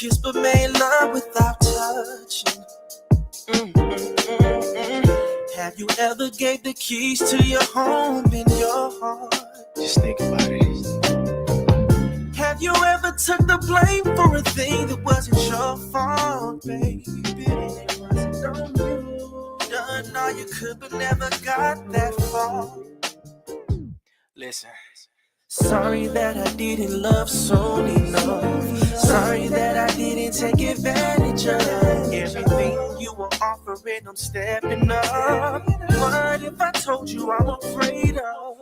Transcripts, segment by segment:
kiss but made love without touching. Have you ever gave the keys to your home in your heart? Just think about it. Have you ever took the blame for a thing that wasn't your fault, baby? It wasn't on you. Done all you could but never got that far. Listen. Sorry that I didn't love so enough. Sorry that I didn't take advantage of everything you were offering. I'm stepping up. What if I told you I'm afraid of?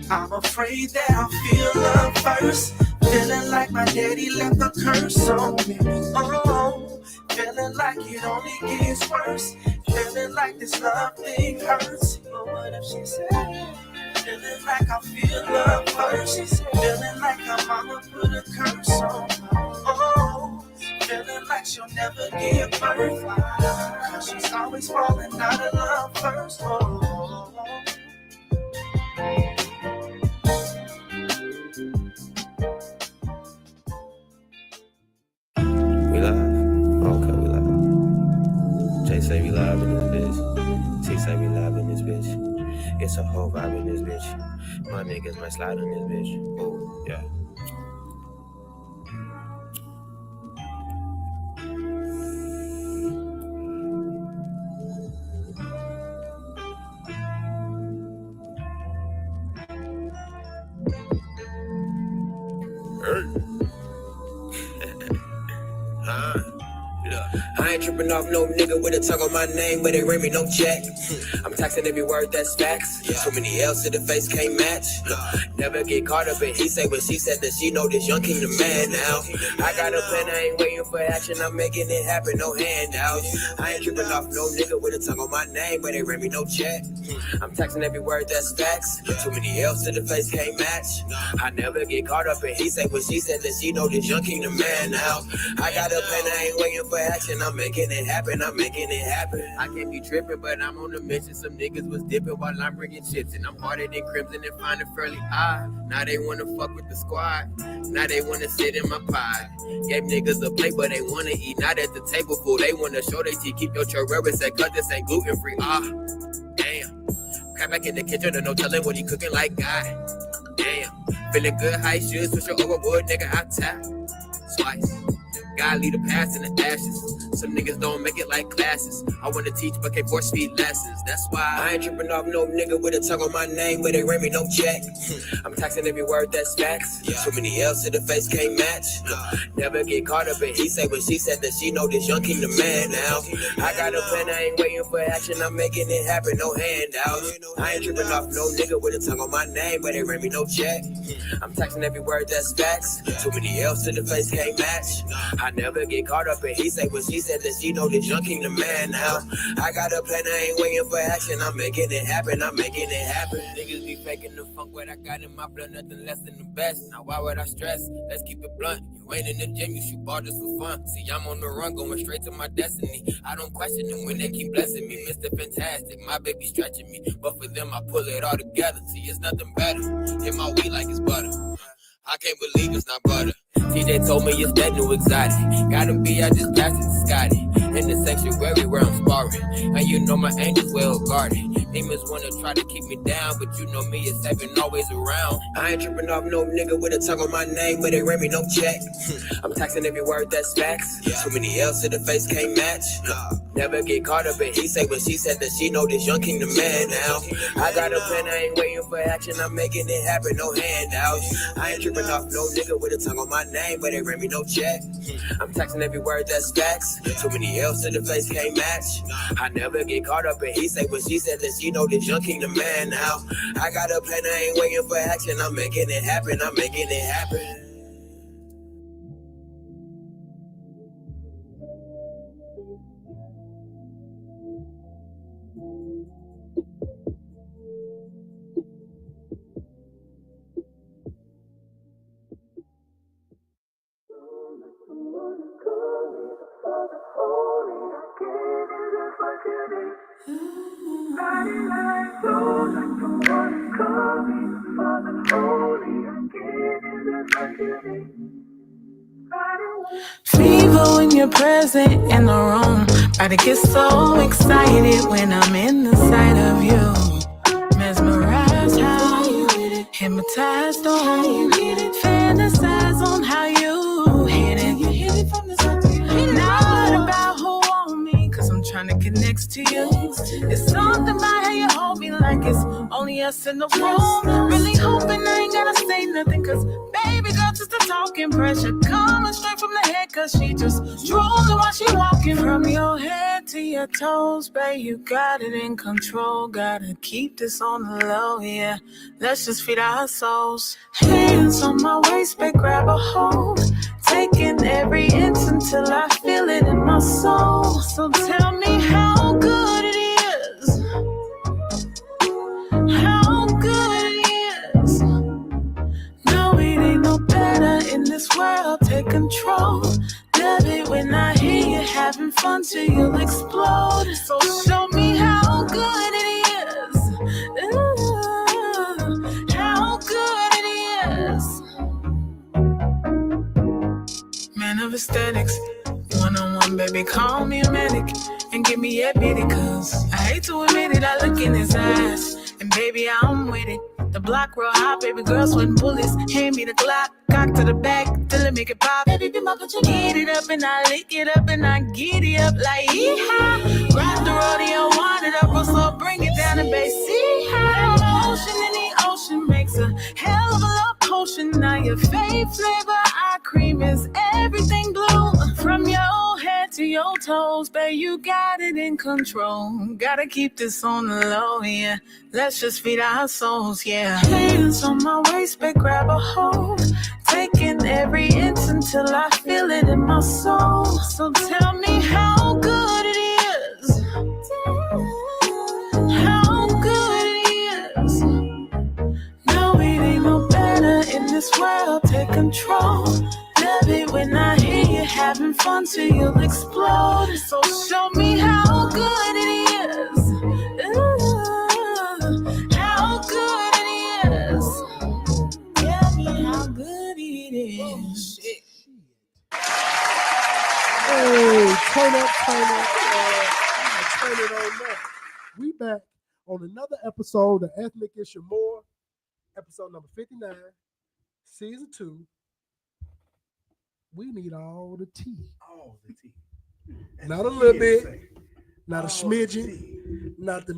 I'm afraid that I'll feel love first. Feeling like my daddy left a curse on me. Oh, feeling like it only gets worse. Feeling like this love thing hurts. But what if she said? Feeling like I feel love first. Feeling like her mama put a curse on her. Oh, feeling like she'll never give birth. Cause she's always falling out of love first. Oh. We live? Okay, we live. Jay say we live in this bitch. T say we live in this bitch. It's a whole vibe in this bitch. My niggas might slide on this bitch. Oh, yeah. I ain't tripping off no nigga with a tongue on my name, but they ring me no check. I'm taxing every word that's facts. Too many L's to the face can't match. Never get caught up in he say what she said, that she know this young king the man now. I got a plan, I ain't waiting for action, I'm making it happen, no handouts. I ain't tripping off no nigga with a tongue on my name, but they ring me no check. I'm taxing every word that's facts. Too many L's to the face can't match. I never get caught up in he say what she said, that she know this young king the man now. I got a plan, I ain't waiting for action, I'm making it happen, I'm making it happen. I can't be tripping, but I'm on a mission. Some niggas was dipping while I'm bringing chips, and I'm harder than Crimson and find it fairly odd. Now they wanna fuck with the squad. Now they wanna sit in my pod. Gave niggas a plate, but they wanna eat not at the table full. They wanna show they teeth, keep your churro said, cause this ain't gluten free. Damn. Crab back in the kitchen, and no telling what he cooking like God. Damn. Feeling good, high shoes, switch your overboard, nigga, I tap. Slice. God lead the past in the ashes. Some niggas don't make it like classes. I wanna teach but can't force feed lessons. That's why I ain't tripping off no nigga with a tongue on my name, but they ring me no check. I'm taxing every word that's facts. Too many L's to the face can't match. Never get caught up in he say what she said, that she know this young king the man now. I got a plan, I ain't waiting for action, I'm making it happen, no handouts. I ain't tripping off no nigga with a tongue on my name, but they ring me no check. I'm taxing every word that's facts. Too many L's to the face can't match. I never get caught up in he say what she said, that she know this young king the man now. I got a plan, I ain't waiting for action, I'm making it happen, I'm making it happen. Niggas be faking the funk, what I got in my blood, nothing less than the best. Now why would I stress? Let's keep it blunt. You ain't in the gym, you shoot ball just for fun. See, I'm on the run, going straight to my destiny. I don't question them when they keep blessing me. Mr. Fantastic, my baby stretching me. But for them, I pull it all together. See, it's nothing better. Hit my weed like it's butter. I can't believe it's not butter. TJ told me it's that new exotic. Gotta be, I just passed it to Scotty. In the sanctuary where I'm sparring. And you know my angels well guarded. Demons wanna try to keep me down, but you know me, it's heaven always around. I ain't tripping off no nigga with a tongue on my name, but they ring me no check. I'm taxing every word that's facts. Too many L's to the face can't match. Never get caught up in he say what she said, that she know this young king the man now. I got a plan, I ain't waiting for action, I'm making it happen, no handouts. I ain't tripping off no nigga with a tongue on my name, but they ring me no check. I'm taxing every word that's facts. Too many L's to the face can't match. I never get caught up in he say what she said, that she know this young king the man now. I got a plan, I ain't waiting for action, I'm making it happen, I'm making it happen. Fever when you're present in the room. I get so excited when I'm in the sight of you. Mesmerized how you hit it, hypnotized on how you hit it, fantasize on how you hit it. You hit it from the top to your head. Not about who want me, cause I'm trying to connect to you. It's something about how you hold me like it's only us in the room. Really hoping I ain't gotta say nothing, cause baby girl just a talking pressure coming straight from the head, cause she just drooling while she walking. From your head to your toes, babe, you got it in control. Gotta keep this on the low, yeah. Let's just feed our souls. Hands on my waist, babe, grab a hold. Taking every inch until I feel it in my soul. So tell me how good it is. How good it is. No, it ain't no better in this world. Take control. Love it when I hear you having fun till you'll explode. So show me how good it is. Ooh, how good it is. Man of aesthetics, one-on-one, baby, call me a medic and give me a bitty, cause I hate to admit it, I look in his eyes, and baby, I'm with it. The block real hot, baby girl sweating bullets. Hand me the Glock, cock to the back till it make it pop. Baby, be my bitch, get it up and I lick it up and I get it up like yeehaw. Ride the rodeo, wind it up real slow, bring it down and bass. See how the ocean in the ocean makes a hell of a love potion. Now your fave flavor, eye cream is everything blue. From your head to your toes, babe, you got it in control. Gotta keep this on the low, yeah. Let's just feed our souls, yeah. Hands on my waist, babe, grab a hold. Taking every inch until I feel it in my soul. So tell me how good it is. How good it is. No, it ain't no better in this world. Take control. Love it when I hear you having fun till you'll explode. So show me how good it is. Ooh, how good it is. Tell me how good it is. Oh, shit. Hey, turn up. Turn it on up. We back on another episode of Ethnic Issue More, episode number 59, season 2. We need all the tea. All the tea. Not a little bit, not a smidgen, not the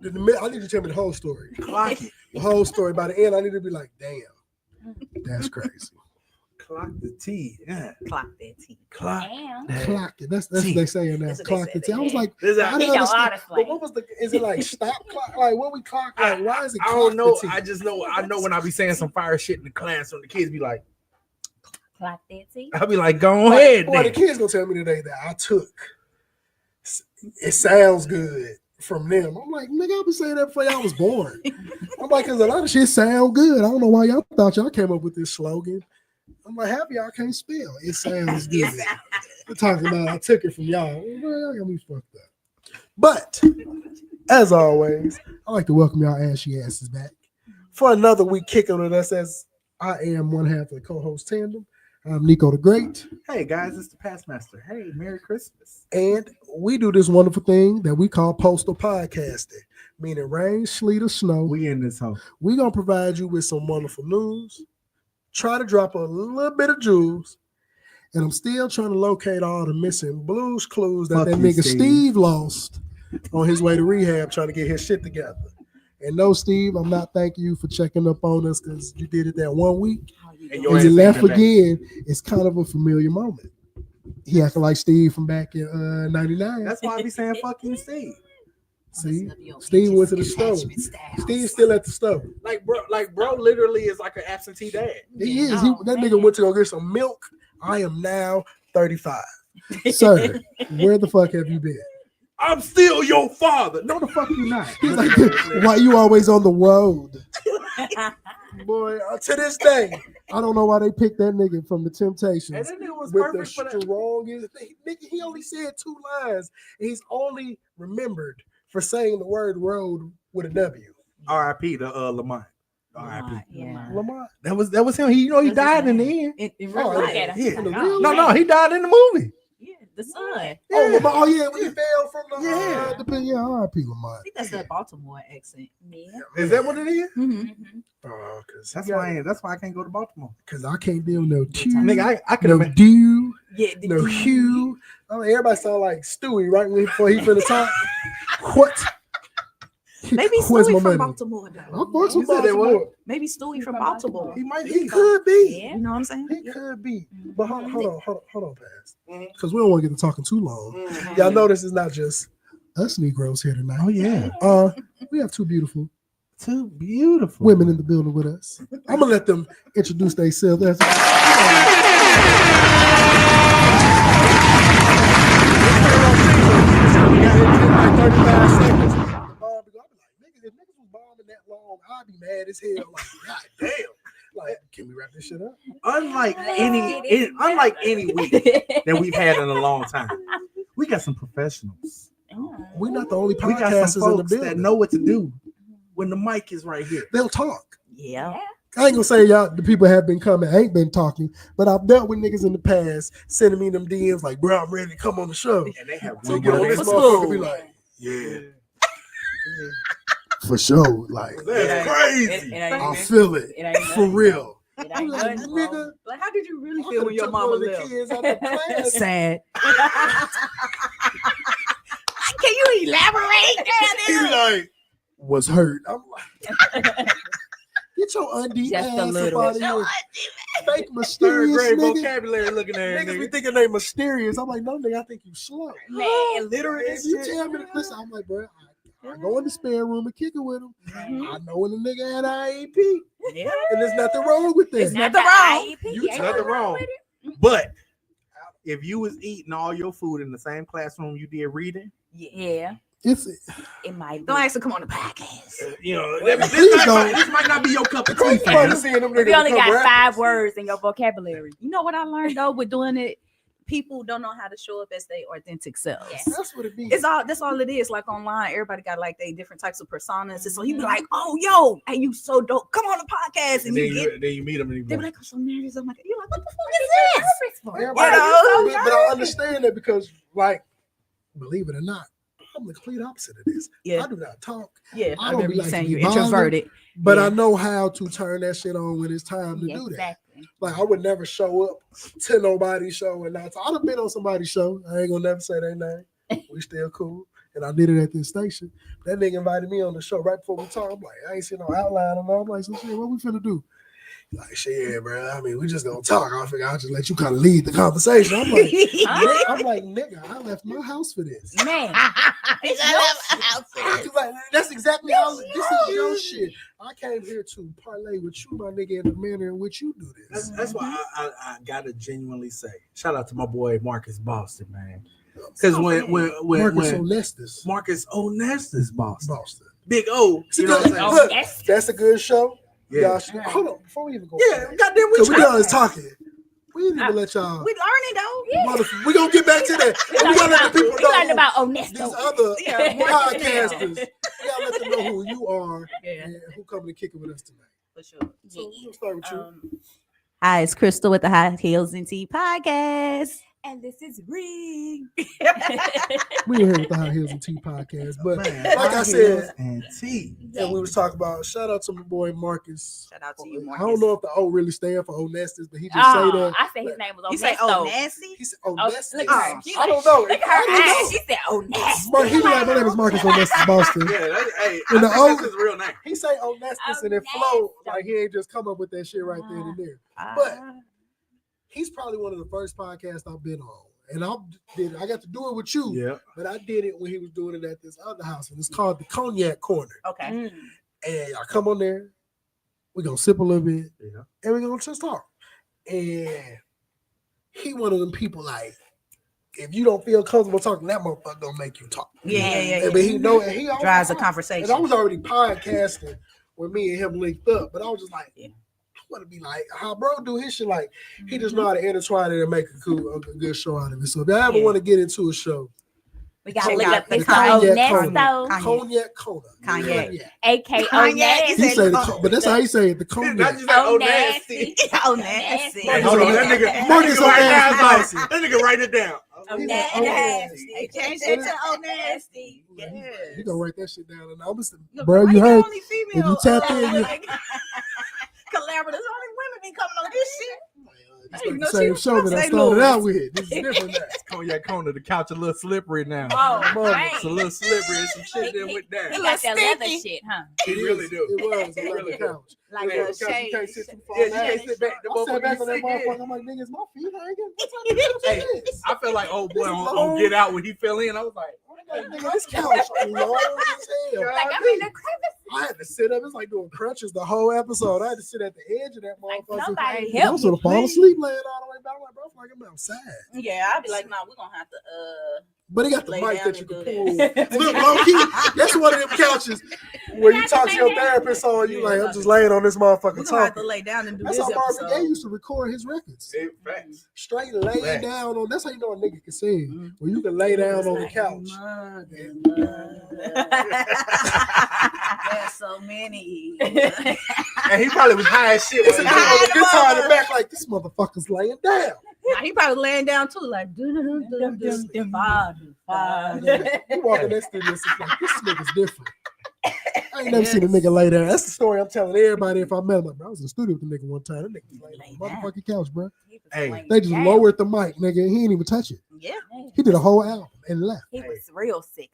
I need you to tell me the whole story. Clock it. The whole story. By the end, I need to be like, damn, that's crazy. Clock the tea. Yeah. Clock that tea. Clock it. That's what they saying now. Clock the tea. I was like, I didn't understand. But what was is it like stop clock? Like what we clock? Like why is it? I don't know. I just know. I know when I be saying some fire shit in the classroom, the kids be like, clock that tea. I'll be like, go ahead. Boy, the kids gonna tell me today that I took. It sounds good from them. I'm like, nigga, I've been saying that before y'all was born. I'm like, cause a lot of shit sound good. I don't know why y'all thought y'all came up with this slogan. I'm like, half of y'all can't spell. It sounds good. We're talking about I took it from y'all. Well, y'all got me fucked up. But as always, I'd like to welcome y'all ashy asses back for another week kicking with us as I am one half of the co-host tandem. I'm Nico the Great. Hey guys, it's the Past Master. Hey, Merry Christmas. And we do this wonderful thing that we call postal podcasting, meaning rain, sleet, or snow. We in this hole. We're going to provide you with some wonderful news, try to drop a little bit of jewels, and I'm still trying to locate all the missing Blues Clues that nigga Steve lost on his way to rehab trying to get his shit together. And no, Steve, I'm not thanking you for checking up on us because you did it that 1 week. And you left again. It's kind of a familiar moment. He acting like Steve from back in 99. That's why I be saying fuck you, Steve. See, Steve went to the store. Steve's still at the store. Like bro literally is like an absentee dad. He is. That nigga went to go get some milk. I am now 35. Sir, where the fuck have you been? I'm still your father. No, the fuck you not. He's like, why you always on the road? Boy, to this day, I don't know why they picked that nigga from the Temptations. And that nigga was with perfect for that. Strongest nigga. He only said 2 lines. And he's only remembered for saying the word road with a W. R.I.P. to Lamont. R.I.P. Yeah. Lamont. That was him. He he died in the end. In real Oh, life. yeah. Yeah. Oh, No, he died in the movie. Yeah, the son. Oh, Lamont. Oh, yeah, when he fell from the Yeah. R.I.P. I Lamont. think that's that Baltimore accent. Yeah. Is that what it is? Mm-hmm. That's why I can't go to Baltimore. Because I can't deal with no Q, Nigga, I could no have been. do, Yeah. no hue. I mean, everybody sound like Stewie right before he finna talk. What? Maybe Where's Stewie my from money? Baltimore I though. fucks with You said that what? Baltimore. Maybe Stewie from Baltimore. He might He be. could be. Yeah. You know what I'm saying? He could be. But hold on, Pass. Mhm. Because we don't want to get to talking too long. Mhm. Y'all know this is not just us Negroes here tonight. Oh yeah, We have two beautiful too beautiful women in the building with us. I'm gonna let them introduce themselves. If niggas was bombing that long, I'd be mad as hell. Like, God damn. Like, can we wrap this shit up? Unlike any week that we've had in a long time, we got some professionals. We're not the only We got podcasters some in the folks building. that know what to do when the mic is right here. They'll talk. Yeah. I ain't gonna say y'all, the people have been coming, ain't been talking, but I've dealt with niggas in the past sending me them DMs like, bro, I'm ready to come on the show. And they have So get on this For motherfucker school. be like, yeah, for sure. Like, That's crazy. I feel it. For real. It I'm ain't like, nothing, nigga, Like, how did you really I feel when your took mama one of the left? kids out the class. Sad. Can you elaborate? He be like, was hurt. I'm like, get your undie Just a ass little. up out of here. Fake Third mysterious grade nigga. vocabulary looking at Niggas be nigga. thinking they mysterious. I'm like, no, nigga, I think you slow. Man, illiterate If as you shit. tell me to listen, I'm like, bro, I go in the spare room and kick it with him. I know when the nigga had IEP, Yeah. and there's nothing wrong with that. It's Not nothing the wrong. IEP, You ain't nothing wrong. with it. But if you was eating all your food in the same classroom you did reading, Yeah, It's it might be. Don't ask to come on the podcast. this might not be your cup of tea, crazy fam. seeing them We niggas only become got rappers. 5 words in your vocabulary. You know what I learned though with doing it? People don't know how to show up as their authentic selves. Yes. That's what it be. That's all it is. Like online, everybody got like they different types of personas. And so he be like, oh yo, hey, you so dope. Come on the podcast. And And you get then you meet them and you they be be like, like, I'm so nervous. I'm like, you're like, what the fuck is this? Everybody, You know? but I understand that because, like, believe it or not, I'm the complete opposite of this. Yeah. I do not talk, Yeah, I I don't remember be you like saying to you're be bothered. introverted. but Yeah. I know how to turn that shit on when it's time to Yeah, do that. exactly. Like, I would never show up to nobody's show and not. I'd have been on somebody's show. I ain't gonna never say their name. We still cool. And I did it at this station. That nigga invited me on the show right before we talked. I'm like, I ain't seen no outline. And I'm like, so shit, what we finna do? He's like, shit, bro. I mean, we just gonna talk. I figure I'll just let you kind of lead the conversation. I'm like, nigga, I left my house for this. Man, Like, that's exactly how this is your shit. I came here to parlay with you, my nigga, in the manner in which you do this. that's why I gotta genuinely say, shout out to my boy Marcus Boston, man. Because when Marcus Onestus. Marcus Onestus Boston, Boston. Big O, See, you know what I'm oh, saying? look, yes. that's a good show. Yeah. Y'all should, hold on, before we even go. Yeah, goddamn, Because we try. done talking. We didn't even let y'all. We learning though. We gonna get back to that. We And we gotta let the people we learned know about these Onesto. other Yeah, podcasters. We gotta let them know who you are Yeah, and who coming to kick it with us tonight. for sure. So we'll start with you. Hi, it's Crystal with the High Heels and Tea podcast. And this is Ring. We in here with the High Heels and Tea podcast, but Man, like I high said, heels and tea. and we was talking about. Shout out to my boy Marcus. Shout out to you, I Marcus. don't know if the O really stand for Onestus, but he just say Oh, that. I said his name was Onesto. You say, oh, nasty? He said Oh, Onestus. look at her. I don't know. Look at her I don't eyes. know. She said Onesto. Mark, he be like, my name is Marcus Onestus Boston. Yeah, hey, And the I think O- that's his real name. He say Onestus and it flow like he ain't just come up with that shit right there and there. But he's probably one of the first podcasts I've been on. And I got to do it with you, Yeah. but I did it when he was doing it at this other house, and it's called the Cognac Corner. Okay. Mm. And I come on there, we gonna sip a little bit, Yeah. and we gonna just talk. And he one of them people like, if you don't feel comfortable talking, that motherfucker gonna make you talk. Yeah. But he know, and he always Drives a talk. conversation. And I was already podcasting when me and him linked up, but I was just like, Yeah. I want to be like how bro do his shit. Like he just know how to intertwine it and make a good show out of it. So if y'all ever Yeah. want to get into a show, We gotta Check look out up the this Kanye whole Kona. Nesto. Kanye. Cognac Kona. Kanye. AKO Kanye, He Nasty. say but that's how he say it. The Not cognac. just that, Oh, oh, nasty. nasty. Oh, nasty. Hey, hold on, that nigga Marcus right now on is nasty. like, that nigga write it down. Oh, He's nasty. like, Nasty. Change that to oh nasty. You Yes. gonna write that shit down, and I'm just, Look, bro. why You the heard? only If female, you tap in, you like, collaborators, only women be coming on this shit. It's I like didn't the know she same was show from that I St. started Louis. out with. This is different now. Cognac Kona, the couch a little slippery now. Oh, Mother, right. It's a little slippery and some shit that went He down. got that leather Sticky. shit, huh? He really do. It was a He leather really do. couch. Like Yeah, a couch, you shade. can't sit too far Yeah, you back. can't sit back. The I sat back on that motherfucker you sit motherfucker. in. I'm like, nigga, is my feet hanging? What type of couch Hey, is this? I felt like old boy This is on long. Get Out when he fell in. I was like, I'm like, nigga, this couch is long as hell. Like I'm in the crevice. I had to sit up. It's like doing crunches the whole episode. I had to sit at the edge of that Like motherfucker. somebody I help was me, gonna fall please. asleep laying all the way back. I'm like, bro, I feel like I'm outside. Yeah, I'd be like, nah, we're gonna have to But it got the Lay mic down that you and can do pull. Look, low key, that's one of them couches where you talk to your therapist on. You like, I'm just laying on this we're motherfucker gonna have to talking. lay down and do That's this how Marvin Gaye episode. used to record his records. facts. Straight laying Facts. down on. That's how you know a nigga can sing. Where you can lay down on the couch. There's so many. And he probably was high as shit. Listen to when he him did on the guitar in the back, like this motherfucker's laying down. Nah, he probably laying down too, like dum-dum-dum-dum. You walk in that studio, it's like this nigga's different. I ain't never seen a nigga lay down. That's the story I'm telling everybody. If I met him, like, bro, I was in the studio with the nigga one time. That nigga was laying on the motherfucking couch, bro. Hey. They just lowered the mic, nigga. He didn't even touch it. Yeah. He did a whole album and left. He was real sexy.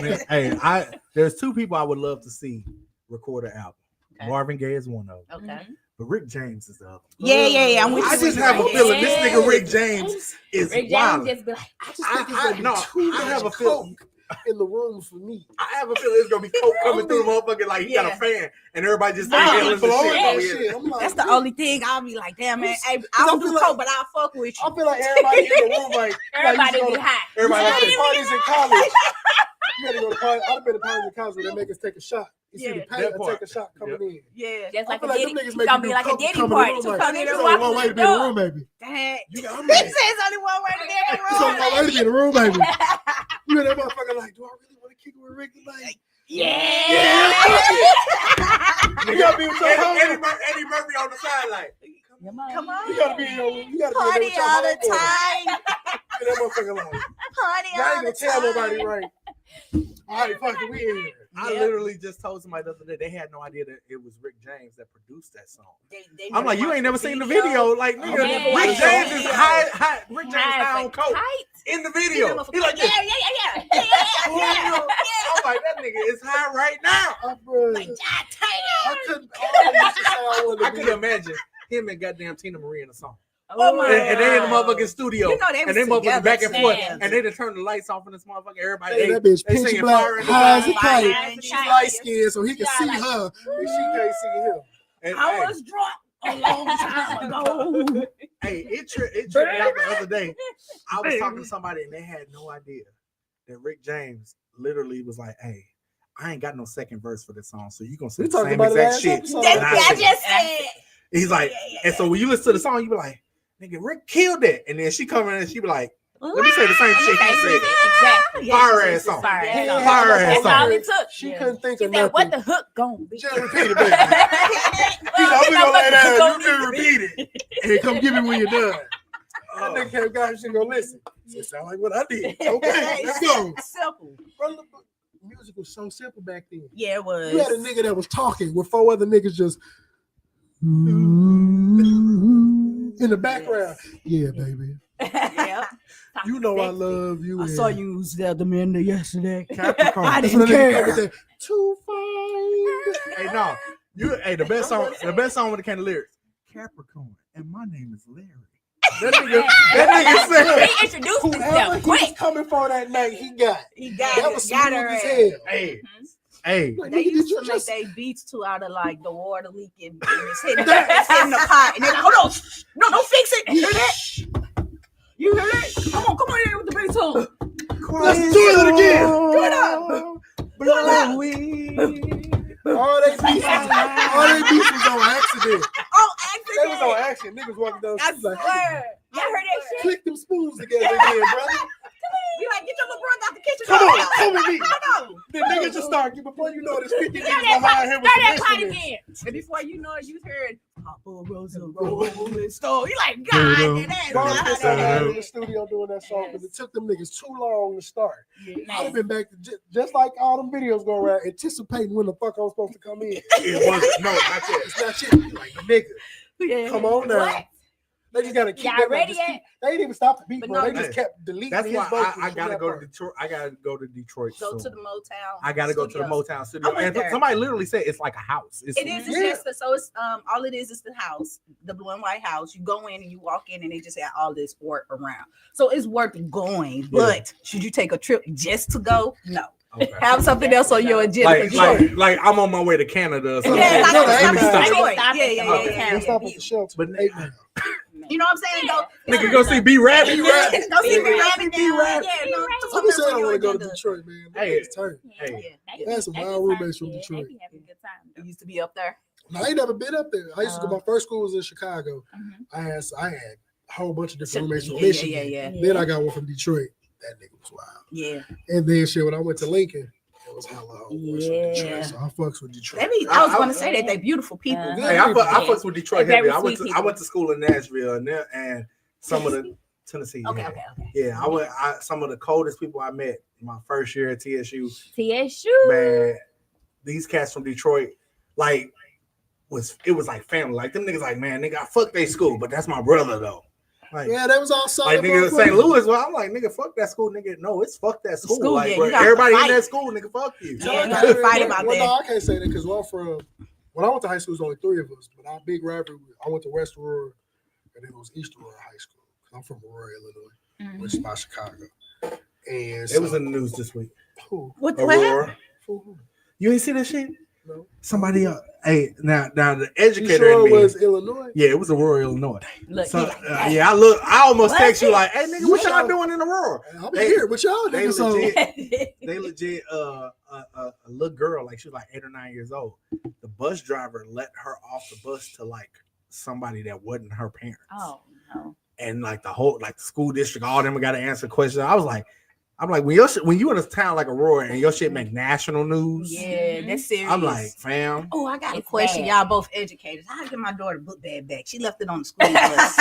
Man, hey, there's two people I would love to see record an album. Okay. Marvin Gaye is one of them, Okay. but Rick James is the other. Yeah. I'm with I you. just have a Yeah. feeling this nigga Rick James is Rick James wild. just be like, I just think it's gonna be no, too I have much a feeling. coke in the room for me. I have a feeling it's gonna be coke coming through the motherfucker like he got a fan and everybody just inhaling the Blowing shit. that Oh, yeah. shit. I'm like, That's the dude, only thing I'll be like, damn man, hey, I I don't feel do like- coke, but I'll fuck with you. I feel like everybody in the room, like everybody used to be go to- high. Everybody like like the this. parties in college. You gotta go to parties. I've been to parties in college where they make us take a shot. You see Yeah, the that paint, I part. take a shot coming in. Yeah. Just I like feel a like Diddy. them niggas It's make gonna you be do like a coke Diddy coming party. in. To Like, come in there's and only walk one way to through the be in the door. room, baby. Dang. You got He me. says only one way to get in the There's only one way to be in the room, baby. room. You and that motherfucker like, do I really want to kick it with Ricky? Like, Yeah. you gotta be with your homie. Eddie Murphy on the side like, Come on. You gotta be in your room. You gotta be Party in there all with the your homeboy. time. And that motherfucker like, Party I all ain't gonna the tell time. nobody right. All right, fuck it, we in here. I Yep. literally just told somebody the other day they had no idea that it was Rick James that produced that song. They I'm like, you ain't never watched seen the video. Like, nigga, never Rick watched James the is video. high. Rick James High high as on a coke kite. in the video. He like yeah. this. I'm like, that nigga is high right now. I couldn't. All I used to say I wanted I to could be. imagine him and goddamn Tina Marie in the song. Oh my And they in the God. motherfucking studio. You know they was and they motherfucking together back and forth. together. And they done turned the lights off in this motherfucker. Everybody, Hey, that bitch they pitch singing black, Fire in the high as a Sky. kite. Fire in the She's Sky. light skinned, so he can Yeah, see like- her, and she can't see him. And, I hey, was drunk a long time ago. Hey, it tripped me out the other day. I was talking to somebody and they had no idea that Rick James literally was like, "Hey, I ain't got no second verse for this song, so you gonna say We the talked same about it exact last shit." episode. that I I said." just said. He's like, and so when you listen to the song, you be like, "Nigga, Rick killed it," and then she come in and she be like, "Let me say the same shit he said." Exactly. Fire ass song. Fire Yeah, ass song. Fire ass That's all song. it took. She Yeah. couldn't think She of said, nothing. what the hook gonna be? Just repeat it, baby. He's like, we gonna lay down. You can repeat it, and come give me when you're done. That nigga came back and she go listen. So it sound like what I did. Okay, let's go. Simple. Bro, look, music was so simple back then. Yeah, it was. You had a nigga that was talking with four other niggas just in the background. Yeah, baby. Yeah. You know I love you. I saw you was the Amanda yesterday. Capricorn. I That's didn't what a nigga come care. with that. To find. Hey, no, the best song when it came to lyrics, Capricorn, and my name is Larry. That nigga said, He introduced Whoever himself he was quick. coming for that night, he got. He got That it. was Got smooth her as ass. hell. hey, Like, They nigga, did used you to make just? their beats too out of like the water leaking. And it's hitting the pot. And then hold on. No, don't fix it. You hear that? You hear that? Come on in with the bass tone. Let's do it again. Do it up. All they beats was on accident. Oh, They was on accident. accident. Niggas walking down the I street like, swear. Y'all heard that shit? click them spoons together again, brother. We like, get your little brother out the kitchen. Come on, come with me. Come on. The niggas just start, before you know it, there's 50 Throw niggas behind him with that the pot instruments. again. And before you know it, you heard Papa Rosa Rolling Stone. You like, God, that is Bro, not it's how in that the studio doing that song because it took them niggas too long to start. I'd have Man. been back to just like all them videos go around, anticipating when the fuck I was supposed to come in. It wasn't. No, not yet. It's not shit. You like, nigga, Yeah. come on now. What? They just gotta keep Y'all that, ready just yet? they didn't even stop the beat, But bro. no, They just kept deleting That's his why vocals I from gotta that go to part. Detroit. I gotta go to Detroit. Go soon. to the Motown. I gotta go to the Studios. Motown studio. I went And there. somebody literally said it's like a house. It's, It is. It's just so it's all it is the house, the blue and white house. You go in and you walk in and they just have all this work around. So it's worth going. But should you take a trip just to go? No. Okay. Have something else on your agenda. Like I'm on my way to Canada or something. Yeah, like No, stop they in stop. Detroit. Stop Yeah, at yeah, the yeah, Okay. yeah. They stop at the shelter. But Hey, man. You know what I'm saying? Go. nigga, go see B Rabbit. Go see me rapping B down. Rabbit. Yeah, no, I'm just saying I on your want to go to agenda. Detroit, man. Hey. It's turn. Hey. They had some wild roommates from Detroit. They be having a good time. You used to be up there. No, I ain't never been up there. I used to go. My first school was in Chicago. I had a whole bunch of different roommates from Michigan. Yeah. Then I got one from Detroit. That nigga was wild. Yeah. And then shit, when I went to Lincoln, it was hella homeboys from Yeah. Detroit. So I fucks with Detroit. I was going to say that they beautiful people. Hey, I fucks with Detroit They're heavy. very I went sweet to people. to school in Nashville and some of the Tennessee. Okay, yeah. okay. Yeah, some of the coldest people I met my first year at TSU. TSU. Man, these cats from Detroit, like, it was like family. Like them niggas, like, man, nigga, I fuck they school, but that's my brother though. Like, Yeah, that was all solid. like nigga, St. Louis. Well, I'm like, nigga, fuck that school, nigga. No, it's fuck that school. School, like, yeah, bro, you got to everybody in fight. that school, nigga, fuck you. Yeah, you gotta fight about well, that. No, I can't say that because when I went to high school, it was only 3 of us. But our big rivalry, I went to West Aurora, and then it was East Aurora High School. I'm from Aurora, Illinois, which is by Chicago. And It was in the news this week. Who? What happened? Aurora. Who? You ain't see that shit? No. Somebody hey, now the You educator sure in it me. was Illinois? Yeah, it was Aurora, Illinois. Look, So, he- yeah, I almost What? text you like, hey nigga, what y'all Yeah. doing in Aurora? I'll be They- here with y'all They niggas. So legit, they legit a little girl, like she was like 8 or 9 years old. The bus driver let her off the bus to like somebody that wasn't her parents. Oh no. And like the school district, all of them got to answer questions. I'm like, when you in a town like Aurora and your shit make national news, Yeah, that's serious. I'm like, fam. Oh, I got a It's question. bad. Y'all both educators. How I get my daughter book bag back? She left it on the school bus.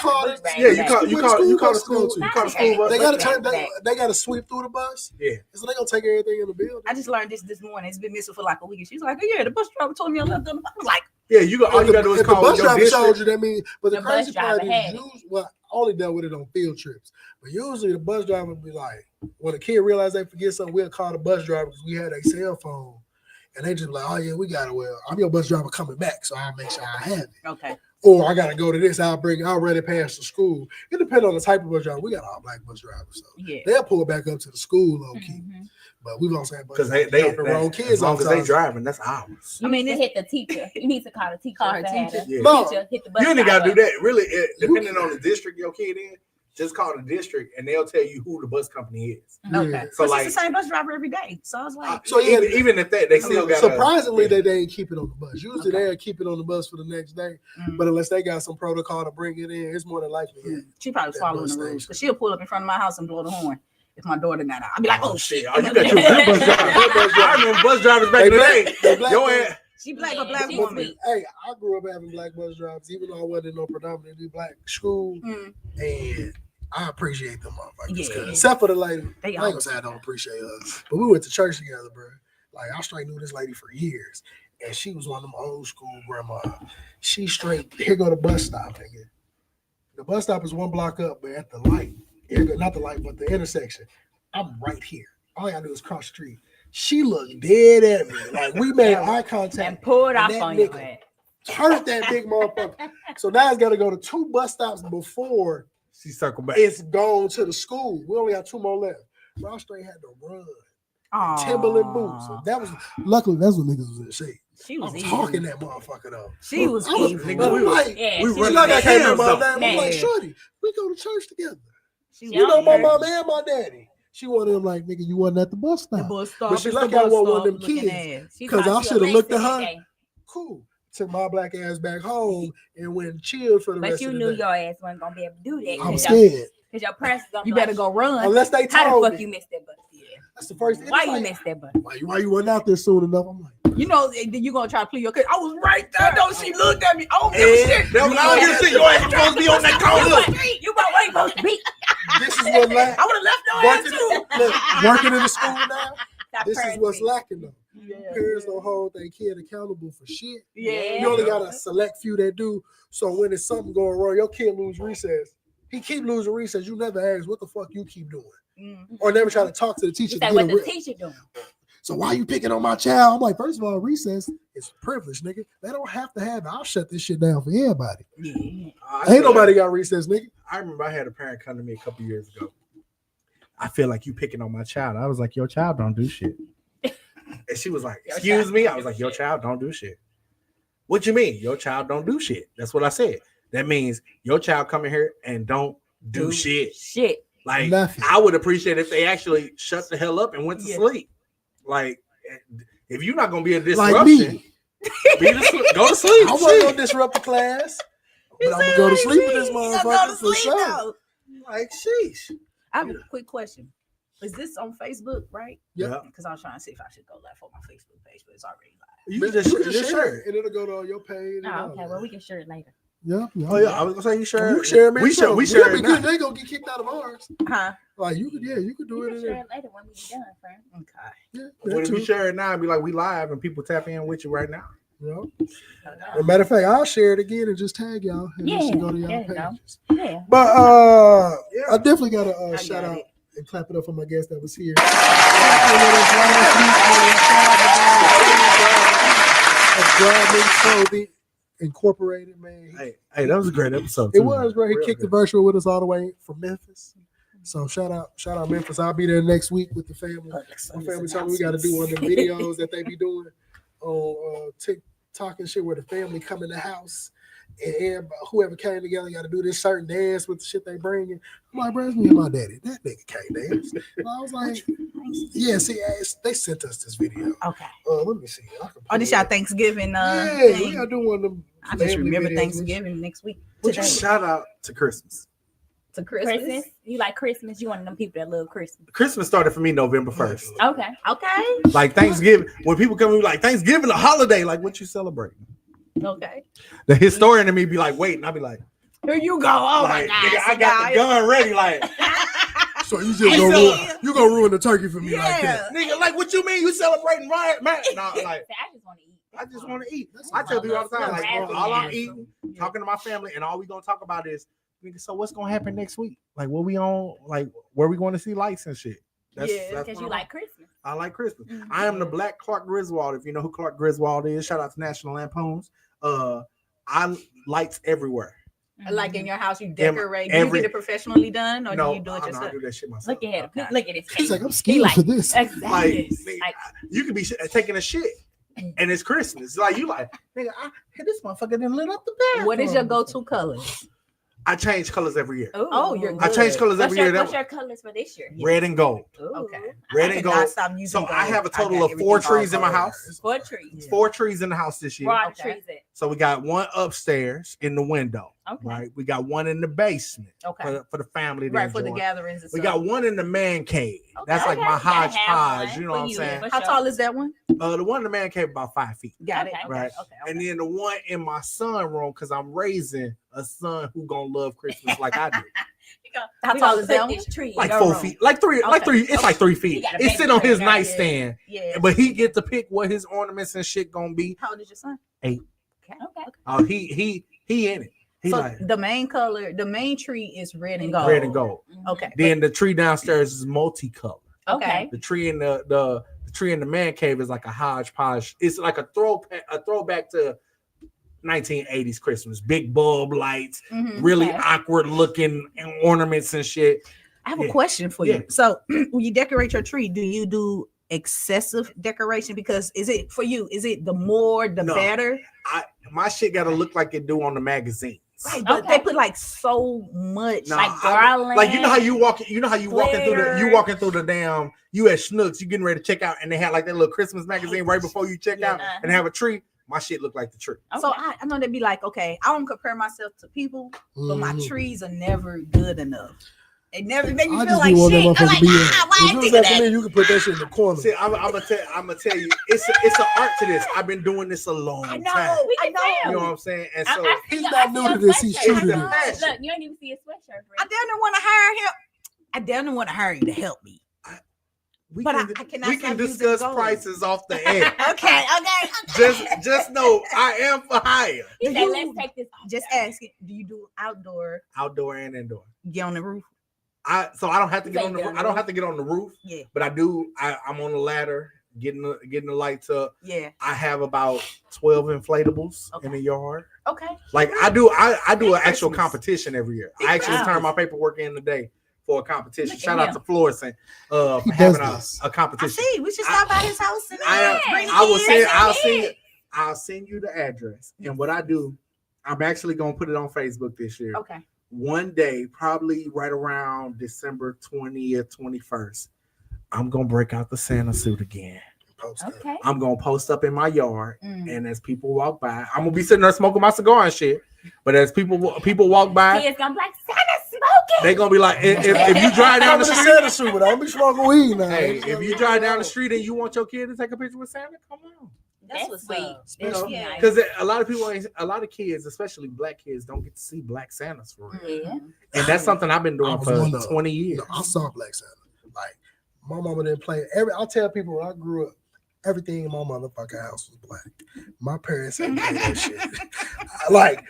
Call it- Yeah, you call Where the the school school, bus go to? you call the school bus. they gotta Look turn. at They gotta sweep through the bus. Yeah. So they gonna take everything in the building. I just learned this morning. It's been missing for like a week. She's like, oh, yeah, the bus driver told me I left it on the bus. I was like, Yeah, all you gotta do is If the call bus your driver showed district. you that means, but the The crazy bus part driver had is, it. I only dealt with it on field trips. But usually the bus driver would be like, when a kid realizes they forget something, we'll call the bus driver because we had a cell phone, and they just like, oh yeah, we got it. Well, I'm your bus driver coming back, so I'll make sure I have it. okay. Or I gotta go to this. I'll run it past the school. It depends on the type of bus driver. We got all black bus drivers, so Yeah. they'll pull back up to the school low key. Mhm. But we've also had bus Because drivers they dropping wrong kids as long off as they times. driving, that's ours. You I mean, need to it's- hit the teacher. You need to call the teacher. Call her to have teacher. the Yeah. No. teacher hit the bus You ain't gotta do driver. that. Really, depending on the district your kid in, just call the district and they'll tell you who the bus company is. Okay. Yeah. So So like, it's the same bus driver every day. So I was like, So yeah, even if that, they still got surprisingly they ain't keep it on the bus. Usually Okay. they'll keep it on the bus for the next day. mm. But unless they got some protocol to bring it in, it's more than likely. Yeah. She probably That following bus the rules. station. But she'll pull up in front of my house and blow the horn if my daughter not out. I'll be like, oh shit. Oh, you got your good bus driver. Good bus driver. I remember bus drivers back They in the black- day. they black Your men. ass. She black Yeah, or black she's woman. sweet. Hey, I grew up having black bus drivers, even though I wasn't in no predominantly black school, Mm. and I appreciate them motherfuckers. Yeah. 'Cause except for the lady, They I ain't gonna all say I don't appreciate her, but we went to church together, bro. Like I straight knew this lady for years, and she was one of them old school grandma. She straight here go the bus stop, nigga. The bus stop is 1 block up, but at the light, here go, not the light, but the intersection. I'm right here. All I gotta do is cross the street. She looked dead at me, like we made eye contact. And pull it off that on your nigga- ass. Hurt that big motherfucker. So now it's got to go to 2 bus stops before She circled back. it's gone to the school. We only got 2 more left. Bro, I straight had to run. Aw. Timberland boots. So that was luckily that's when niggas was in shape. She I was was evil. talking that motherfucker though. She was I was evil. nigga, we like, Yeah, we she run she was like I the can't hands remember my up. name. I'm like, Yeah. shorty, we go to church together. She You know my was mom and my daddy. She wanted him like, nigga, you wasn't at the bus the stop. bus stop. But she it's the lucky I bus wasn't one of stop them looking kids. ass. She 'Cause thought I she shoulda was looked at Lexi her. that day. Cool. Took my black ass back home and went and chilled for the But rest you of the knew day. your ass wasn't gonna be able to do that. I was You know? scared. Because your parents gonna You be better like, go run. Unless they how told the fuck me. you missed that bus? Yeah. That's the first thing. Why It's you like, missed that bus? why you wasn't out there soon enough? I'm like, You know, then you gonna try to plead your case. I was right there, though. She looked at me. I don't give a shit. That was all you see. You ain't supposed to be on that corner. You about where you supposed to be? this is what lacking. I would have left your ass Working, too. look, working in the school now. Stop This is parenting what's me. lacking though. Yeah. Parents don't hold their kid accountable for shit. Yeah. You only got a select few that do. So when there's something going wrong, your kid lose recess. He keep losing recess. You never ask what the fuck you keep doing, or never try to talk to the teacher. You To say get what a the re- teacher doing? so why you picking on my child? I'm like, first of all, recess is privilege, nigga. They don't have to have it. I'll shut this shit down for everybody. Ain't nobody got recess, nigga. I remember I had a parent come to me a couple years ago. I feel like you picking on my child. I was like, your child don't do shit. And she was like, excuse me. I was like, your child don't do shit. What you mean? Your child don't do shit. That's what I said. That means your child come in here and don't do shit. Shit. Like, Nothing. I would appreciate if they actually shut the hell up and went to sleep. Like, if you're not gonna be a disruption, Like me. go to sleep. I wasn't gonna disrupt the class, but I'm gonna go to sleep with this motherfucker for sure. Like, sheesh. I have a quick question. Is this on Facebook, right? Yeah. Because I was trying to see if I should go live on my Facebook page, but it's already live. You You can just share it. and it'll go to your page. and Oh, all okay. that. Well, we can share it later. Yeah. Oh yeah, I was gonna say you share. You share me. We share. We It'll share be it good. now. They gonna get kicked out of ours. Huh? Like you could, you could do We it can in share there. it later when we get done, friend. Okay. Yeah, But that if you too. share it now, and be like, we live, and people tap in with you right now. Yeah. As a matter of fact, I'll share it again and just tag y'all. And Yeah, it should go to y'all there you go. pages. Yeah. But Yeah. I definitely gotta I shout got out it. and clap it up for my guest that was here. Clothing Incorporated, man. Hey, that was a great episode. It too, was, man. bro. He Real kicked the good. virtual with us all the way from Memphis. So shout out Memphis. I'll be there next week with the family. My family told me we got to do one of the videos that they be doing on TikTok and shit where the family come in the house and everybody, whoever came together got to do this certain dance with the shit they bringing. I'm like, bro, it's me and my daddy. That nigga can't dance. And I was like, yeah, see, they sent us this video. Okay. Let me see. I can Oh, pull this it y'all up. Thanksgiving Yeah, thing. we gotta do one of them. I just family remember videos. Thanksgiving next week. Would you Today. shout out to Christmas? To Christmas. Christmas. You like Christmas? You one of them people that love Christmas? Christmas started for me November 1st. Okay. Okay. Like Thanksgiving, when people come in like Thanksgiving, a holiday, like what you celebrating? Okay. The historian in me be like, wait, and I be like, Here you go. Oh like, my God. nigga, I got the gun ready, like, So you just gonna ruin the turkey for me like that. nigga, like what you mean you celebrating my man? No, like I just want to eat. I just want to eat. I tell people all the time, like all I'm eating, talking to my family, and all we gonna talk about is, nigga, so what's gonna happen next week? Like what we on, like where we going to see lights and shit. That's Because what you like Christmas. I like Christmas. Mhm. I am the Black Clark Griswold. If you know who Clark Griswold is, shout out to National Lampoons. I lights everywhere. Like in your house, you decorate. Do every- you get it professionally done, or No, do you do it I yourself? do that shit myself. Look at Okay. it. Look at his face. He's like, I'm He scared like, for this. Like, exactly. nigga, Like, you could be taking a shit, and it's Christmas. Like you like, nigga, this motherfucker done lit up the bed. What is your go-to color? I change colors every year. ooh. Oh, you're I good. change colors What's every your, year. what's That, your colors for this year? red and gold. Ooh. Okay. Red I and cannot gold. stop using So I gold. have a total got of 4 everything trees in my house. 4 trees. 4 trees in the house this year. Where are the Okay. trees at? So we got one upstairs in the window. Okay. Right. We got one in the basement Okay. for the family. To Right, for the enjoy. gatherings and We stuff. got one in the man cave. That's like Okay, my you gotta have hodgepodge. one You know for what I'm you, saying? for How sure. tall is that one? The one in the man cave about 5 feet. Got it. Okay. Okay. Right. Okay. And then the one in my son room, because I'm raising a son who gonna love Christmas like I do. How We tall gonna is that put one? this tree Like in your 4 room. feet. Like three. It's like 3 feet. You got a It baby sit on tree his now, nightstand. Yeah. But he get to pick what his ornaments and shit gonna be. How old is your son? 8. Okay. Oh, he in it. He So like the main color, the main tree is red and gold. red and gold. Okay. Then the tree downstairs is multicolored. Okay. The tree in the tree in the man cave is like a hodgepodge. It's like a throwback to 1980s Christmas. Big bulb lights, Mhm. really Okay. awkward looking ornaments and shit. I have a Yeah. question for Yeah. you. So when you decorate your tree, do you do excessive decoration? Because is it for you? Is it the more the No. better? My shit gotta look like it do on the magazines. Right, but Okay. they put like so much. Nah, Like garland. Like you know how you walking through glitter. the damn you at Schnucks, you getting ready to check out, and they have like that little Christmas magazine right before you check out, Uh-huh. and they have a tree. My shit look like the tree. Okay. So I know they'd be like, okay, I don't compare myself to people, but my Mhm. trees are never good enough. It never make me I feel just like be one of shit. them I'm motherfuckers like, be why if I you was think of after me, that? you can put that shit in the corner. See, I'm gonna tell you, it's an art to this. I've been doing this a long I time. know. We I can know. tell. You know what I'm saying? And I- so I see he's your- not I new see to your this, he's sweatshirt. true to It's the this. fashion. Look, you don't even see his sweatshirt. I damn near want to hire him. I damn near want to hire you to help me. we But can, I cannot we can stop using discuss gold. prices off the air. Okay. just know I am for hire. He Do said, you- let's take this. Just ask it. Do you do outdoor? Outdoor and indoor. Get on the roof? I don't have to get on the Say roof. I don't have to get on the roof, Yeah. but I do. I'm on the ladder, getting the lights up. Yeah. I have about 12 inflatables in Okay. the yard. Okay. Like I do an actual Christmas. competition every year. I actually Wow. turn my paperwork in today for a competition. Look at Shout out him. to Florissant for He having does a this. a I competition. see. We should stop by his house and bring the I will kids. send. I'll send you the address. And what I do, I'm actually gonna put it on Facebook this year. Okay. One day, probably right around December 20th, 21st, I'm gonna break out the Santa suit again. Post that. Okay. I'm gonna post up in my yard, Mm. and as people walk by, I'm gonna be sitting there smoking my cigar and shit. But as people walk by, Kids gonna be like, Santa's smoking. they gonna be like, if you drive down the I'm in street, Santa suit, but I don't be smoking weed now. hey, if you drive down the street and you want your kid to take a picture with Santa, come on. That's That's what's sweet. up. You know, Yeah. because a lot of kids, especially black kids, don't get to see black Santas for real. Yeah. And that's something I've been I doing was for one of 20 years. No, I saw Black Santa. Like my mama didn't play I tell people when I grew up, everything in my motherfucking house was black. My parents ain't play that shit. Like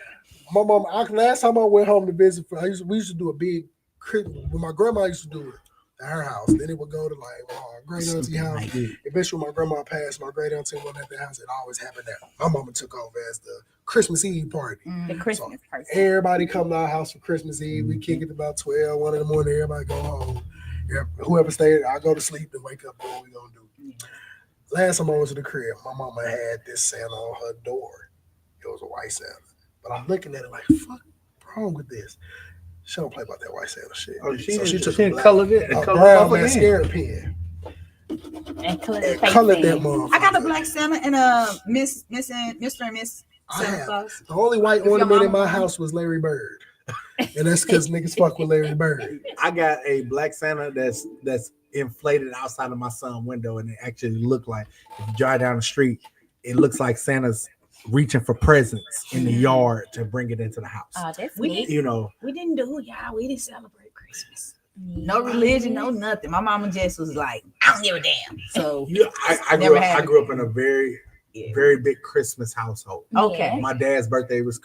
my mom. Last time I went home to visit, we used to do a big Christmas. When my grandma used to do it at her house, then it would go to like great auntie house. Eventually, my grandma passed. My great auntie went at the house. It always happened there. My mama took over as the Christmas Eve party. The Christmas person. Everybody come to our house for Christmas Eve. We kick it about 12, 1 in the morning. Everybody go home. Whoever stayed, I go to sleep and wake up. What we gonna do? Last time I went to the crib, my mama had this Santa on her door. It was a white Santa. But I'm looking at it like, fuck, what's wrong with this? She don't play about that white Santa shit. Oh, she So took a and black- colored it. a And colored brown off again. mascara pen. And colored And face colored that in. motherfucker. I got a black Santa and a Mr. and Miss I Santa have. Claus. The only white If your ornament in mama- my house was Larry Bird. And that's because niggas fuck with Larry Bird. I got a black Santa that's inflated outside of my son's window, and it actually looked like if you drive down the street, it looks like Santa's reaching for presents in the yard to bring it into the house. That's We neat. You know, We didn't do y'all. We didn't celebrate Christmas. No religion, no nothing. My mama just was like, I don't give a damn. So I Never grew up. had I grew up in a very big Christmas household. okay. My dad's birthday was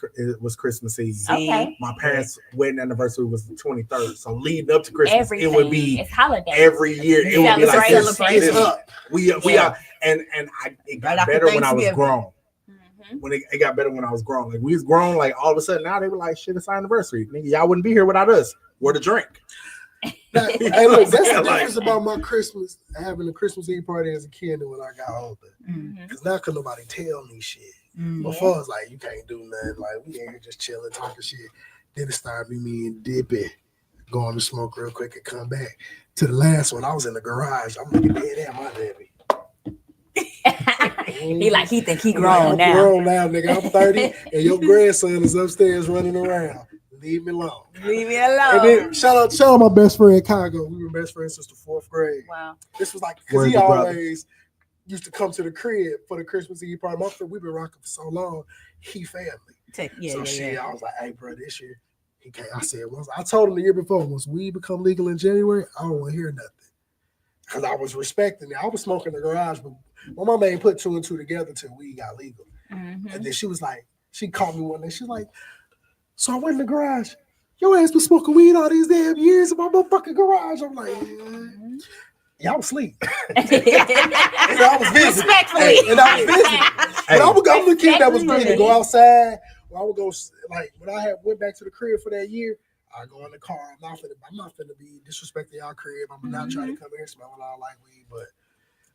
Christmas Eve. Okay. My parents' wedding anniversary was the 23rd. So leading up to Christmas, Everything. it would be It's holiday. every year. It would be like Celebrate. this. It's up. We Yeah. are, and it got Right after better when I was Thanksgiving. grown. Mhm. When it got better when I was grown. Like we was grown, like all of a sudden now they were like, shit, it's our anniversary. Nigga, y'all wouldn't be here without us. Where to drink? Now, hey, look, that's the Like- difference about my Christmas, having a Christmas Eve party as a kid and when I got older. Mhm. Because now could nobody tell me shit. Mm. Before it's like, you can't do nothing. Like, we ain't here just chilling, talking shit. Then it started me and Dippy going to smoke real quick and come back. To the last one, I was in the garage. I'm looking dead at my baby. he think he I'm grown now. grown now, nigga. I'm 30, and your grandson is upstairs running around. Leave me alone. Leave me And alone. then shout out my best friend Congo. We were best friends since the 4th grade. Wow. This was like because Where's he your brother? always used to come to the crib for the Christmas Eve party. My friend, we've been rocking for so long. He family. So shit, I was like, hey, bro, this year he came. I said once I told him the year before, once weed become legal in January, I don't want to hear nothing. Because I was respecting it. I was smoking in the garage, but my mama ain't put 2 and 2 together till weed got legal. Mhm. And then she was like, she called me one day. She's like, so I went in the garage. Your ass been smoking weed all these damn years in my motherfucking garage. I'm like, y'all was asleep. And I was busy. Respectfully. And I was busy. But I was a little kid that was ready to go outside. Well, I would go, like, when I went back to the crib for that year, I go in the car. I'm not finna be disrespecting y'all crib. I'm not trying to come here smelling all like weed, but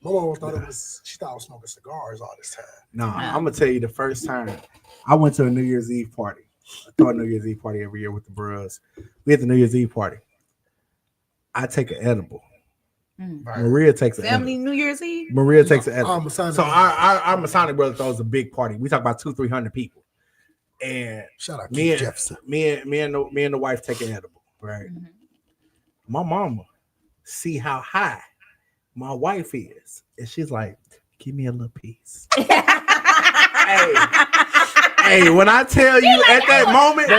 my mom thought she thought I was smoking cigars all this time. No, I'm gonna tell you the first time I went to a New Year's Eve party. I throw a New Year's Eve party every year with the bros. We had the New Year's Eve party. I take an edible. Maria takes an Family edible. New Year's Eve. Maria takes an edible. I'm a Sonic. So our Masonic brother throws a big party. We talk about 200-300 people, and Shout out me Keith and Jefferson. me and the wife take an edible, right? my mama see how high my wife is, and she's like, "Give me a little piece." Hey, when I tell you at that moment,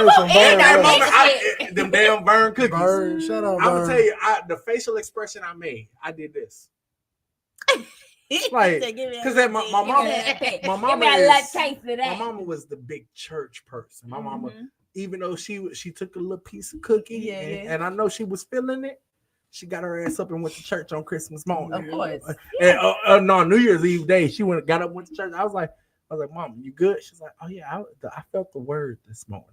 them damn burn cookies. Burn, shut up, I'm gonna Burn. tell you, the facial expression I made, I did this. Like, because my mama was the big church person. My mama, even though she took a little piece of cookie, and I know she was feeling it, she got her ass up and went to church on Christmas morning. Of course. And no, New Year's Eve day, she got up, went to church. I was like, Mom, you good? She's like, oh yeah, I felt the word this morning.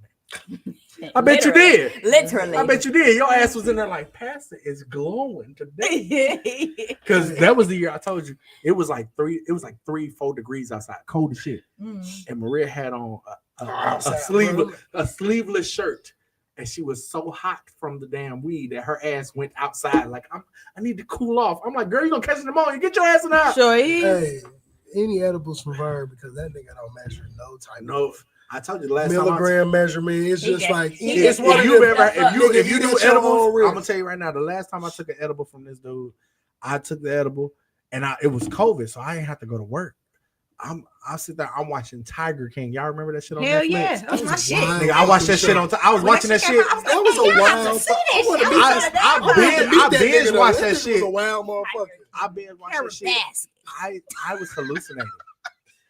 I bet you did. Literally. I bet you did. Your ass was in there like, Pastor is glowing today. Because that was the year I told you it was like 3-4 degrees outside, cold as shit. And Maria had on a sleeveless shirt. And she was so hot from the damn weed that her ass went outside. Like, I need to cool off. I'm like, girl, you gonna catch it tomorrow. You get your ass in the house. Sure is. Hey, any edibles from Vern, because that nigga don't measure no type. No, I told you the last milligram measurement. It's just like if you do edibles, I'm gonna tell you right now. The last time I took an edible from this dude, I took the edible, and it was COVID, so I didn't have to go to work. I sit there. I'm watching Tiger King. Y'all remember that shit on Hell Netflix? yeah, that's my shit. Nigga, I watched that shit on. I was watching that shit. That was a wild. I binge watched that shit. Was a wild motherfucker. I binge watched that shit. I was hallucinating.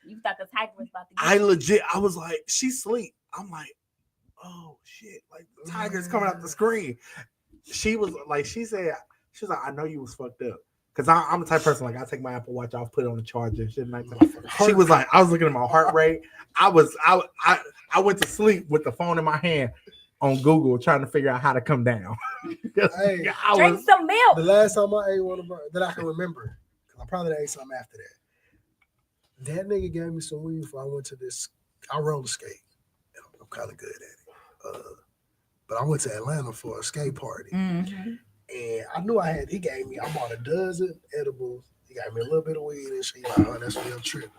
You thought the tiger was about to get I legit. I was like, she's asleep. I'm like, oh shit! Like the tiger's coming out the screen. She was like, she said, she was like, I know you was fucked up. Cause I'm the type of person, like, I take my Apple Watch off, put it on the charger and shit. She was like, I was looking at my heart rate. I went to sleep with the phone in my hand on Google trying to figure out how to come down. Hey, drink some milk. The last time I ate one of her that I can remember, I probably ate something after that. That nigga gave me some weed before I went to this. I roller skate. I'm kind of good at it. But I went to Atlanta for a skate party. And I knew he gave me, I bought a dozen edibles. He got me a little bit of weed and shit. Like, oh, that's real trip.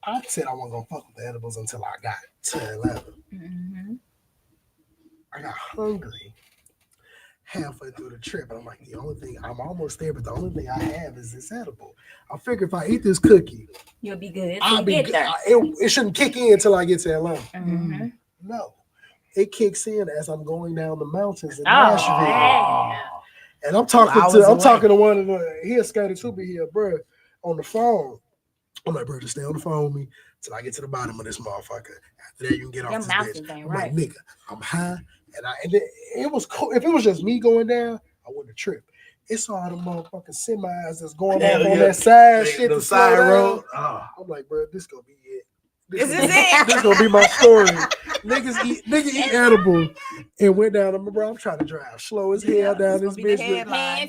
I said I wasn't going to fuck with the edibles until I got to Atlanta. I got hungry halfway through the trip. And I'm like, I'm almost there, but the only thing I have is this edible. I figure if I eat this cookie, you'll be good. I'll be good. It shouldn't kick in until I get to Atlanta. No. It kicks in as I'm going down the mountains in Nashville. And I'm talking to one of the, he a skater too, but here, bro, on the phone. I'm like, bro, just stay on the phone with me till I get to the bottom of this motherfucker. After that, you can get off this bitch. I'm like, nigga, I'm high. And it was cool. If it was just me going down, I wouldn't have tripped. It's all the motherfucking semis that's going on that side shit. The side road. I'm like, bro, this gonna be it. This gonna be my story. Nigga eat edible and went down. Bro, I'm trying to drive slow as hell down this bitch.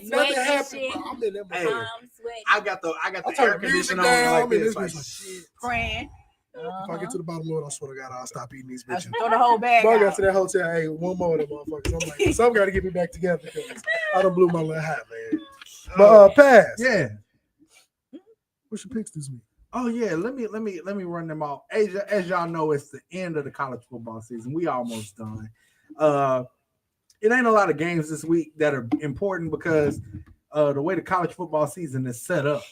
Nothing happened. I'm in that I got the air conditioner on like this. Like, shit. Praying. If I get to the bottom of it, I swear to God, I'll stop eating these bitches. Throw the whole bag. I got to that hotel. Hey, one more of them motherfuckers. I'm like, something got to get me back together because I done blew my little hat, man. But pass. Yeah. What's your picks this week? Oh yeah, let me run them off. As y'all know, it's the end of the college football season. We almost done. It ain't a lot of games this week that are important because the way the college football season is set up,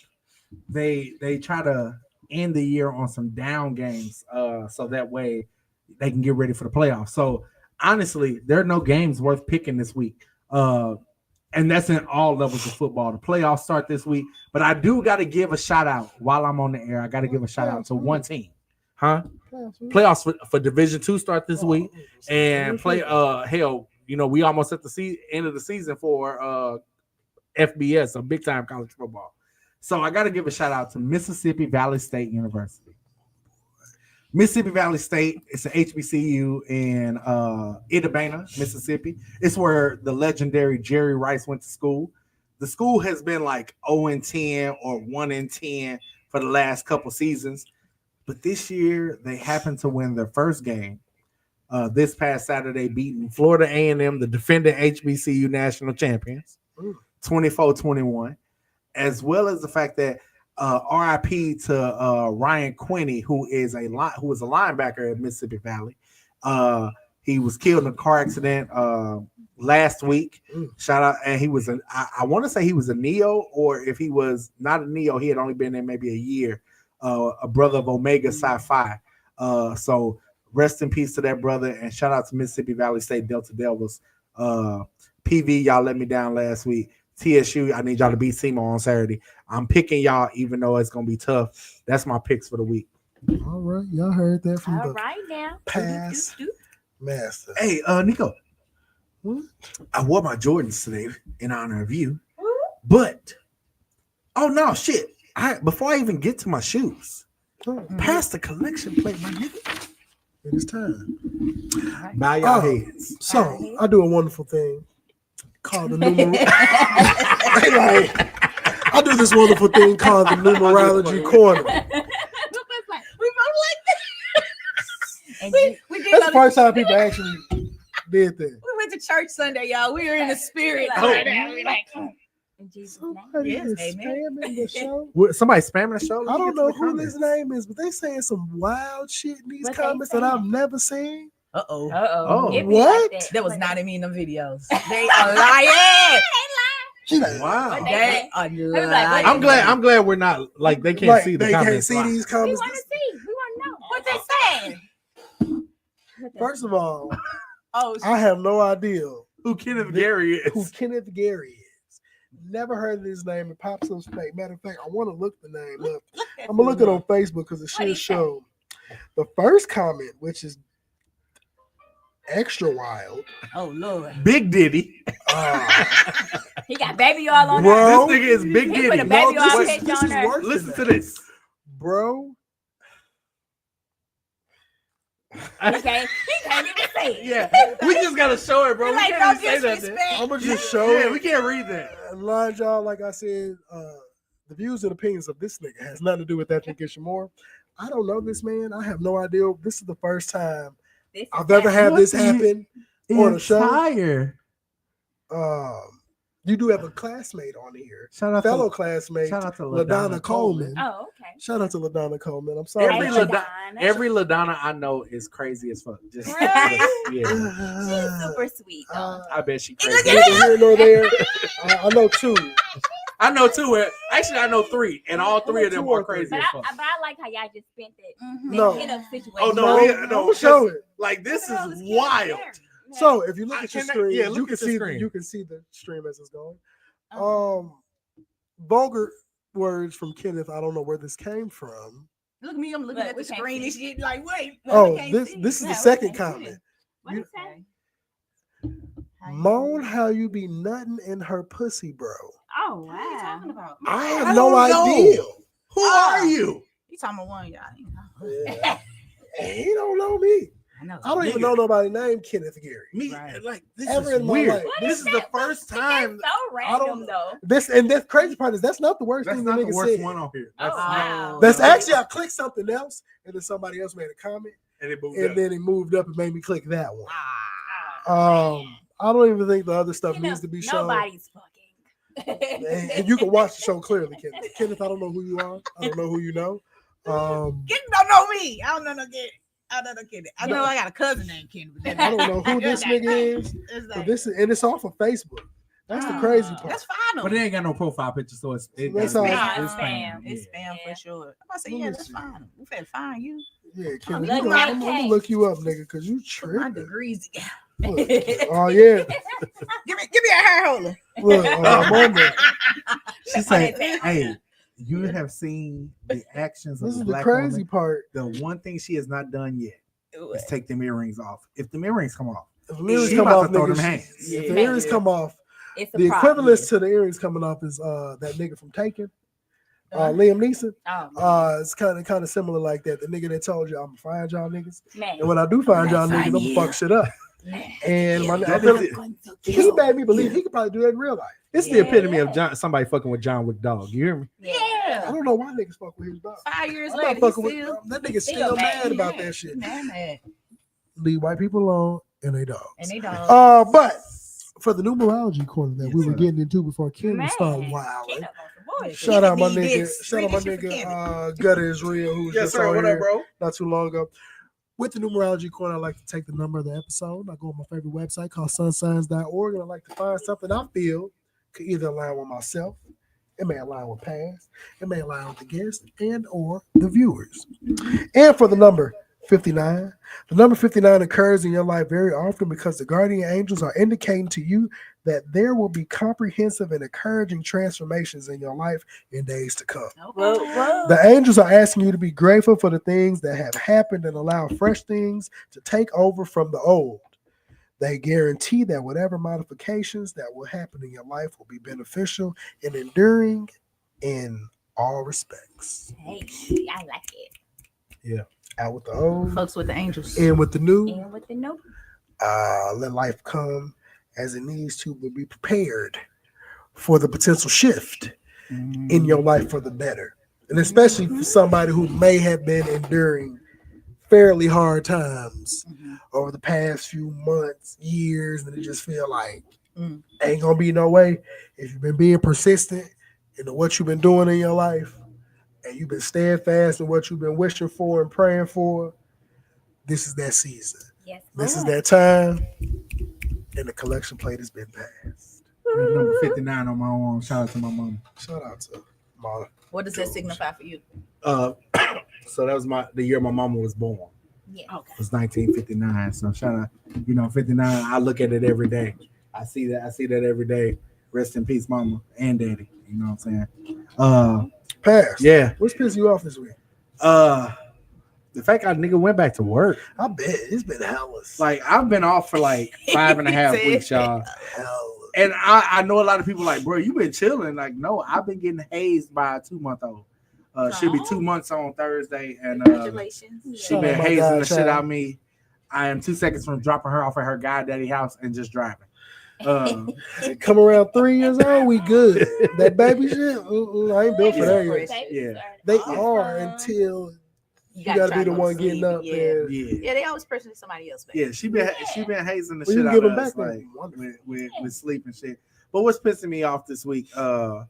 they try to end the year on some down games, so that way they can get ready for the playoffs. So honestly, there are no games worth picking this week. And that's in all levels of football. The playoffs start this week, but I do got to give a shout out while I'm on the air. I got to give a shout out to one team, Playoffs for Division II start this week, and hell, we almost at the end of the season for FBS, a big time college football. So I got to give a shout out to Mississippi Valley State University. Mississippi Valley State, it's an HBCU in Itabena, Mississippi. It's where the legendary Jerry Rice went to school. The school has been like 0-10 or 1-10 for the last couple seasons. But this year, they happened to win their first game this past Saturday, beating Florida A&M, the defending HBCU national champions, 24-21, as well as the fact that RIP to Ryan Quinney, who is a linebacker at Mississippi Valley. He was killed in a car accident last week. Shout out, and he was I want to say he was a Neo, or if he was not a Neo, he had only been there maybe a year. A brother of Omega Sci-Fi. So rest in peace to that brother, and shout out to Mississippi Valley State Delta Devils. PV, y'all let me down last week. TSU, I need y'all to beat SEMO on Saturday. I'm picking y'all, even though it's gonna be tough. That's my picks for the week. All right, y'all heard that from All the right now. past master. Hey, Nico, I wore my Jordans today in honor of you, but oh no, shit! Before I even get to my shoes, pass the collection plate, my nigga. It is time. Bow your heads. So I do a wonderful thing called the numerology. I do this wonderful thing called the numerology corner. That's the first time people actually did that. We went to church Sunday, y'all. We were in the spirit. In Jesus' Somebody name. is Yes, amen. spamming the show. Somebody spamming the show? I don't know who this name is, but they saying some wild shit in these What they comments that saying? I've never seen. Uh-oh. Oh, It be what? Like That was not in them videos. They are lying. She like, Wow. They are like, lying. I'm glad we're not like they can't like, see the they can't comments. see live. these We comments. want to see. We want to know. What they saying? First of all, Oh, I have no idea Who Kenneth Gary who is? Kenneth Gary is. Never heard of his name. It pops up fake. Matter of fact, I want to look the name up. I'm gonna look it on Facebook because it should show. The first comment, which is extra wild. Oh Lord. Big Diddy. He got baby all on Bro. This nigga is Big He Diddy. put a baby No, all this picture is on her. worse Listen than to that. this. Bro. He can't even say it. Yeah, we just gotta show it, bro. We Like, can't no even say that. disrespect. I'm gonna just show Yeah, it. we can't read that. Line, y'all, like I said, the views and opinions of this nigga has nothing to do with that nigga Shamor. I don't know this man. I have no idea. This is the first time This is I've ever had What this the- happen on a show. Entire. You do have a classmate on here, Shout out fellow to classmate, shout out to LaDonna Coleman. Oh, okay. Shout out to LaDonna Coleman. I'm sorry. Every Hey, LaDonna- LaDonna. Every LaDonna I know is crazy as fuck. Just Really? yeah. She's super sweet though. I bet she Look crazy. at Neither here nor there. I know two. I know two. Actually, I know three, and all three of them Two or are crazy But as I fuck. like how y'all just spent that. No. Hit up situation. Oh No, no, I'm gonna show it. Like this What the hell is Kenneth wild. Gary? So if you look I at your cannot- screen, yeah, look you at can the see screen. you can see the stream as it's going. Uh-huh. Vulgar words from Kenneth. I don't know where this came from. Look at me, I'm looking Look, at the we can't screen see. and shit like, wait. Oh, we can't this see. this is Yeah, the we second can't see comment. What You- is that? Moan how you be nutting in her pussy, bro. Oh What are you wow. talking about? I have I no don't know. idea. Who are you? You talking about one, y'all? Yeah. He don't know me. I know. I don't even know nobody named Kenneth Gary. Me, Right. like this Ever is in my weird. life. What This is is the that? first That's time. so I don't- random though. This and the crazy part is that's not the worst That's thing not the the nigga worst said. one on here. Oh That's wow. That's actually I clicked something else and then somebody else made a comment and it moved and up. then it moved up and made me click that one. Oh, I don't even think the other stuff you know, needs to be shown. nobody's fucking. And you can watch the show clearly, Kenneth. Kenneth, I don't know who you are. I don't know who you know. Kid don't know me. I don't know no kid. I don't know kid. I know I got a cousin named Ken. But I don't know who this nigga is. It's But like, this is and it's off of Facebook. That's the crazy part. that's fine. But it ain't got no profile picture, so it's That's all right. It's spam. It's spam Yeah. for sure. I say, Let yeah, me that's see. fine. We finna find you. Yeah, Kenneth, Look I'm like gonna Kay. look you up, nigga, because you Put my tripping. degrees. Look. give me Oh yeah. give me a hair holder. Look, I'm on there. She said, "Hey, you have seen the actions of This the is the black crazy woman. part. The one thing she has not done yet is take them earrings off. If the earrings come off, If the earrings she come about off, to throw nigga, them hands. if the earrings come off, It's a the problem. equivalent to the earrings coming off is that nigga from Taken, Liam Neeson. Oh, It's kind of similar like that. The nigga that told you I'm gonna find y'all niggas, man. and when I do find y'all niggas, I'm gonna fuck shit up. And my, I feel, he made me believe he could probably do that in real life. It's the epitome of John, somebody fucking with John Wick dog. You hear me? I Yeah. don't know why niggas fuck with his dog. 5 years I'm not later, fucking he's with still that nigga. still Still mad. mad about that shit. mad. Leave white people alone and they dogs. And they don't. But for the numerology corner that we were sir. getting into before Kim Man. started wilding. Kid up on some bullshit. Shout out my Need nigga. this. Shout out my Read this shit for nigga Gutter is real, who was Yes, just sir. on What here up, bro? not too long ago. With the numerology corner, I like to take the number of the episode. I go on my favorite website called sunsigns.org, and I like to find something I feel could either align with myself, it may align with past, it may align with the guests and or the viewers. And for the number 59, the number 59 occurs in your life very often because the guardian angels are indicating to you that there will be comprehensive and encouraging transformations in your life in days to come. The angels are asking you to be grateful for the things that have happened and allow fresh things to take over from the old. They guarantee that whatever modifications that will happen in your life will be beneficial and enduring in all respects. Hey, I like it. Yeah. Out with the old, Folks with the angels. in with the new. And with the note. Let life come as it needs to, but be prepared for the potential shift in your life for the better. And especially for somebody who may have been enduring fairly hard times over the past few months, years, and it just feel like ain't gonna be no way. If you've been being persistent in what you've been doing in your life, and you've been steadfast in what you've been wishing for and praying for, this is that season. Yes, This is Lord. that time, and the collection plate has been passed. Number 59 on my own. Shout out to my mom. Shout out to Mama. What does that signify for you? So that was the year my mama was born. Yeah. Okay. It was 1959. So shout out, 59. I look at it every day. I see that every day. Rest in peace, mama and daddy. You know what I'm saying? Passed. Yeah. What's pissing you off this week? The fact I nigga went back to work. I bet it's been hellas. Like I've been off for like 5.5 weeks, y'all. And I know a lot of people like, bro, you been chilling. Like, no, I've been getting hazed by a 2-month-old. She'll be 2 months on Thursday, and Congratulations. she been hazing the shit out of me. I am 2 seconds from dropping her off at her goddaddy house and just driving. Come around 3 years old, we good. That baby shit, I ain't built for that yet. Yeah. They are until you gotta be the one getting up there. Yeah, they always pressuring somebody else. Back. Yeah, she been hazing the Well, shit you out give of them us, back like then. with sleep and shit. But what's pissing me off this week? I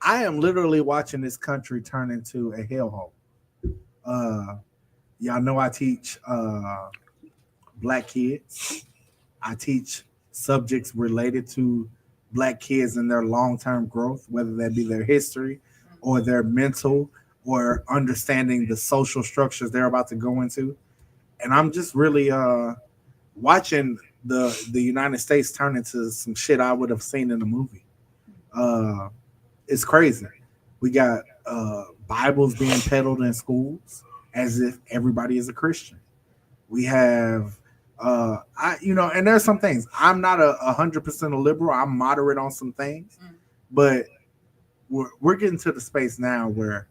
am literally watching this country turn into a hellhole. Y'all know I teach Black kids. I teach subjects related to Black kids and their long-term growth, whether that be their history or their mental or understanding the social structures they're about to go into. And I'm just really watching the United States turn into some shit I would have seen in a movie. It's crazy. We got Bibles being peddled in schools as if everybody is a Christian. We have and there's some things. I'm not 100% a liberal. I'm moderate on some things, but we're getting to the space now where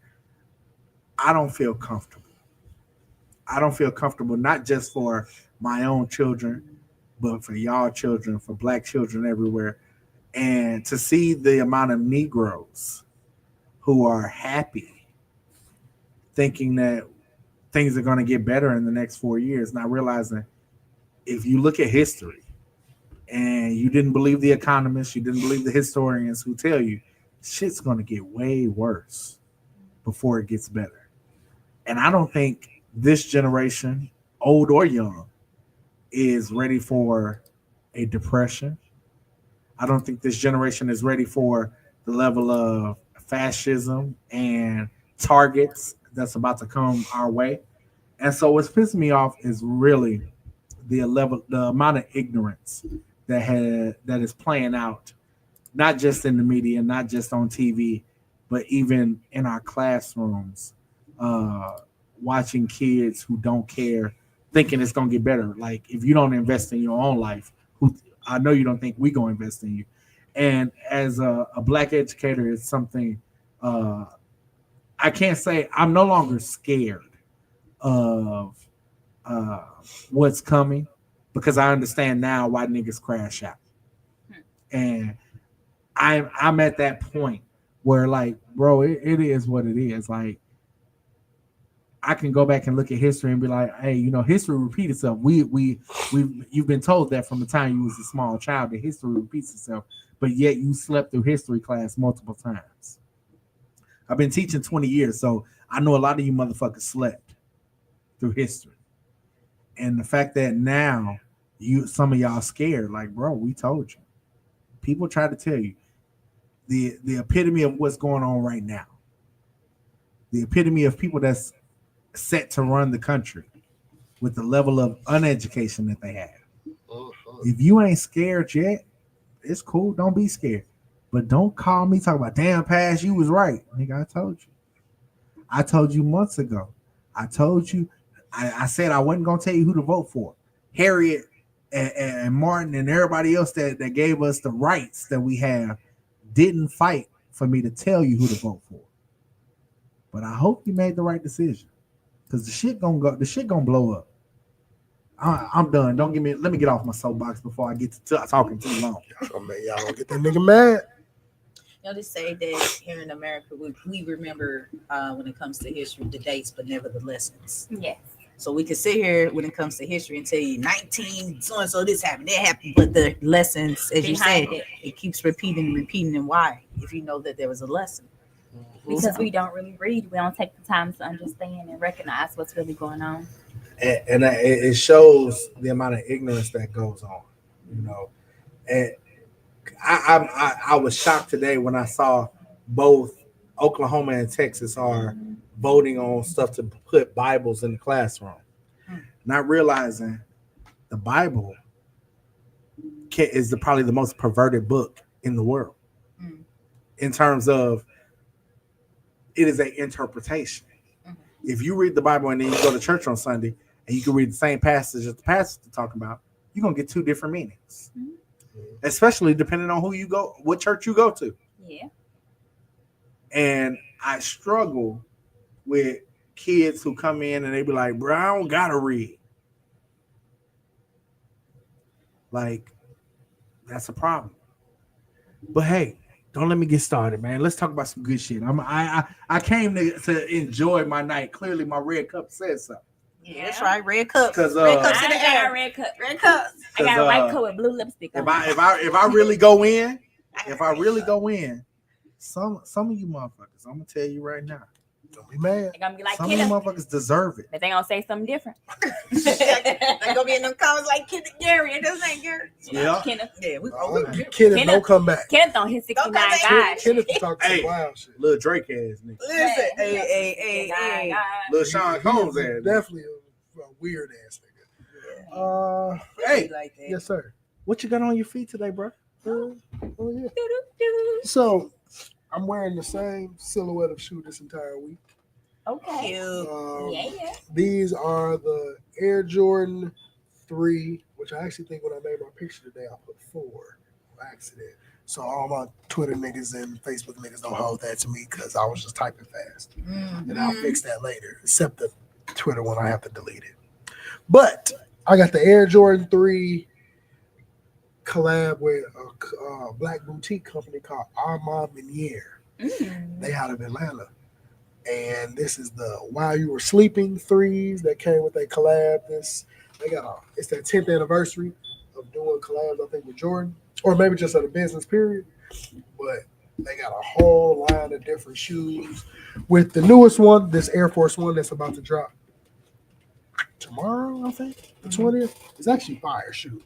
I don't feel comfortable. I don't feel comfortable, not just for my own children, but for y'all children, for Black children everywhere. And to see the amount of Negroes who are happy, thinking that things are going to get better in the next 4 years, not realizing if you look at history and you didn't believe the economists, you didn't believe the historians who tell you shit's going to get way worse before it gets better. And I don't think this generation, old or young, is ready for a depression. I don't think this generation is ready for the level of fascism and targets that's about to come our way. And so what's pissing me off is really the amount of ignorance that is playing out, not just in the media, not just on TV, but even in our classrooms, watching kids who don't care, thinking it's gonna get better. Like if you don't invest in your own life, I know you don't think we gonna invest in you. And as a Black educator, it's something I can't say I'm no longer scared of what's coming, because I understand now why niggas crash out. And I'm at that point where, like, bro, it is what it is. Like, I can go back and look at history and be like, hey, history repeats itself. You've been told that from the time you was a small child that history repeats itself, but yet you slept through history class multiple times. I've been teaching 20 years, so I know a lot of you motherfuckers slept through history. And the fact that now some of y'all scared, like, bro, we told you. People try to tell you the epitome of what's going on right now. The epitome of people that's set to run the country with the level of uneducation that they have. If you ain't scared yet, it's cool. Don't be scared. But don't call me talking about, damn, Pass, you was right. Nigga, I told you. I told you months ago. I told you. I said I wasn't going to tell you who to vote for. Harriet and Martin and everybody else that gave us the rights that we have didn't fight for me to tell you who to vote for. But I hope you made the right decision. Because the shit gonna blow up. I'm done. Let me get off my soapbox before I get to talking too long. Y'all gonna get that nigga mad. Y'all just say that here in America, we remember when it comes to history, the dates, but never the lessons. Yes. So we can sit here when it comes to history and tell you 19 so and so this happened, that happened, but the lessons, as you said, it keeps repeating, and why? If you know that there was a lesson. Because we don't really read, we don't take the time to understand and recognize what's really going on. And it shows the amount of ignorance that goes on, you know. And I was shocked today when I saw both Oklahoma and Texas are voting on stuff to put Bibles in the classroom, not realizing the Bible is probably the most perverted book in the world in terms of it is an interpretation. If you read the Bible and then you go to church on Sunday and you can read the same passage that the pastor's talking about, you're going to get two different meanings, especially depending on what church you go to. Yeah. And I struggle with kids who come in and they be like, bro, I don't got to read. Like, that's a problem. But hey, don't let me get started, man. Let's talk about some good shit. I came to enjoy my night. Clearly, my red cup says something. Yeah, that's right. Red cups. Because red cups in I the air. got a red cup. Red cups. I got a white coat with blue lipstick on. If I really go in, some of you motherfuckers, I'm gonna tell you right now. Don't be mad. They're gonna be like, Some of you motherfuckers deserve it. but they gonna say something different. They're gonna be in them comments like Kenneth Gary. It doesn't Gary. Yeah. Kenneth, Kenneth, don't come back. Kenneth on his 69 back. guys. Kenneth talk some Hey. wild shit. Little Drake ass nigga. Listen, hey. Little Sean Combs ass nigga. Definitely a weird ass nigga. Hey, Like that. Yes, sir. what you got on your feet today, bro? Oh yeah. Doo-doo-doo. So I'm wearing the same silhouette of shoe this entire week. Okay. Cute. Yeah. These are the Air Jordan 3, which I actually think when I made my picture today, I put 4 by accident. So all my Twitter niggas and Facebook niggas don't hold that to me because I was just typing fast. And I'll fix that later, except the Twitter one, I have to delete it. But I got the Air Jordan 3 collab with a black boutique company called Armand Meniere. They out of Atlanta. And this is the While You Were Sleeping 3s that came with a collab. It's their 10th anniversary of doing collabs, I think, with Jordan, or maybe just at a business period. But they got a whole line of different shoes. With the newest one, this Air Force One that's about to drop tomorrow, I think, the 20th. It's actually fire shoe.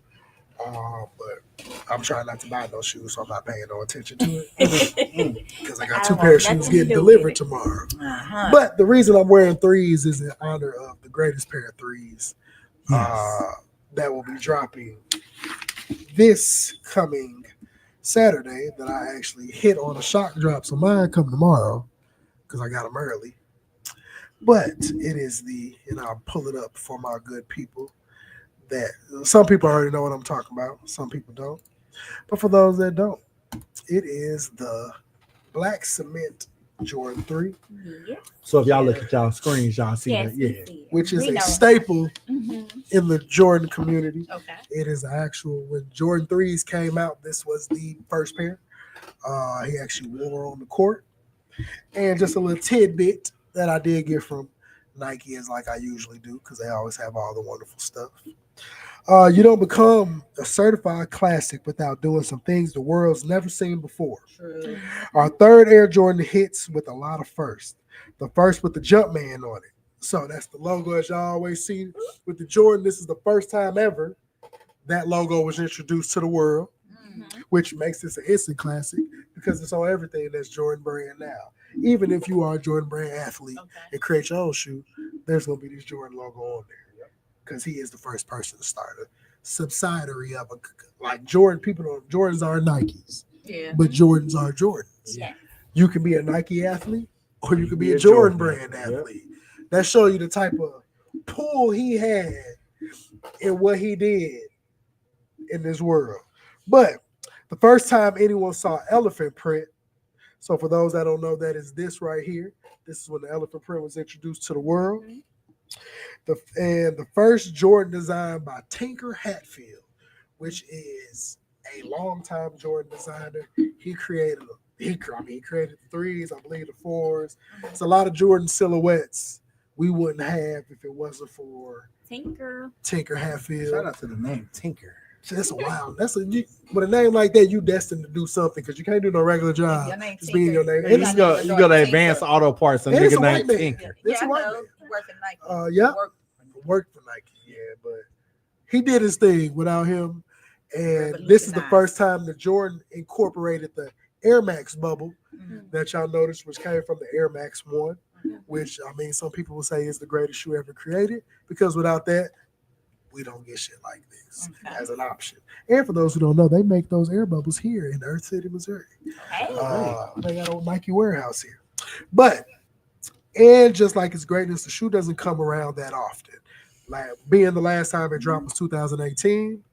But I'm trying not to buy those shoes, so I'm not paying no attention to it. Because I got 2 pair of shoes getting delivered tomorrow. But the reason I'm wearing 3s is in honor of the greatest pair of 3s that will be dropping this coming Saturday that I actually hit on a shock drop. So mine come tomorrow because I got them early. But it is I'll pull it up for my good people. That some people already know what I'm talking about. Some people don't. But for those that don't, it is the Black Cement Jordan 3. Yeah. So if y'all look at y'all screens, y'all see Yes, that. we Yeah. see it. Which is We a know. staple Mhm. in the Jordan community. Okay. It is actual. When Jordan 3s came out, this was the first pair. He actually wore on the court. And just a little tidbit that I did get from Nike is like I usually do, because they always have all the wonderful stuff. You don't become a certified classic without doing some things the world's never seen before. True. Our third Air Jordan hits with a lot of firsts. The first with the Jumpman on it. So that's the logo as y'all always see with the Jordan. This is the first time ever that logo was introduced to the world, which makes this an instant classic because it's on everything that's Jordan brand now. Even if you are a Jordan brand athlete and create your own shoe, there's going to be this Jordan logo on there because he is the first person to start a subsidiary of like Jordan. People don't, Jordans are Nikes, but Jordans are Jordans. Yeah. You can be a Nike athlete or you can be a Jordan brand athlete. That show you the type of pull he had and what he did in this world. But the first time anyone saw elephant print, so for those that don't know, that is this right here. This is when the elephant print was introduced to the world. The first Jordan designed by Tinker Hatfield, which is a longtime Jordan designer. He created he created the threes, I believe the fours. It's a lot of Jordan silhouettes we wouldn't have if it wasn't for Tinker Hatfield. Shout out to the name Tinker. That's a wild. With a name like that, you destined to do something because you can't do no regular job. Just being your name. Hey, you go to Advanced Auto Parts and nigga named Tinker. It's a white man. Work for Nike. Worked for Nike. Yeah, but he did his thing without him. And this is the first time that Jordan incorporated the Air Max bubble that y'all noticed, which came from the Air Max 1, which, I mean, some people will say is the greatest shoe ever created because without that, we don't get shit like this as an option. And for those who don't know, they make those air bubbles here in Earth City, Missouri. They got a Nike warehouse here. But, and just like its greatness, the shoe doesn't come around that often. Like being the last time it dropped was 2018.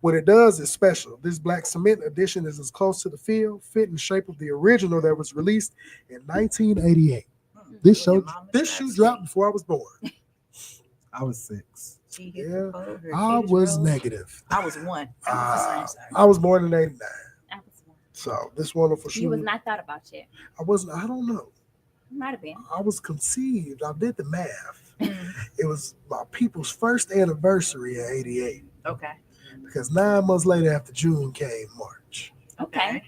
When it does, it's special. This black cement edition is as close to the feel, fit, and shape of the original that was released in 1988. This shoe dropped before I was born. I was 6. Yeah, I was negative. I was 1. I was born in 89. So this wonderful shoe. You was not thought about yet. I wasn't. I don't know. Might have been. I was conceived. I did the math. It was my people's first anniversary in 88. Okay. Because 9 months later after June came March. Okay.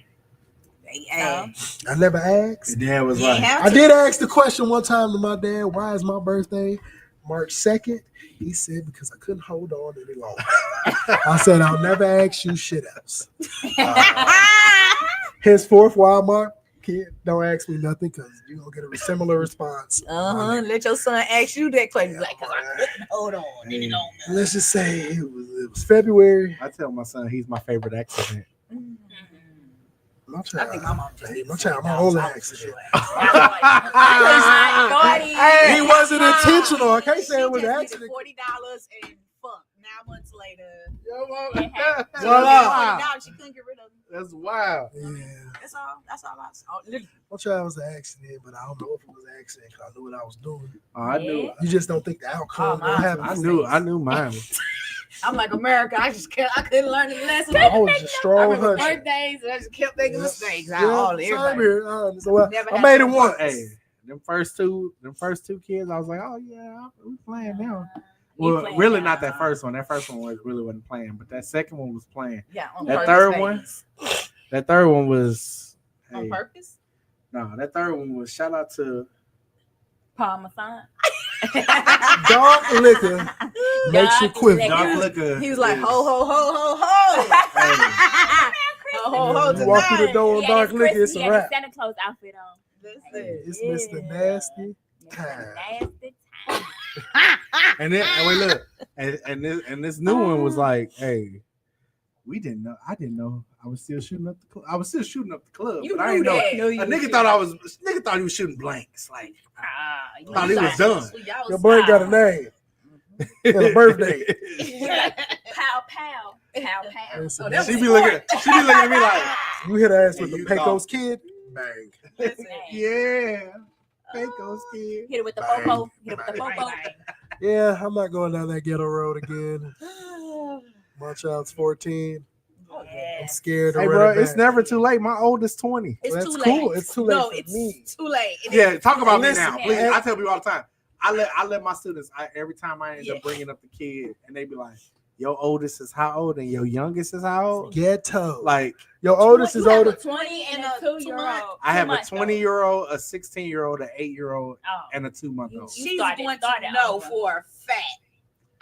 I never asked. Your dad was like, I did ask the question one time to my dad, why is my birthday March 2nd? He said, because I couldn't hold on any longer. I said, I'll never ask you shit else. Henceforth, Walmart, kid, don't ask me nothing because you're going to get a similar response. Let your son ask you that question. Like, because I couldn't hold on any longer. Let's just say it was February. I tell my son he's my favorite accident. My child, I think my mom just my only accident. He He wasn't intentional. I can't say it was an accident. $40 and fuck. 9 months later. She couldn't get rid of it. That's wild. Yeah. That's all I saw. My child was an accident, but I don't know if it was an accident because I knew what I was doing. I knew. You just don't think the outcome will happen. I knew mine. I'm like America. I couldn't learn the lesson. I was just strong hunter. Birthdays, and I just kept making mistakes. Same Everybody. here. So I Never made it happened. once. Hey, them first two kids, I was like, oh yeah, we playing now. Well, really not that first one. That first one really wasn't playing, but that second one was playing. Yeah, on That purpose, third one was on purpose. No, that third one was shout out to Paul Masson. Dark liquor makes you quiver. Dark Liquor. He was like, ho, ho, ho, ho, ho. Ho, ho, ho, You walk through the tonight. door on Dark Liquor, it's a wrap. Santa Claus outfit on. It's Mr. Nasty Time. Nasty time. And then wait, look, and this new one was like, hey, we didn't know. I didn't know I was still shooting up the club. I was still shooting up the club, You but I didn't knew know. that. A nigga thought he was shooting blanks. Like, thought he was done. Your boy got a name and a birthday. Pow, pow. Pow, pow. Listen, She be looking at me like, you hit her ass with Hey, the you Pecos Kid. Bang. yeah, Pecos kid. Hit it with the Bang. fofo. Hit it with the fofo. Yeah, I'm not going down that ghetto road again. My child's 14. I'm scared. Hey, bro, it's never too late. My oldest 20. It's That's too cool. late. It's too late No, for it's me. too late. Yeah, talk about me Listen, now, please. I tell people all the time. I let my students. Every time I end up bringing up the kid, and they be like, your oldest is how old and your youngest is how old? Ghetto. Like your oldest is older. 20 and a 2-year-old. I have a 20-year-old, a 16-year-old, an 8-year-old, and a 2-month-old. She's going to know for a fact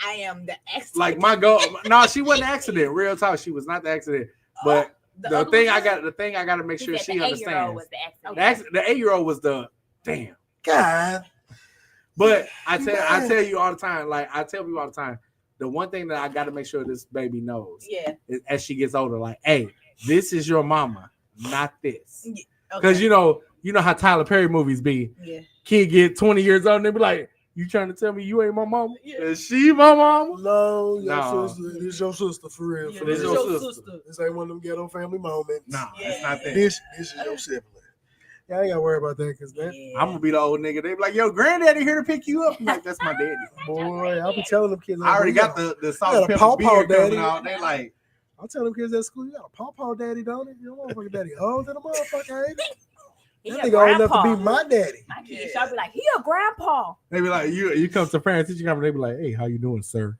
I am the accident. Like my goal. No, she wasn't an accident. Real talk, she was not the accident. But the thing I got to make sure she understands. The 8-year-old was the damn. God. But I tell you all the time, like I tell people all the time, the one thing that I got to make sure this baby knows, is as she gets older, like, hey, this is your mama, not this. Because you know how Tyler Perry movies be. Yeah. Kid get 20 years old and they be like, you trying to tell me you ain't my mama? Yeah. Is she my mama? No, your sister. This your sister for real. Yeah, this your sister. This ain't one of them ghetto family moments. No, it's not that. This is your sibling. Yeah, I ain't gotta worry about that because I'm gonna be the old nigga. They be like, yo, granddaddy here to pick you up. I'm like, that's my daddy. Boy, I'll be telling them kids. I already got the salt and pepper beard coming out. They like, I'll tell them kids at school, you got a pawpaw daddy, don't it? Your motherfucking daddy old than a motherfucker, ain't it? That nigga old enough to be my daddy. My kids shall be like, he a grandpa. They be like, you come to parent teacher conference, they be like, hey, how you doing, sir?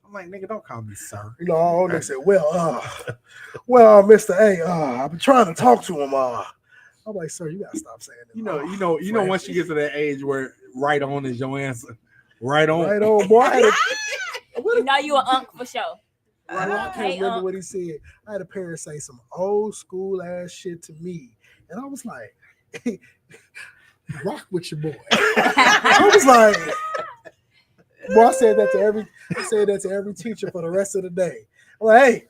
I'm like, nigga, don't call me sir. You know, all niggas said, well, Mr. A, I've been trying to talk to him. I'm like, sir, you gotta stop saying that. You know, once you get to that age where right on is your answer. Right on. Right on, boy. You know you an uncle for sure. I can't remember what he said. I had a parent say some old school ass shit to me. And I was like, hey, rock with your boy. I was like, boy, I said that to every teacher for the rest of the day. I'm like, hey,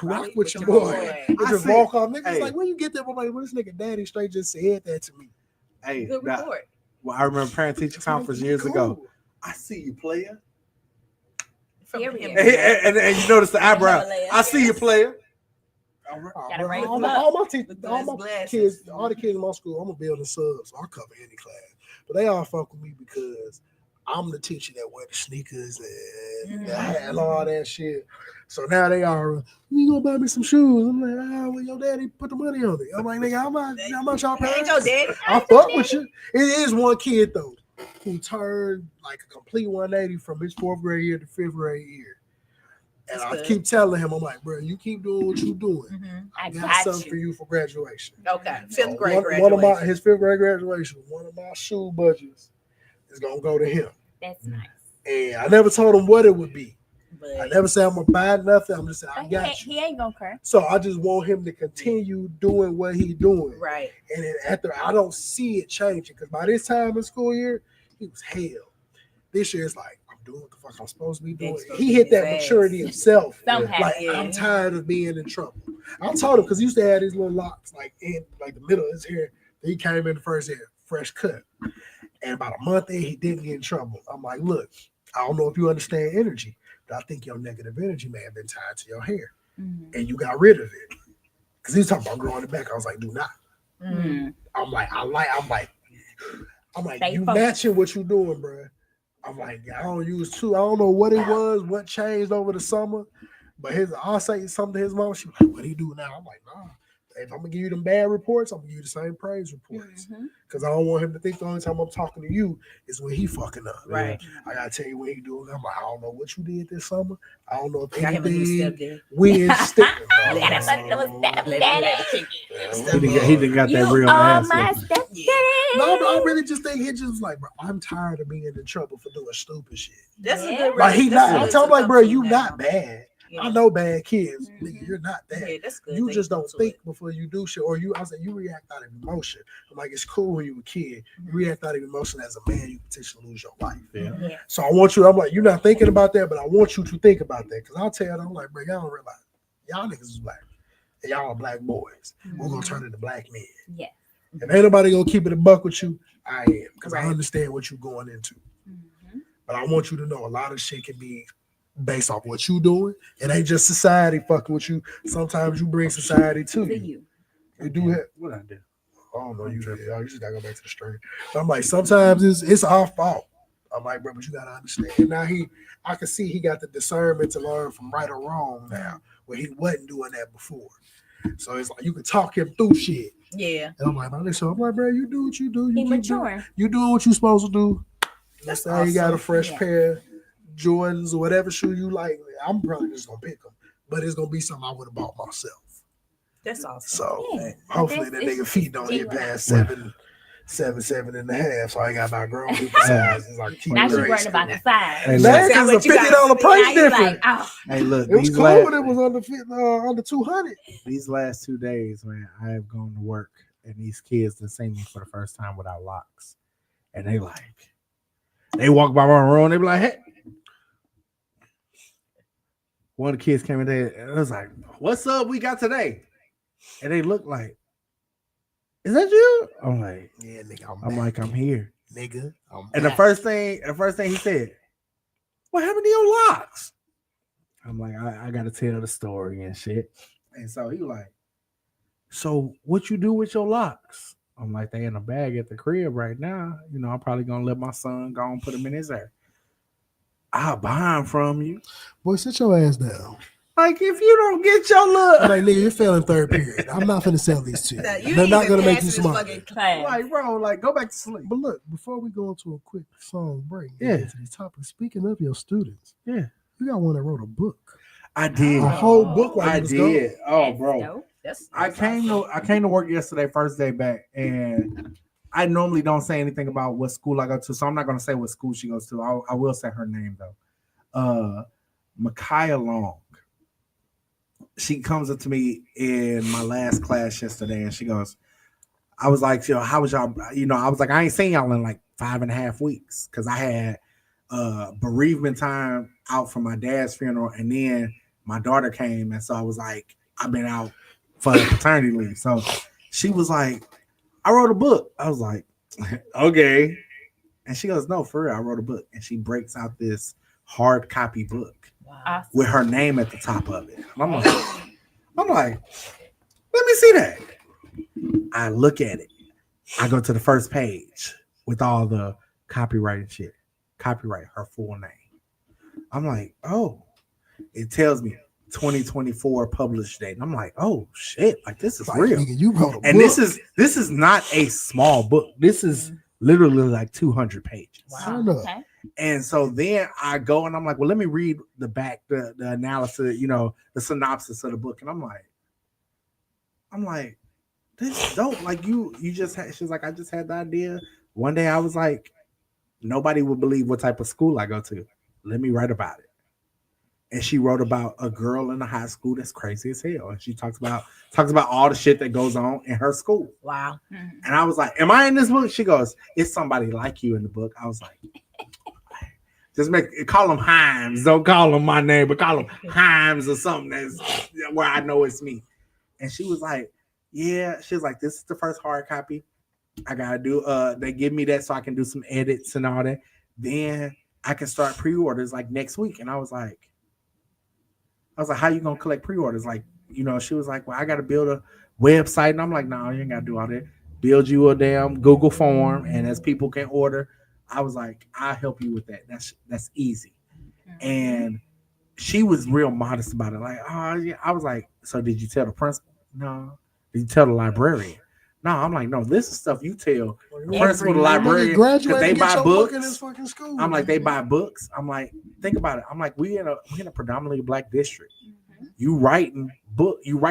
rock with your boy. Just walk off. Niggas like, where you get that? I'm like, well, this nigga daddy straight just said that to me. Hey, good report. Well, I remember parent teacher conference years ago. I see you, player. And you notice the eyebrow. I see you, player. All the kids in my school, I'm a building sub, so I cover any class. But they all fuck with me because I'm the teacher that wear the sneakers and the hat and all that shit. So now they are, you gonna buy me some shoes? I'm like, well, your daddy put the money on it. I'm like, nigga, I'm not y'all parents. Ain't your daddy. I fuck with you. It is one kid though who turned like a complete 180 from his 4th grade year to 5th grade year. And I keep telling him, I'm like, bro, you keep doing what you're doing. I got something for you for graduation. Okay, 5th grade graduation. His 5th grade graduation, one of my shoe budgets is gonna go to him. That's nice. And I never told him what it would be. But I never said I'm gonna buy nothing. I'm just saying I got you. He ain't gonna care. So I just want him to continue doing what he's doing. Right. And then after I don't see it changing because by this time in school year, he was hell. This year it's like I'm doing what the fuck I'm supposed to be doing. He hit that maturity himself. I'm tired of being in trouble. I told him because he used to have these little locks like in like the middle of his hair. He came in the first year, fresh cut. And about a month in, he didn't get in trouble. I'm like, look, I don't know if you understand energy, but I think your negative energy may have been tied to your hair. And you got rid of it. Because he was talking about growing it back. I was like, do not. I'm like, you matching what you doing, bro. I'm like, I don't use two. I don't know what it was, what changed over the summer. But I'll say something to his mom. She was like, what do you do now? I'm like, nah. If I'm gonna give you them bad reports, I'm gonna give you the same praise reports. Because I don't want him to think the only time I'm talking to you is when he fucking up. Right. I gotta tell you what he doing. I'm like, I don't know what you did this summer. I don't know if anything we stick. He didn't got that real ass. No, but I really just think he just like, bro, I'm tired of being in trouble for doing stupid shit. That's a good. Like he not. I tell him like, bro, you not bad. I know bad kids. Nigga, you're not that. Yeah, that's good. You just don't think before you do shit. Or I said, you react out of emotion. I'm like, it's cool when you were a kid. You react out of emotion as a man, you potentially lose your life. Yeah. So I want you, I'm like, you're not thinking about that, but I want you to think about that. Because I'll tell you, I'm like, bro, y'all don't realize. Y'all niggas is black. And y'all are black boys. We're going to turn into black men. Yeah. If ain't nobody going to keep it a buck with you, I am. Because I understand what you're going into. But I want you to know a lot of shit can be based off what you doing. It ain't just society fucking with you. Sometimes you bring society to you. You do it. What I do? I don't know. You just gotta go back to the stream. So I'm like, sometimes it's our fault. I'm like, bro, but you gotta understand. Now I can see he got the discernment to learn from right or wrong now, where he wasn't doing that before. So it's like you can talk him through shit. Yeah. And I'm like, bro, you do what you do. You mature. You doing what you supposed to do. Let's say you got a fresh pair. Jordans or whatever shoe you like, I'm probably just gonna pick them. But it's gonna be something I would have bought myself. That's awesome. So Yeah. hopefully that nigga feet don't get past 7.5. So I got my grown people size. It's like Now you grade worrying about the school. size. Hey, That Now is a what you got- $50 price Now you difference. like, oh, Hey, look, It was these cool last, when it was under 200. these last 2 days, man, I have gone to work and these kids that seen me for the first time without locks. And they walk by my room, they be like, hey. One of the kids came in there and I was like, what's up we got today? And they look like, is that you? I'm like, Yeah, nigga, I'm like, I'm here. nigga. And the first thing he said, what happened to your locks? I'm like, I gotta tell the story and shit. And so he like, so what you do with your locks? I'm like, they in a bag at the crib right now. You know, I'm probably gonna let my son go and put them in his hair. I'll buy them from you. Boy, sit your ass down. Like, if you don't get your I'm look, like, nigga, you're failing third period. I'm not finna sell these to you. That you They're ain't not even gonna make you passing this smart. fucking class. like, bro, like, go back to sleep. But look, before we go into a quick song break, Yeah. get to these topics. Speaking of your students, Yeah. you got one that wrote a book, I did. a whole book while I you was did. gone. Oh, that's bro. dope. I came to work yesterday, first day back, and I normally don't say anything about what school I go to, so I'm not gonna say what school she goes to. I will say her name though. Micaiah Long. She comes up to me in my last class yesterday, and she goes, I was like, how was y'all? I was like, I ain't seen y'all in like 5.5 weeks because I had bereavement time out for my dad's funeral, and then my daughter came, and so I was like, I've been out for paternity leave. So she was like, I wrote a book. I was like, okay. And she goes, no, for real, I wrote a book. And she breaks out this hard copy book Awesome. with her name at the top of it. And I'm like, let me see that. I look at it. I go to the first page with all the copyright and shit. Copyright, her full name. I'm like, oh, it tells me 2024 published date. And I'm like, oh shit, like this is Like, real. nigga, you wrote a And book. this is not a small book. This is literally like 200 pages. Wow. Wow. Okay. And so then I go and I'm like, well, let me read the back, the analysis, the synopsis of the book. And I'm like, this is dope. Like you just had, she's like, I just had the idea. One day I was like, nobody would believe what type of school I go to. Let me write about it. And she wrote about a girl in a high school that's crazy as hell. And she talks about all the shit that goes on in her school. Wow. And I was like, am I in this book? She goes, it's somebody like you in the book. I was like, just call him Himes. Don't call him my name, but call him Himes or something that's where I know it's me. And she was like, yeah. She was like, this is the first hard copy. I gotta do they give me that so I can do some edits and all that. Then I can start pre-orders like next week. And I was like, how you gonna collect pre-orders? Like, she was like, well, I gotta build a website. And I'm like, no, you ain't gotta do all that. Build you a damn Google form, and as people can order, I was like, I'll help you with that. That's easy. And she was real modest about it. Like, oh yeah. I was like, so did you tell the principal? No. Did you tell the librarian? No. I'm like, no, this is stuff you tell the principal, the librarian, because they buy books. In this fucking school. I'm like, they buy books. I'm like, think about it. I'm like, we in a predominantly Black district. You writing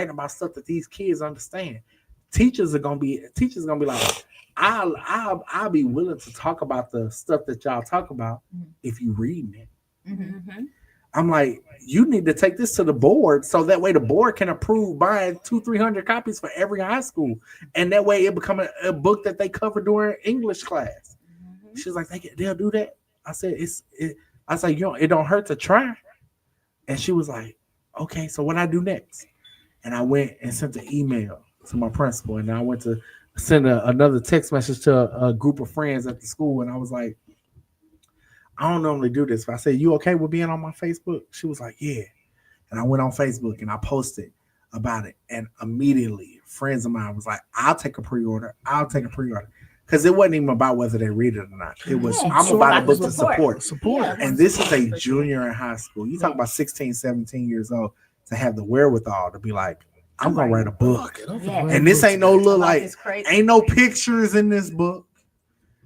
about stuff that these kids understand. Teachers are gonna be like, I'll be willing to talk about the stuff that y'all talk about if you reading it. Mm-hmm. I'm like, you need to take this to the board so that way the board can approve buying 200-300 copies for every high school, and that way it become a book that they cover during English class. Mm-hmm. She's like, they'll do that. I said, I was like, it don't hurt to try. And she was like, okay, so what I do next? And I went and sent an email to my principal, and I went to send another text message to a group of friends at the school, and I was like, I don't normally do this, but I said, you okay with being on my Facebook? She was like, yeah. And I went on Facebook and I posted about it, and immediately friends of mine was like, I'll take a pre-order. Because it wasn't even about whether they read it or not. It was, I'm about a book to support. Yeah. And this is a junior in high school. You talk about 16, 17 years old to have the wherewithal to be like, I'm going to write a book. Yeah. And this ain't no little, like, It's crazy. ain't no pictures in this book.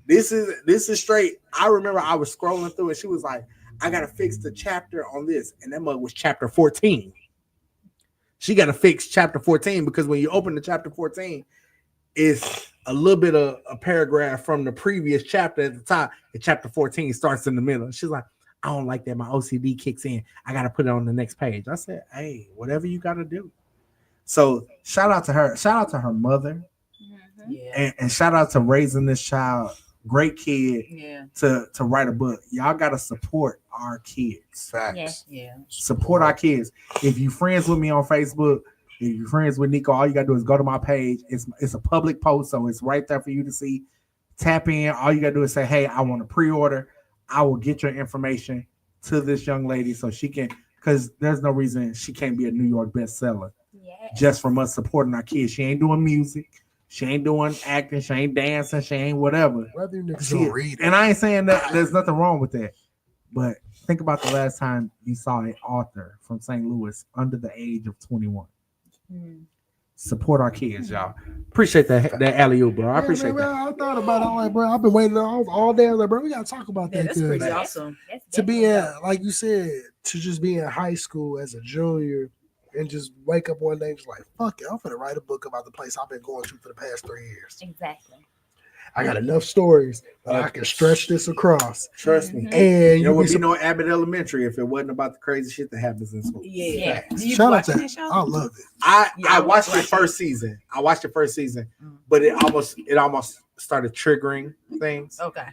This is straight. I remember I was scrolling through it. She was like, I gotta fix the chapter on this, and that mug was chapter 14. She gotta fix chapter 14 because when you open the chapter 14, it's a little bit of a paragraph from the previous chapter at the top, and chapter 14 starts in the middle. She's like, I don't like that. My OCD kicks in. I gotta put it on the next page. I said, hey, whatever you gotta do. So shout out to her. Shout out to her mother. Yeah. And shout out to raising this child. Great kid. Yeah. To write a book. Y'all gotta support our kids. Facts. Yeah. Support our kids. If you friends with me on Facebook, if you're friends with Nico, all you gotta do is go to my page. It's a public post, so it's right there for you to see. Tap in. All you gotta do is say, hey, I want to pre-order. I will get your information to this young lady so she can, because there's no reason she can't be a New York bestseller just from us supporting our kids. She ain't doing music. She ain't doing acting. She ain't dancing. She ain't whatever. Whether you niggas don't read it. And I ain't saying that there's nothing wrong with that. But think about the last time you saw an author from St. Louis under the age of 21. Support our kids, y'all. Appreciate that alley-oop, bro. I appreciate that. I thought about it. I'm like, bro, I've been waiting all day. I was like, bro, we gotta talk about that. That's pretty 'cause awesome. to be in, like you said, to just be in high school as a junior and just wake up one day and just like, fuck it, I'm gonna write a book about the place I've been going to for the past 3 years. Exactly. I got enough stories that I can stretch this across. Trust me. And There would be no Abbott Elementary if it wasn't about the crazy shit that happens in school. Yeah. Do you Shout out watch to that show? I love it. I watched the first season. But it almost started triggering things. Okay.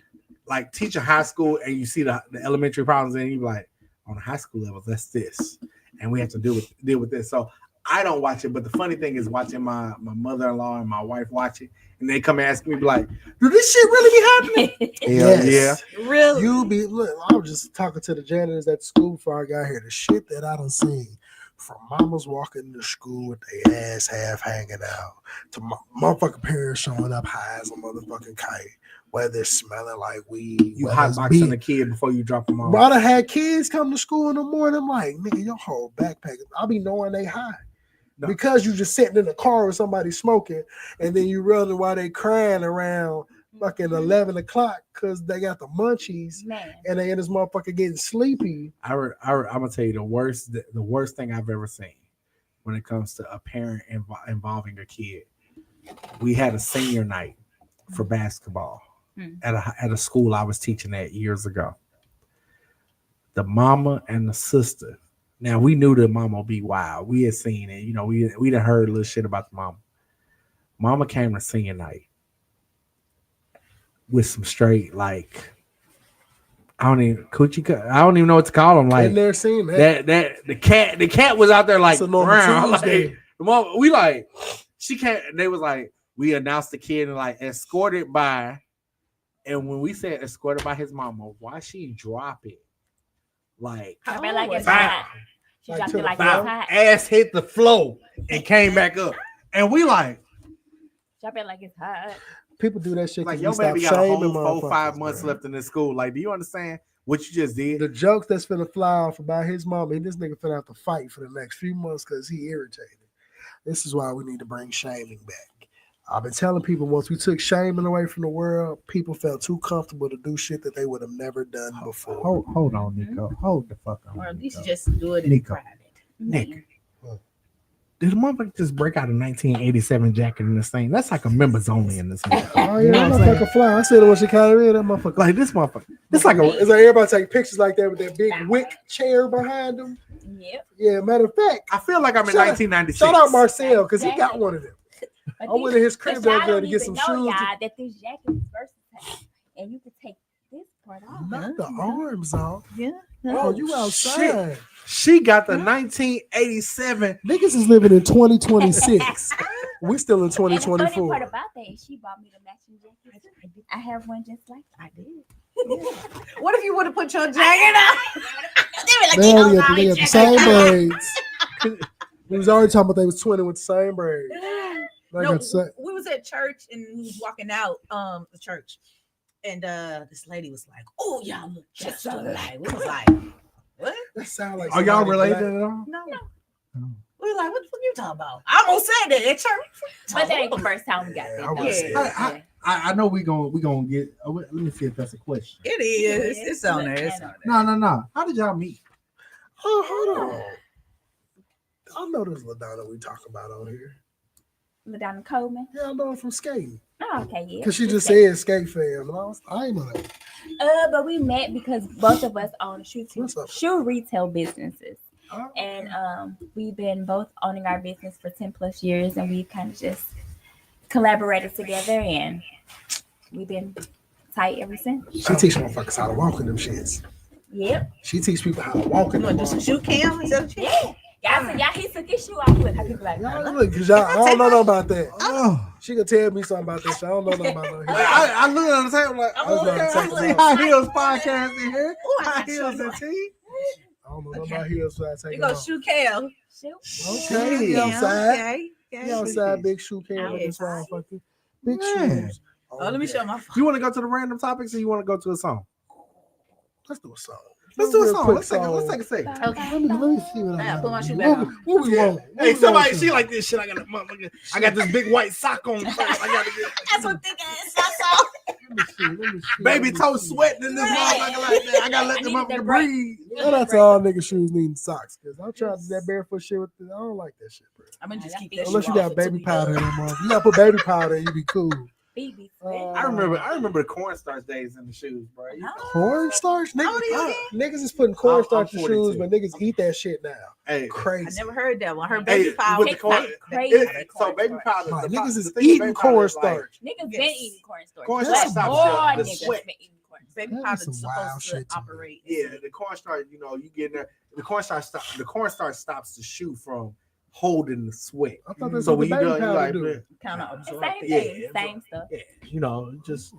Like teaching high school and you see the elementary problems and you're like, on a high school level, that's this. And we have to deal with this. So I don't watch it, but the funny thing is watching my mother-in-law and my wife watch it, and they come and ask me, be like, do this shit really be happening? Yes. Yeah. Really? Look, I was just talking to the janitors at school before I got here. The shit that I done seen from mamas walking to school with their ass half hanging out to motherfucking parents showing up high as a motherfucking kite, whether it's smelling like weed. You hotboxing a kid before you drop them off. Bro, I done had kids come to school in the morning. I'm like, nigga, your whole backpack. I'll be knowing they high. No. Because you just sitting in a car with somebody smoking, and then you realize why they crying around fucking 11 o'clock because they got the munchies, and they in this motherfucker getting sleepy. I'm gonna tell you the worst thing I've ever seen when it comes to a parent involving a kid. We had a senior night for basketball at a school I was teaching at years ago. The mama and the sister. Now we knew the mama would be wild. We had seen it, we done heard a little shit about the mama. Mama came to senior night with some straight I don't even know what to call them. Like I've never seen that. The cat was out there like around. Like, the mama, we like she can't. They was like we announced the kid and like escorted by, and when we said escorted by his mama, why she drop it? Like, it's hot. She dropped it like it's hot. Ass hit the floor and came back up. And we like, drop it like it's hot. People do that shit. Like, your baby got a whole 4-5 months left in this school. Like, do you understand what you just did? The jokes that's finna fly off about his mama, and this nigga finna have to fight for the next few months because he irritated. This is why we need to bring shaming back. I've been telling people once we took shaming away from the world, people felt too comfortable to do shit that they would have never done before. Hold on, Nico. Hold the fuck on. Or at least just do it in private. Nick, did the motherfucker just break out a 1987 jacket in this thing? That's like a members only in this thing. Oh yeah, that motherfucker fly. I said it when she came in. That motherfucker. Like this motherfucker. It's like everybody take pictures like that with that big wick chair behind them. Yep. Yeah, matter of fact, I feel like I'm in 1996. Shout out Marcel because he got one of them. I went to his crib that day to get some shoes. Y'all, that this jacket is versatile, and you can take this part off. Not the arms off. Yeah. Oh, you outside. Shit. She got the 1987. Niggas is living in 2026. We still in 2024. And the funny part about that is she bought me the matching jacket. I have one just like I did. What if you would have put your jacket on? They got the same braids. We was already talking about they was 20 with the same braids. We was at church and we was walking out the church, and this lady was like, "Oh, y'all look just alike." We was like, "What?" That sound like. Are y'all related at all? No. We like, what the fuck you talking about? I almost said that at church. But that ain't the first time we got Yeah, that. I though. was- Yeah. I know we gonna get. Let me see if that's a question. It is. It's on there. It's on there. No. How did y'all meet? Oh, hold on. I know this LaDonna we talk about on here. LaDonna Coleman. Yeah, I know her from skating. Oh, okay, yeah. Because she just Okay. said skate fam. And I ain't know that. But we met because both of us own What's up? shoe retail businesses. Oh, And we've been both owning our business for 10 plus years, and we kind of just collaborated together, and we've been tight ever since. she teach motherfuckers how to walk in them shits. Yep. She teach people how to walk in You them. want to do some shoe cam? Is that what you Yeah. Y'all, he took his shoe off with. How people like, Y'all look, cause y'all, I don't know nothing about that. Oh, She could tell me something about that shit. I don't know nothing about no hair. I look at the table like I was gonna take see them High Heels podcast in here. Ooh, I High got Heels you. and tea. I don't know nothing about heels, so I take You it go off. shoe cam. shoe? Okay, you outside. Okay. You outside, big shoe cam with this Outside. motherfucker. Big Man. shoes. Oh, let me show my phone. You want to go to the random topics or you want to go to a song? Let's do a song. Let's do a Real song. quick Let's take a segment. Okay. Let me see what I Yeah, got. put my shoe What- back on. What we want? Hey, somebody, she like this shit. I got a motherfucker. I got this big white sock on first. I got to get That's what thick ass socks on. Let me see. baby Let me toe see. sweating in this motherfucker like that. I gotta let the motherfucker breathe. Shout out to all nigga shoes needing socks, cause I tried that barefoot shit with the, I don't like that shit, bro. I'm gonna just keep that Unless shoe you off got for baby 2 powder in years. them, motherfucker. You gotta put baby powder in, you be cool. BB. I remember the cornstarch days in the shoes, bro. Cornstarch, How old are you niggas is putting cornstarch in I'm shoes, 42. but niggas eat that shit now. Hey, I Crazy. never heard that one. I heard Hey, baby powder. with the It's corn- like crazy. so baby powder. Like, the niggas is thing with eating baby powder is like, cornstarch. Niggas Yes. been eating cornstarch. Cornstarch But stops more the niggas sweat. been eating cornstarch. Baby That is powder some is wild supposed shit to to me. operate. Yeah, the cornstarch. You know, you get in there. The cornstarch stops the shoe from holding the sweat. I thought that's So what when the you baby do, you powder like, do. man, Kind of It's absorb same it. thing, Yeah, same stuff. yeah, you know, just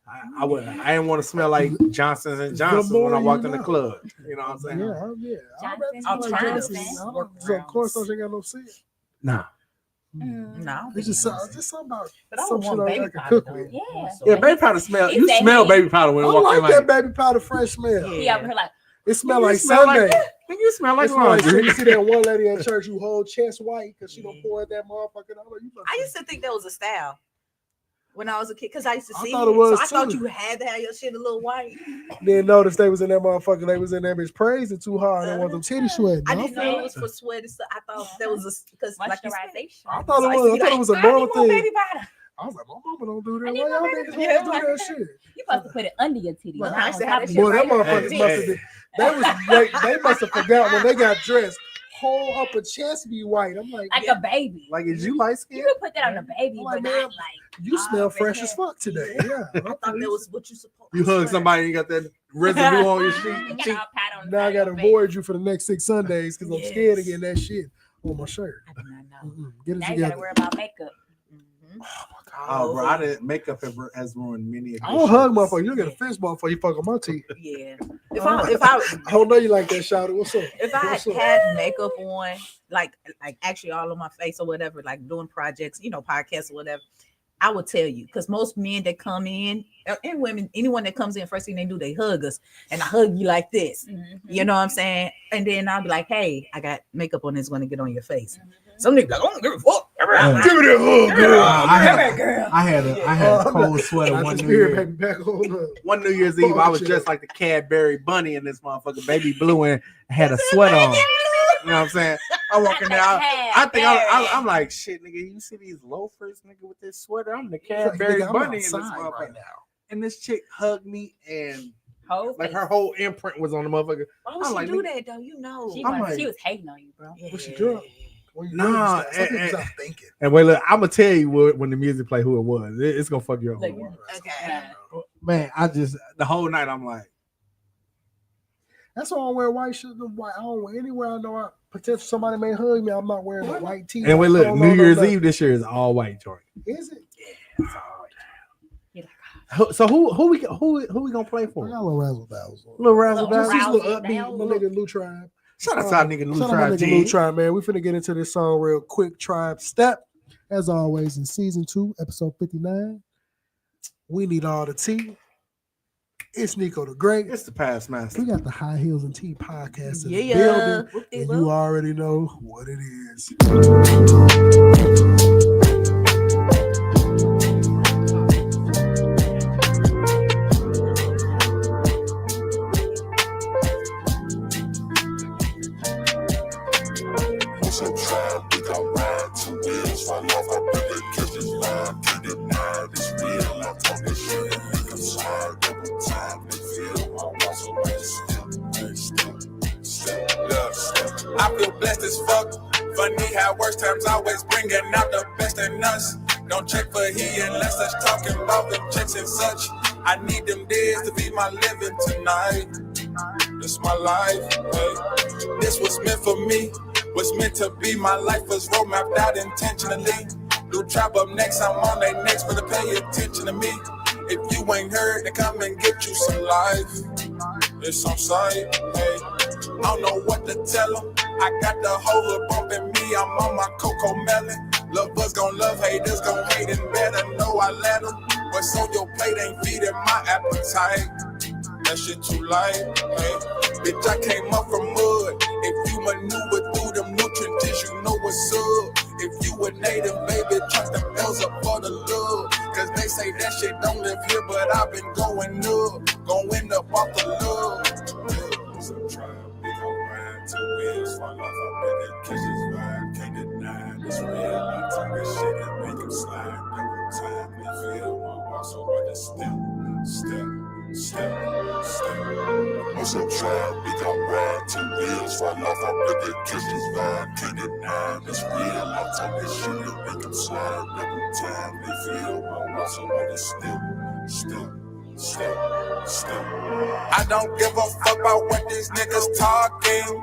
I didn't want to smell like Johnson's and The Johnson's more when I you walked in the know. club. You know what I'm saying? Yeah, I'd rather Johnson, smell like Johnson. Johnson. Work So around. cornstarch ain't got no scent. Nah. No, It's just something about But I some don't shit want I baby can powder. cook though. with. Yeah. Yeah, baby powder smell. It's You that smell heat. baby powder when I you walk in like like. that baby powder fresh smell. Yeah. He over here like, It smell like smell Sunday. Like, you smell like It smell like laundry. you see that one lady at church who hold chest white because she don't pour that motherfucker out. I used to think that was a style when I was a kid because I used to I see thought it it. was So I thought too. you had to have your shit a little white. Didn't notice they was in that motherfucker. They was in that bitch praising too hard. They want them titty sweating. I didn't know feel it was for sweat and stuff. I thought that was a because like you said, moisturization. I thought So it I used was. to I be thought it like, was a I normal need more thing. baby powder. I was like, my mama don't do that. I need Why more y'all baby niggas don't do powder. that shit? You supposed to put it under your titty. Well, not I on used to top have of that your Boy, them right motherfuckers Hey, must hey. have been. They must have forgot when they got dressed. Whole upper chest be white. I'm like, like a baby. Like, is you light You skinned? could put that on a baby, Like, but man, not like you smell red fresh hair. as fuck today. Yeah. I thought that was what you supposed. You hug somebody and you got that residue on your You cheek. got all pat on the Now I side gotta of your face. avoid you for the next 6 Sundays because I'm Yes. scared of getting that shit on my shirt. I did not know. Get it Now you gotta together. worry about makeup. Oh, bro, I didn't. Makeup has ruined many. I don't hug motherfucker. You get a fist bump before you fuck on my teeth. Yeah. I don't know you like that, shawty. What's up? If I What's up? had makeup on, like actually all on my face or whatever, like doing projects, podcasts or whatever, I would tell you because most men that come in and women, anyone that comes in, first thing they do, they hug us, and I hug you like this. You know what I'm saying? And then I'll be like, "Hey, I got makeup on. It's going to get on your face." Some niggas like, "I don't give a fuck." Give me that hug, girl. I had a cold sweater Got one the New spirit Year. baby back on up. One New Year's Eve, I was dressed like the Cadbury Bunny in this motherfucker, baby blue, and had a sweat on. You know what I'm saying? I walk in there. I think I'm like, shit, nigga. You see these loafers, nigga, with this sweater? I'm the Cadbury I'm Bunny in this outside motherfucker. right now. And this chick hugged me, and Whole like face. her whole imprint was on the motherfucker. Why would I'm she like, do nigga, that though? You know. She, I'm was, like- she was hating on you, bro. Was she drunk? When you Nah, know, some people stop thinking. And wait, look, I'm gonna tell you when the music play who it was. It's gonna fuck your whole Like, world. Okay. Man, the whole night I'm like, That's why I don't wear white shit. I don't wear anywhere I know potential somebody may hug me. I'm not wearing a white tee. and wait, look, I don't New know Year's nothing. Eve this year is all white joint. Is it? You're like, So who we gonna play I for? got a little razzle dazzle. Little razzle Just dazzle. this little Razzle upbeat, my dazzle. nigga Lou Tribe. Shout out to our nigga Lou Shout out my Tribe nigga Lou G. Tribe, man. We finna get into this song real quick. Tribe Step, as always, in season 2, episode 59. We need all the tea. It's Nico the Great. It's the Past Master. We got the High Heels and Tea podcast in the Yeah. building, Whoop de and whoop. you already know what it is. I feel blessed as fuck. Funny how worst times always bringing out the best in us. Don't check for he unless us talking about the checks and such. I need them days to be my living tonight. This my life, hey. This was meant for me. Was meant to be. My life was road mapped out intentionally. New trap up next, I'm on they next, but pay attention to me. If you ain't heard, then come and get you some life. It's on sight, hey. I don't know what to tell them. I got the whole hood bumping me. I'm on my Coco Melon. Lovers gon' love, haters gon' hate, and better know I let them. What's on your plate ain't feeding my appetite. That shit too light, hey. Bitch, I came up from mud. If you maneuver through them new trenches, you know what's up. If you a native, baby, trust them L's up for the love. Cause they say that shit don't live here, but I've been going up off the love. Two wheels fall off, I bet catch his vibe. Can't deny this real. I talk this shit and make him slide. Double time, they feel one walk, so I just step. What's up, tribe? We got ride. Two wheels fall off, I bet catch his vibe. Can't deny this real. I talk this shit and make him slide. Double time, they feel one walk, so I just step. I don't give a fuck about what these niggas talking.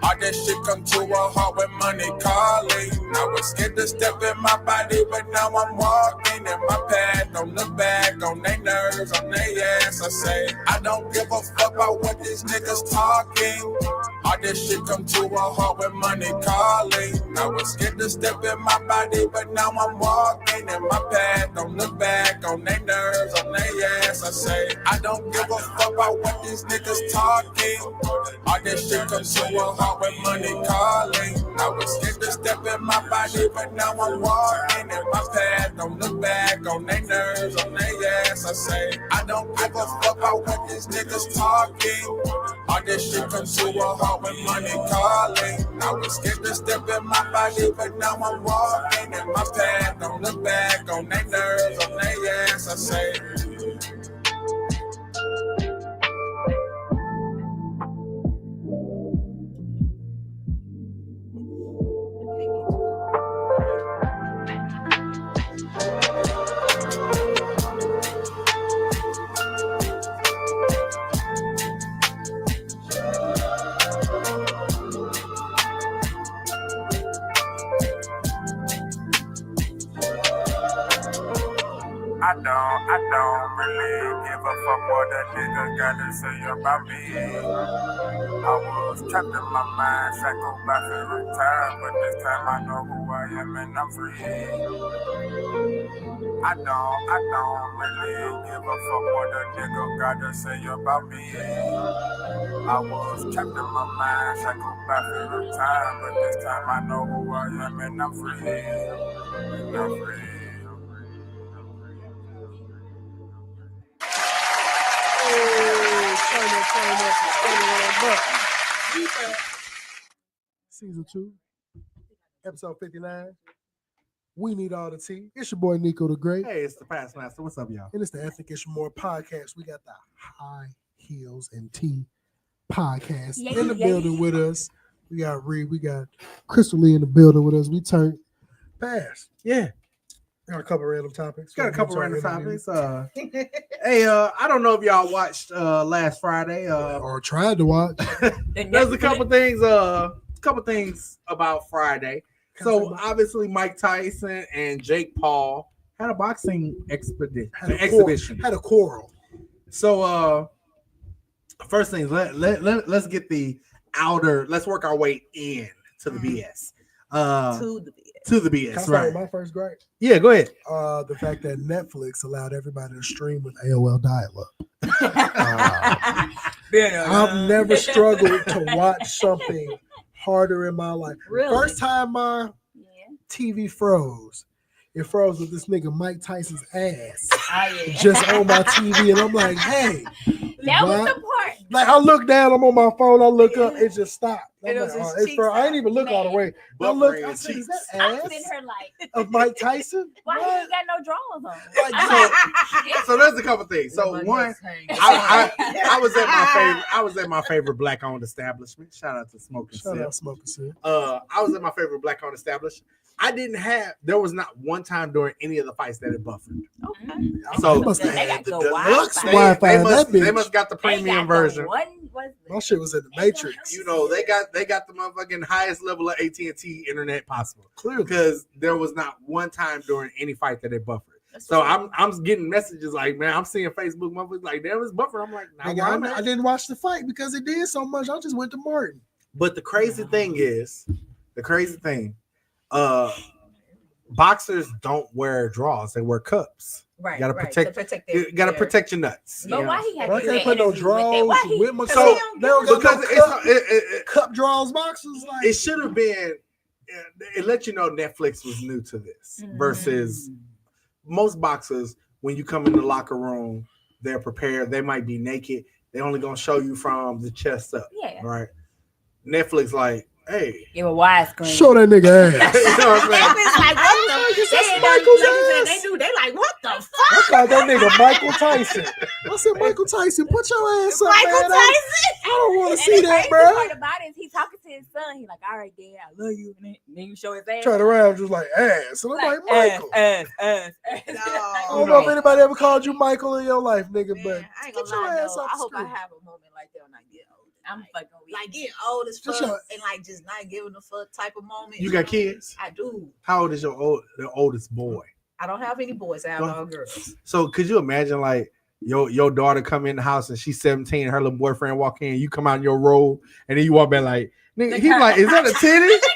All that shit come to a heart when money calling. I was scared to step in my body, but now I'm walking in my path. Don't look back on their nerves, on their ass. I say, I don't give a fuck about what these niggas talking. All that shit come to a heart when money calling. I was scared to step in my body, but now I'm walking in my path. Don't look back on their nerves, on their ass. I say, I don't give a fuck about what these niggas talking. All that shit comes to a heart when money calling. I was scared to step in my body, but now I'm walking in my path. Don't look back on their nerves, on their ass. I say, I don't give a fuck about what these niggas talking. All that shit comes to a heart when money calling. I was scared to step in my body, but now I'm walking in my path. Don't look back on their nerves, on their ass. I say. I don't really give a fuck what a nigga gotta say about me. I was trapped in my mind, shackled by favorite time, but this time I know who I am and I'm free. I don't really give a fuck what a nigga gotta say about me. I was trapped in my mind, shackled by favorite time, but this time I know who I am and I'm free. I'm free. Season 2, episode 59. We need all the tea. It's your boy Nico the Great. Hey, it's the Past Master. What's up, y'all? And it's the Ethnic Issue More podcast. We got the High Heels and Tea podcast in the building with us. We got Reed. We got Crystal Lee in the building with us. We turned past. Yeah. Got a couple random topics. Hey, I don't know if y'all watched last Friday. Or tried to watch. There's a couple things about Friday. So obviously Mike Tyson and Jake Paul had a boxing exhibition. Had a quarrel. So first things, let's get the outer, let's work our way in to the BS. To the BS. Can I start with my first gripe? Yeah, go ahead. The fact that Netflix allowed everybody to stream with AOL dial-up. I've never struggled to watch something harder in my life. Really? First time my TV froze. It froze with this nigga Mike Tyson's ass just on my TV, and I'm like, hey, that was the part. Like I look down, I'm on my phone, I look up, it just stopped. I'm It like, was his it's cheeks froze. I ain't out. even look all the way. I look, I said, is that I'm ass sitting her like, of Mike Tyson? why he What? ain't got no drawers on? Like, So there's a couple things. So one, I was at my favorite black-owned establishment. Shout out to Smoking shout Sip. out Smoking Sip. I was at my favorite black-owned establishment. There was not one time during any of the fights that it buffered. Okay. So must have They had got the good deluxe Wi-Fi. Wi-Fi. they That must bitch. got the They premium got version. My shit was in the Matrix. You know, they got the motherfucking highest level of AT&T internet possible. Clearly. Because there was not one time during any fight that it buffered. So I'm getting messages like, man, I'm seeing Facebook motherfuckers like, damn, it's buffer. I'm like, nah, I didn't watch the fight because it did so much. I just went to Martin. But the crazy thing, boxers don't wear drawers; they wear cups. Right. You gotta right. protect. To protect You gotta protect your nuts. But why he had Why to can't do put no that draws Why with my So- cup? They don't got Because no it cup draws boxes. Like it should have been. It let you know Netflix was new to this versus most boxers. When you come in the locker room, they're prepared. They might be naked. They only gonna show you from the chest up. Yeah. Right. Netflix like, hey, Give a widescreen. show that nigga ass. you know what I'm saying? It's like, what the? That's Michael's ass. They do. They like, what the fuck? I called that nigga Michael Tyson. I said, Michael Tyson, put your ass up, Michael man. Tyson. I don't want to And see the that, crazy bro. part about it is he talking to his son. He like, all right, Dad, I love you. And then you show his ass. Turn around, just like ass. And I'm like, Michael. ass. I don't know if anybody ever called you Michael in your life, nigga, Man, but I ain't get gonna your lie ass though. off I the hope I street. have a moment like that when I get older. I'm fucking weak. Like getting old as Just fuck your- and like just not giving a fuck type of moment. You got kids? I do. How old is the oldest boy? I don't have any boys. I have all girls. So could you imagine like your daughter come in the house and she's 17 and her little boyfriend walk in, you come out in your robe and then you walk back like, nigga, he's like, is that a titty?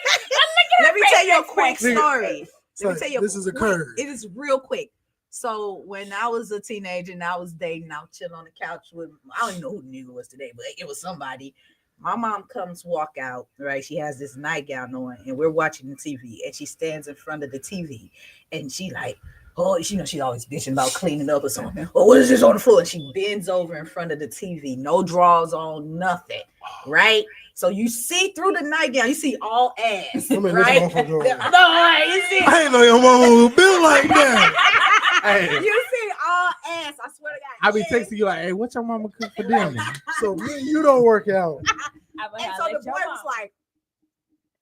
Let me tell you a quick Nigga. story. It's Let me like, tell you this is a quick- curve. It is real quick. So when I was a teenager and I was dating, I was chilling on the couch with, I don't even know who the nigga was today, but it was somebody. My mom comes walk out, right? She has this nightgown on and we're watching the TV and she stands in front of the TV and she like, oh, she's always bitching about cleaning up or something. Oh, what is this on the floor? And she bends over in front of the TV, no drawers on, nothing, right? So you see through the nightgown, you see all ass, I mean, this right? motherfucker- No, you see, I ain't know your mama was built like that. Hey, you see all ass. I swear to God. I be yes. texting you like, hey, what your mama cook for dinner? So me and you don't work out. And so the boy was like,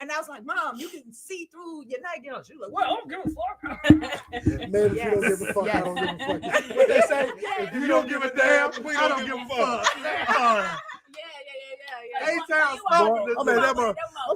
and I was like, Mom, you can see through your nightgown. She was like, well, I don't give a fuck. Man, if you don't give a fuck, I don't give a fuck. What they say? If you don't give a damn, we I don't give a fuck. Yeah. Hey, Charles, I'm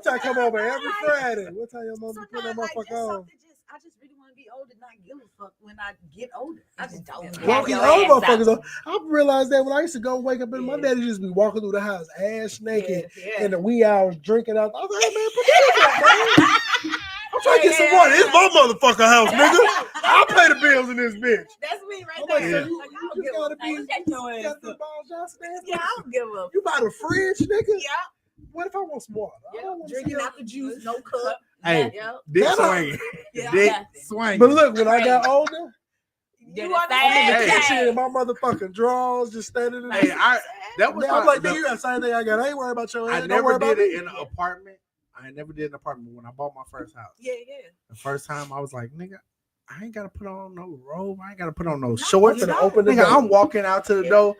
trying to come over every Friday. What time your mama put that Sometimes, like, motherfucker just on? something I just really want to be old and not give a fuck when I get older. I just don't. Walking your old ass motherfuckers. out. I realized that when I used to go wake up in my daddy used to be walking through the house ass naked Yeah. in the wee hours drinking out. I was like, hey man, put that up, man. I'm trying to get some water. It's my motherfucking house, nigga. I'll pay the bills in this bitch. That's me right I'm like, there. so you Like, I don't just give a gotta fuck. be. Shut your You ass got the up. balls Johnson ass. Yeah, I don't give a. You buy the fridge, nigga. Yeah, What if I want some water? I yeah. don't wanna Drinking see out the juice, no cup. Hey, Yeah, dick That- swinging. yeah. Dick Nothing. swinging. But look, when I got older, You're You the understand? I'm in the Hey. kitchen in my motherfucking drawers, just standing in Hey, there. that was I'm my- like, nigga, you got the same thing I got. I ain't worried about your ass. I Don't never worry about did it me. in an apartment. I never did an apartment when I bought my first house. Yeah. The first time I was like, nigga, I ain't gotta put on no robe. I ain't gotta put on no shorts. you Finna don't. open the Nigga, door. I'm walking out to the door.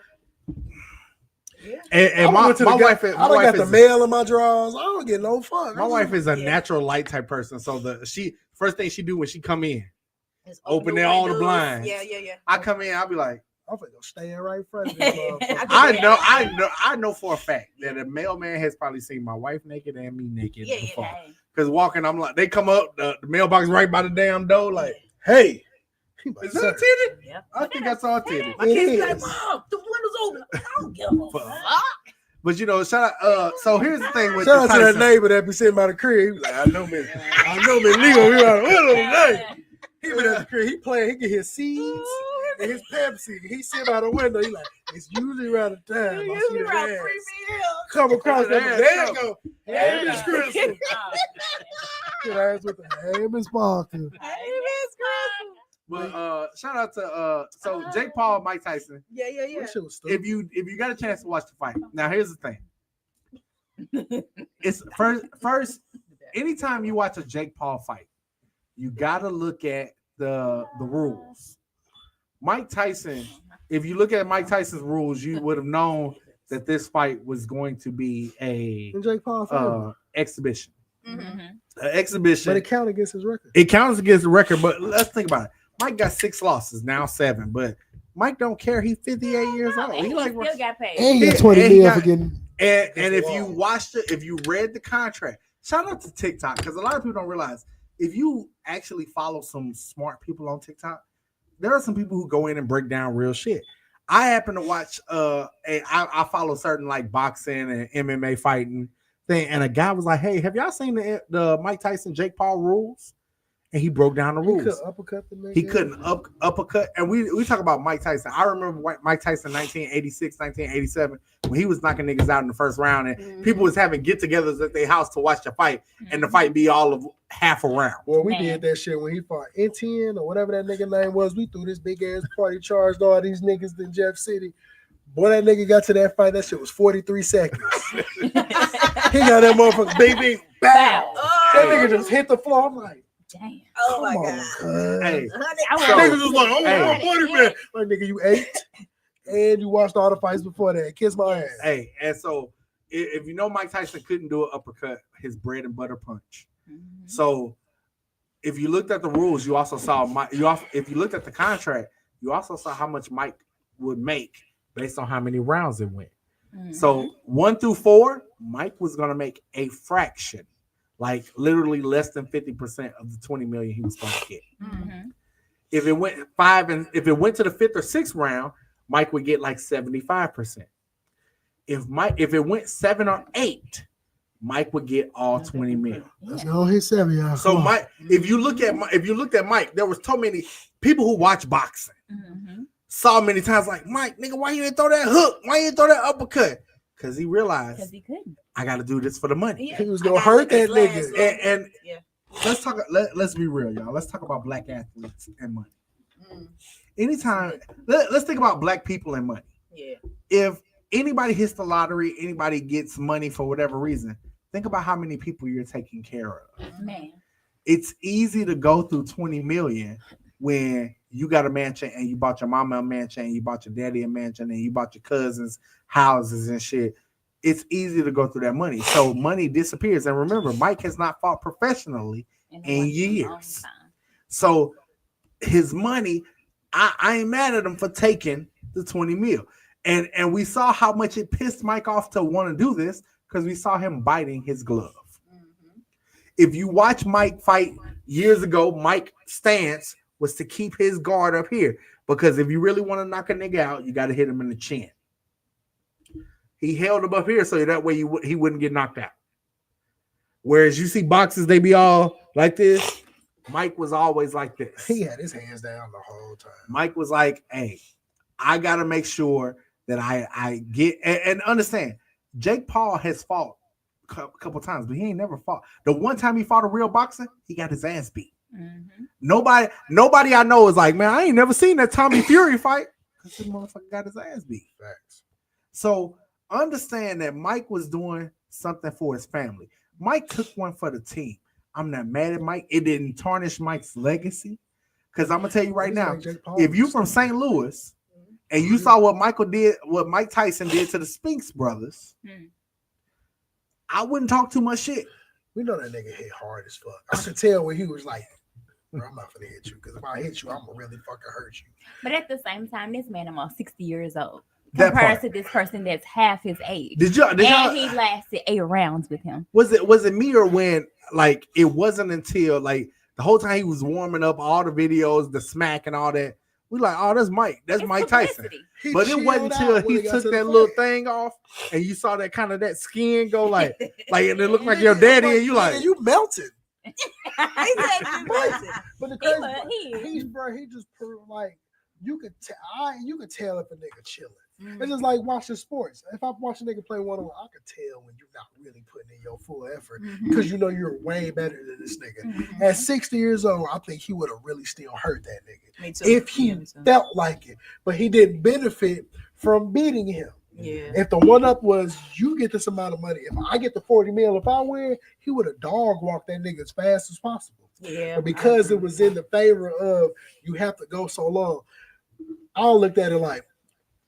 Yeah. And I my went to the wife guy- is I my don't wife got the is mail in my drawers. I don't get no fuck. my wife is a Yeah. natural light type person. So she first thing she do when she come in, Just Open your all the windows. blinds. Yeah. I come in, I'll be like, I'm finna go stand right in front of this motherfucker. I know for a fact that a mailman has probably seen my wife naked and me naked Yeah, before. Hey. Because walking, I'm like, they come up, the mailbox right by the damn door, like, Hey, is that a titty? Yeah. I think I saw a titty. My kids be It like, is. Mom, the window's open. I don't give a Fuck. fuck. But you know, shout out. So here's the thing with shout out the to that Tyson. neighbor that be sitting by the crib. He be like, I know me legal. He like, what little name? He been at the crib. He playing. He can hear seeds and his Pepsi. He sit by the window. He like, it's usually around the time I see the ass come across that. There you go. Hey, Miss Crystal. Good ass with the hey, Miss Parker. Hey, Miss Crystal. But shout out to so Jake Paul, Mike Tyson. Yeah. That shit was stupid. If you got a chance to watch the fight, now here's the thing. It's first anytime you watch a Jake Paul fight, you gotta look at the rules. Mike Tyson, if you look at Mike Tyson's rules, you would have known that this fight was going to be a Jake Paul exhibition. Mm-hmm. An exhibition. But it counted against his record. It counts against the record, but let's think about it. Mike got 6 losses, now 7, but Mike don't care. He's 58 years old. He like still got paid. And he got 20 mil for getting. And if you watched it, if you read the contract, shout out to TikTok, because a lot of people don't realize if you actually follow some smart people on TikTok, there are some people who go in and break down real shit. I happen to watch I follow certain like boxing and MMA fighting thing, and a guy was like, "Hey, have y'all seen the Mike Tyson Jake Paul rules?" And he broke down the rules. He couldn't uppercut the nigga. He couldn't uppercut. And we talk about Mike Tyson. I remember Mike Tyson 1986, 1987, when he was knocking niggas out in the first round, and people was having get-togethers at their house to watch the fight, and the fight be all of half a round. Well, we did that shit when he fought NTN or whatever that nigga name was. We threw this big-ass party, charged all these niggas in Jeff City. Boy, that nigga got to that fight. That shit was 43 seconds. He got that motherfucker, baby, bow. That nigga just hit the floor. I'm like, damn. Oh my God. Hey, niggas was like, oh my God, man. Like, nigga, you ate and you watched all the fights before that. Kiss my ass. Hey, and so if you know Mike Tyson couldn't do an uppercut, his bread and butter punch. Mm-hmm. So if you looked at the rules, you also saw if you looked at the contract, you also saw how much Mike would make based on how many rounds it went. Mm-hmm. So 1 through 4, Mike was going to make a fraction, like literally less than 50% of the 20 million he was going to get. Mm-hmm. If it went 5 and if it went to the 5th or 6th round, Mike would get like 75%. If it went 7 or 8, Mike would get all 20 million. Let's go hit 7, y'all. So Mike, if you looked at Mike, there was so many people who watch boxing. Mm-hmm. Saw many times like, Mike, nigga, why you didn't throw that hook? Why you didn't throw that uppercut? Because he realized Because he couldn't. I got to do this for the money. Yeah. He was gonna hurt that nigga. And Yeah. let's talk. Let's be real, y'all. Let's talk about black athletes and money. Anytime, let's think about black people and money. Yeah. If anybody hits the lottery, anybody gets money for whatever reason, think about how many people you're taking care of. Man. It's easy to go through 20 million when you got a mansion and you bought your mama a mansion and you bought your daddy a mansion and you bought your cousins houses and shit. It's easy to go through that money. So money disappears. And remember, Mike has not fought professionally in years. So his money, I ain't mad at him for taking the 20 mil. And we saw how much it pissed Mike off to want to do this because we saw him biting his glove. Mm-hmm. If you watch Mike fight years ago, Mike's stance was to keep his guard up here because if you really want to knock a nigga out, you got to hit him in the chin. He held him up here so that way he wouldn't get knocked out. Whereas you see boxers, they be all like this. Mike was always like this. He had his hands down the whole time. Mike was like, hey, I got to make sure that I get and understand. Jake Paul has fought a couple times, but he ain't never fought. The one time he fought a real boxer, he got his ass beat. Mm-hmm. Nobody I know is like, man, I ain't never seen that Tommy Fury fight because this motherfucker got his ass beat. Facts. So understand that Mike was doing something for his family. Mike took one for the team. I'm not mad at Mike. It didn't tarnish Mike's legacy. Because I'm gonna tell you right now, if you from St. Louis and you saw what Mike Tyson did to the Spinks brothers, I wouldn't talk too much shit. We know that nigga hit hard as fuck. I could tell when he was like, bro, I'm not gonna hit you because if I hit you, I'm gonna really fucking hurt you. But at the same time, this man almost 60 years old. Compared to this person that's half his age. Did y'all, he lasted 8 rounds with him. Was it me or when like it wasn't until like the whole time he was warming up all the videos, the smack and all that. We like, oh, that's Mike. That's Mike Tyson. But it wasn't until he took that little thing off and you saw that kind of that skin go like and it looked like your daddy and you like you melted. He said you melted. But the crazy he just proved like you could tell if a nigga chilling. It's just like watching sports. If I watch a nigga play one-on-one, I could tell when you're not really putting in your full effort because you know you're way better than this nigga. At 60 years old, I think he would have really still hurt that nigga. Me too. If he felt like it, but he didn't benefit from beating him. Yeah. If the one up was you get this amount of money, if I get the 40 mil, if I win, he would have dog walked that nigga as fast as possible. Yeah. But because it was in the favor of you have to go so long, I looked at it like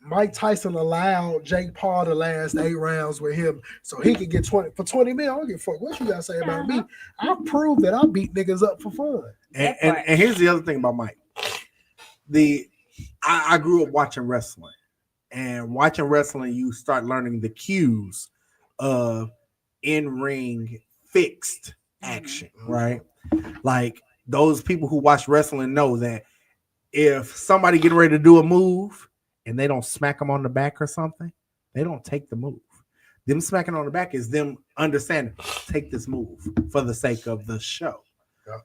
Mike Tyson allowed Jake Paul to last 8 rounds with him so he could get 20 for 20 mil. I don't give a fuck what you gotta say about me. I proved that I beat niggas up for fun. And here's the other thing about Mike. I grew up watching wrestling. And watching wrestling, you start learning the cues of in-ring fixed action, right? Like those people who watch wrestling know that if somebody getting ready to do a move and they don't smack them on the back or something, they don't take the move. Them smacking on the back is them understanding, take this move for the sake of the show. Yeah.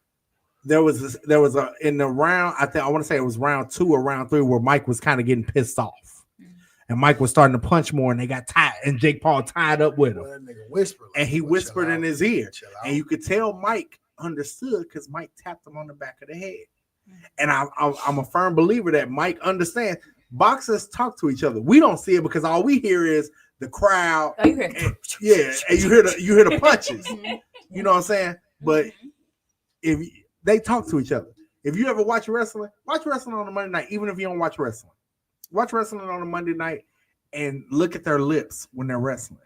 There was a in the round, I want to say it was round 2 or round 3 where Mike was kind of getting pissed off. And Mike was starting to punch more, and they got tied, and Jake Paul tied up with him. That nigga whispered, and he whispered in his ear, and you could tell Mike understood because Mike tapped him on the back of the head. And I'm a firm believer that Mike understands. Boxers talk to each other. We don't see it because all we hear is the crowd. Oh, you hear and you hear the punches. You know what I'm saying? But if they talk to each other, if you ever watch wrestling on a Monday night, even if you don't watch wrestling. Watch wrestling on a Monday night and look at their lips when they're wrestling.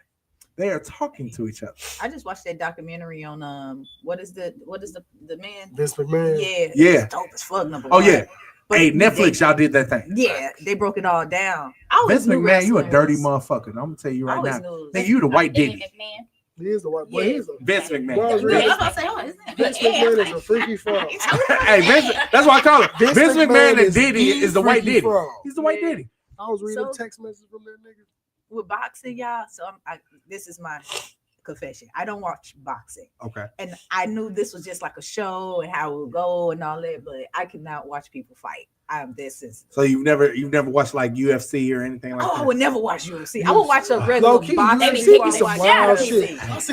They are talking to each other. I just watched that documentary on what is the man? Vince McMahon. Yeah. Dope as fuck, number one. Yeah. But hey, Netflix, y'all did that thing. Yeah, they broke it all down. Vince McMahon, you a dirty motherfucker. I'm gonna tell you right now. Nigga, you the white Diddy. He is the white boy. Yeah. Vince McMahon. Vince McMahon is a freaky fraud. Hey, Vince, that's what I call it. Vince McMahon and Diddy is the white Diddy. He's the white Diddy. I was reading text messages from that nigga. With boxing, y'all. So this is my confession. I don't watch boxing. Okay. And I knew this was just like a show and how it would go and all that, but I could not watch people fight. I'm this is. So you've never watched like UFC or anything like that? I would never watch UFC. I would watch a regular boxing. I see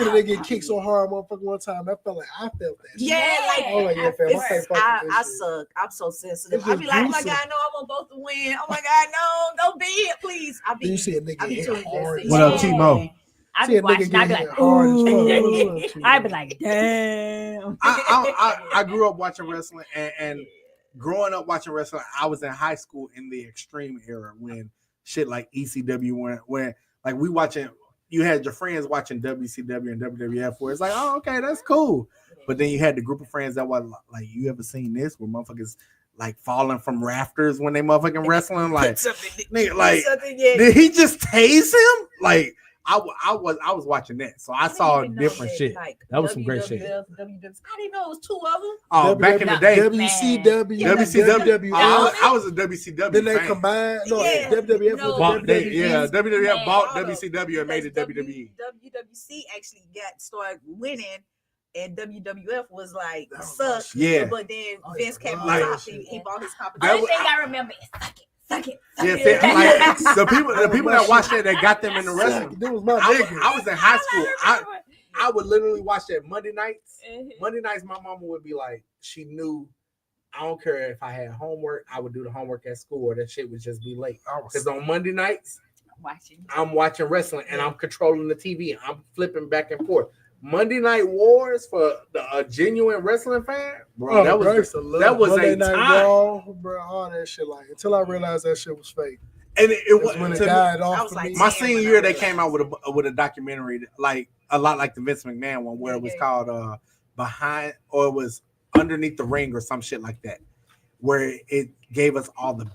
the nigga get kicked so hard, motherfucker, one time. I felt that shit. I suck. I'm so sensitive. I be like, oh my God, no, I want both to win. Oh my God, no, don't be it, please. You see a nigga hit hard. What up, T-Mo? I'd be watching. I'd be like, ooh. I'd be like, damn. I grew up watching wrestling and growing up watching wrestling, I was in high school in the extreme era when shit like ECW went, when like we watching, you had your friends watching WCW and WWF where it's like, oh, okay, that's cool. But then you had the group of friends that was like, you ever seen this where motherfuckers like falling from rafters when they motherfucking wrestling? Like, nigga, like, did he just tase him? Like, I was watching that, so I saw different shit. Like, that was some great shit. I didn't know it was 2 of them. Oh, back in the day, WCW. I was a WCW. Then they fan. combined. No, WWF. WWF bought WCW and made it WWE. WWC actually started winning, and WWF was like sucked. Yeah, but then Vince came on top. He bought his competition. The only thing I remember is suck it. Yeah, like, the people that watched that got them in the wrestling. I was in high school. I would literally watch that Monday nights. Monday nights, my mama would be like, she knew. I don't care if I had homework. I would do the homework at school, or that shit would just be late. Because on Monday nights, I'm watching wrestling and I'm controlling the TV. I'm flipping back and forth. Monday Night Wars for a genuine wrestling fan, bro. That was Monday a Night time, Raw, bro. All that shit, like until I realized that shit was fake. And it was when it died off. Like, my senior year, they came out with a documentary, like a lot like the Vince McMahon one, where it was called Behind, or it was Underneath the Ring, or some shit like that, where it gave us all the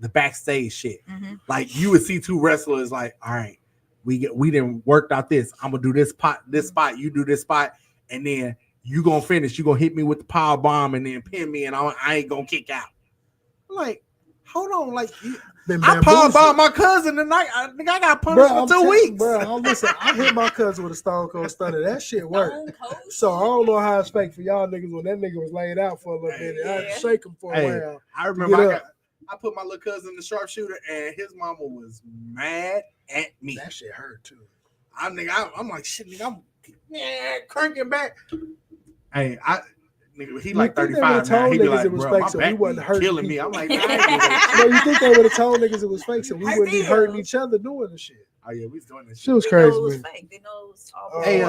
backstage shit. Like you would see 2 wrestlers, like, all right. We didn't worked out this. I'm gonna do this spot. You do this spot, and then you gonna finish. You gonna hit me with the power bomb, and then pin me, and I ain't gonna kick out. I'm like, hold on, like I power bombed my cousin tonight. I got punished for 2 weeks. Bro, listen, I hit my cousin with a Stone Cold Stunner. That shit worked. So I don't know how it's fake for y'all niggas when that nigga was laid out for a little bit. I had to shake him for a while. I remember I put my little cousin in the sharpshooter, and his mama was mad at me. That shit hurt too. I'm like, shit, nigga, I'm cranking back. Hey, nigga, he like 35 now. He be like, bro, my back be killing me. I'm like, nah, no, you think they would have told niggas it was fake, so we wouldn't be hurting each other doing the shit. Oh yeah, we was doing this shit. She was crazy, It was man. fake. They know it was all Hey,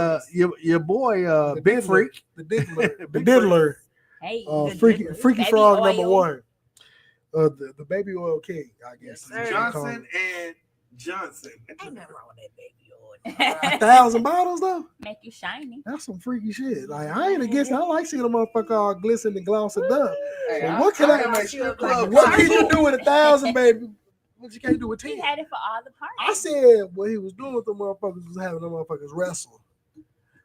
your boy, Big Freak, the diddler, Hey, freaky Baby frog oil. number one, the baby oil king, I guess. Yes, sir. Johnson and Johnson. Ain't nothing wrong with that baby oil. 1,000 bottles though. Make you shiny. That's some freaky shit. Like I ain't against it. I like seeing a motherfucker all glisten and gloss and done. Hey, But what can I make strip club? What can you do with 1,000, baby? What you can't do with 10? He had it for all the parties. I said what he was doing with the motherfuckers was having the motherfuckers wrestle.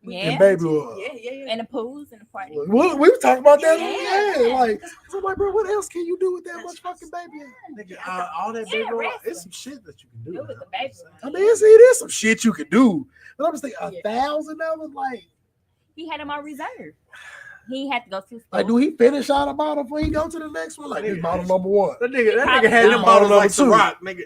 Yeah. And baby oil. Yeah. In the pools and the parties. We were talking about that. Yeah. Yeah. Like, so I'm like, bro, what else can you do with that much fucking baby oil? Nigga, all that baby oil, it's some shit that you can do. Do with the baby I oil. mean, it is some shit you can do. But I'm just thinking, $1,000, like He had him on reserve. He had to go to the store. Like, do he finish out a bottle before he go to the next one? Like, this bottle number one. That nigga Probably had them not. bottles like Bottle number Ciroc, nigga.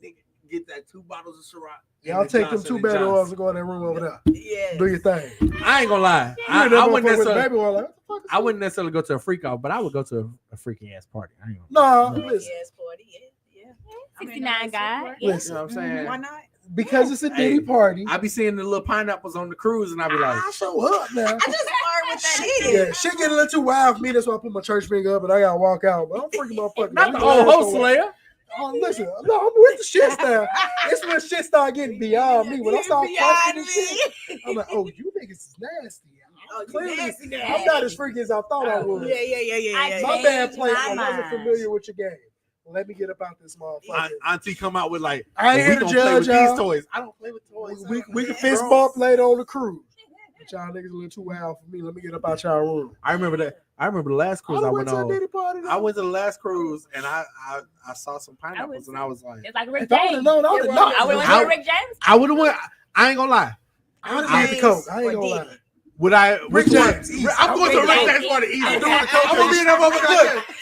Nigga, get that 2 bottles of Ciroc. Y'all take them 2 baby oils and go in that room over there. Yeah. Do your thing. I ain't gonna lie. I I wouldn't necessarily. baby oil. Like, what the fuck is I wouldn't necessarily go to a freak off, but I would go to a freaky ass party. I ain't gonna. No, No. listen. Yes, 40. Yeah. 69 guy. You Listen. know what I'm saying? Why not? Because it's a Diddy party. I be seeing the little pineapples on the cruise, and I be like, I show up now. I just learned what that is. Yeah, shit get a little too wild for me. That's why I put my church finger up and I gotta walk out. But I'm freaking motherfucking. not the old host slayer. Oh, listen, no, I'm with the shit style. It's when shit start getting beyond me. When I start fucking and shit, I'm like, oh, you niggas is nasty. Oh, Clearly, nasty. I'm not as freaky as I thought I was. Yeah. My bad Changed play. my I wasn't mind. familiar with your game. Let me get up out this motherfucker. Auntie come out with like, I ain't we here to gonna play judge with y'all. these toys. I don't play with toys. We can fist bump later on the cruise. But y'all niggas a little too wild for me. Let me get up out y'all room. I remember that. I remember the last cruise I went to a on. Diddy party. I went to the last cruise and I saw some pineapples went and I was like, It's like Rick If I James. would've known, I would've known. I would have went to Rick James. I would have went. I ain't gonna lie. I would have did the coke. I ain't gonna lie. Would I? Rick which one? James, easy. I'm going to Rick Rick James. James party easy. I'm doing the coke. I'm gonna be in that motherfucker.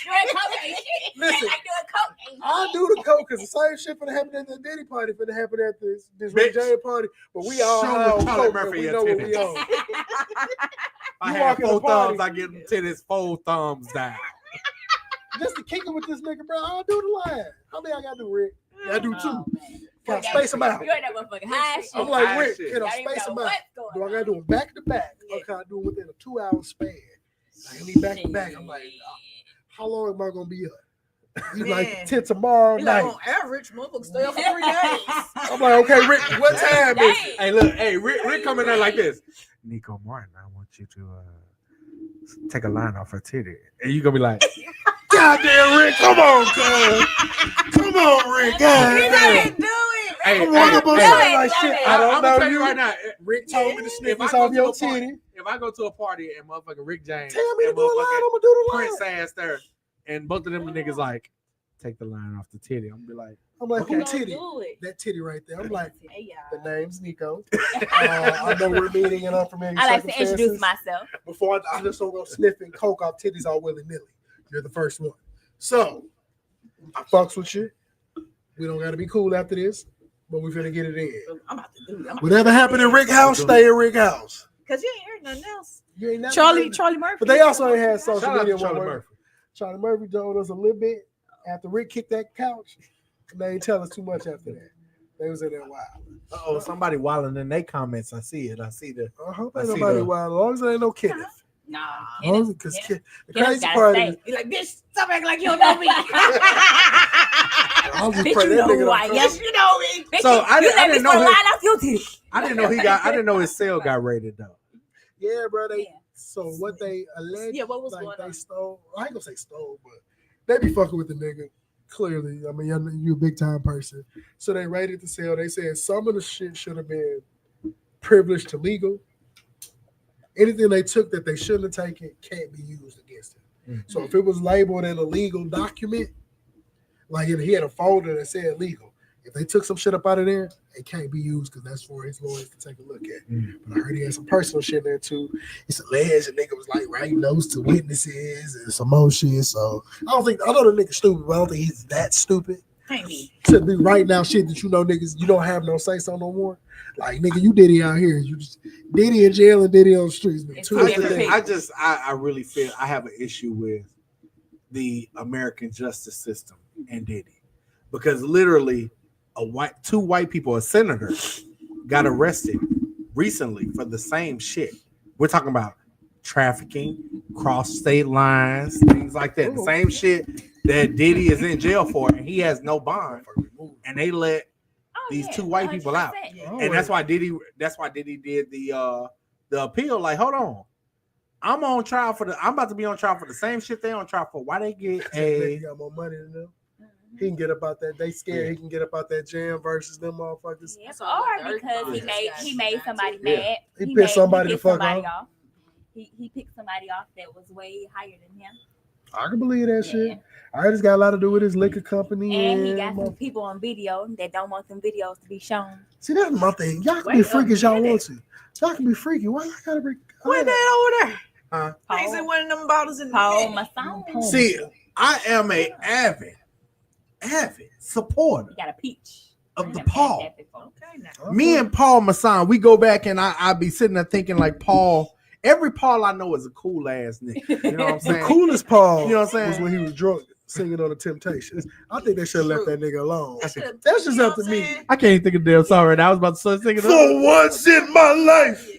Listen, I do a coke. I do the coke because the same shit finna happen at the Diddy party, finna happen at this Rick Bitch. James party. But we all Show high me on Charlie coke, Murphy and we your know what titties. we on. I You had walk in the 4 party. thumbs. I give them titties 4 thumbs down. Just to kick it with this nigga, bro. I'll do the line. How many I gotta do, Rick? I do 2. Oh, man. Can I space them out? You're in that motherfucking high shit. I'm like, high Rick, shit. can I Y'all even space know them out? what's going Do I on. gotta do them back to back? Or can I do them within a 2-hour span? I need back to back. I'm like, how long am I gonna be up? He's like, Man. 10 tomorrow He's like, night. on average, motherfuckers stay up for 3 days. I'm like, okay, Rick, what time is it? Hey, look, hey, Rick coming there like this. Nico Martin, I want you to take a line off her titty, and you gonna be like, Goddamn, Rick, come on, cuz. Come on, Rick. You Goddamn. didn't do it. hey, Come on, I'm gonna hey, say like hey, shit. hey, I don't I'm gonna know tell you you. right now. Rick told me to sniff If I this go off to your a party- titty. If I go to a party and motherfucking Rick James Tell me to and do a line, motherfucking I'm gonna do the line. Prince ass there, and both of them niggas like, take the line off the titty. I'm gonna be like, I'm like, Okay. who Don't titty? do it. That titty right there. I'm like, Hey, the y'all. name's Nico. I know we're meeting in unfamiliar I like to circumstances. introduce myself. Before I just don't go sniffing coke off titties all willy nilly. You're the first one. So I fucks with you. We don't gotta be cool after this, but we finna get it in. I'm about to do it. Whatever happened in Rick House, stay in Rick House. Because you ain't heard nothing else. You ain't never Charlie Murphy. But they also ain't had social shout out media. to Charlie one Murphy. Charlie Murphy told us a little bit after Rick kicked that couch. They ain't tell us too much after that. They was in there wild. oh, somebody wilding in their comments. I see it. I see the. I hope I ain't see nobody the- wild. As long as there ain't no Kenneth. Nah. Because Kenneth the crazy gotta part stay. is, He like, bitch, stop acting like you don't know me. I'll just Bitch, pray you that know nigga who don't I come. Yes, you know me. Bitch, So you I let didn't me know put a his- line off your titty. I didn't know his cell got raided though. Yeah, bro. They Yeah. so what they alleged. Yeah, what was like going they on? stole. I ain't gonna say stole, but they be fucking with the nigga. Clearly, I mean, you a big time person. So they raided the cell. They said some of the shit should have been privileged to legal. Anything they took that they shouldn't have taken can't be used against him. So if it was labeled an illegal document, like if he had a folder that said legal, If they took some shit up out of there, it can't be used because that's for his lawyers to take a look at. But I heard he had some personal shit there too. It's alleged the nigga was like writing notes to witnesses and some more shit. So I know the nigga's stupid, but I don't think he's that stupid Can't be. to be writing out shit that niggas, you don't have no say so no more. Like, nigga, you Diddy out here. You just Diddy in jail and Diddy on the streets. Man. I really feel I have an issue with the American justice system and Diddy. Because literally two white people, a senator, got arrested recently for the same shit. We're talking about trafficking, cross state lines, things like that. The same shit that Diddy is in jail for, and he has no bond. And they let these two white people out. And that's why Diddy did the appeal. Like, hold on. I'm about to be on trial for the same shit they on trial for. Why they get He got more money than them. He can get up out that. They scared he can get up out that jam versus them motherfuckers. Yes, or because he made somebody mad. He pissed somebody the fuck off. He picked somebody off that was way higher than him. I can believe that shit. I heard it's got a lot to do with his liquor company. And he got some people on video that don't want them videos to be shown. See, that's my thing. Y'all can be freaky as y'all want to. Y'all can be freaky. Why y'all gotta be? What that over there? Paul, Ain't one of them bottles in Paul the Masson. See, I am a avid supporter You got a peach of the Paul. Okay, now. Me and Paul Masson, we go back and I be sitting there thinking like Paul. Every Paul I know is a cool ass nigga. You know what I'm saying? The coolest Paul, You know what I'm saying? was when he was drunk singing on the Temptations. I think they should have left that nigga alone. That's just up to me. I can't even think of the damn song right now. I was about to start singing. For once in my life,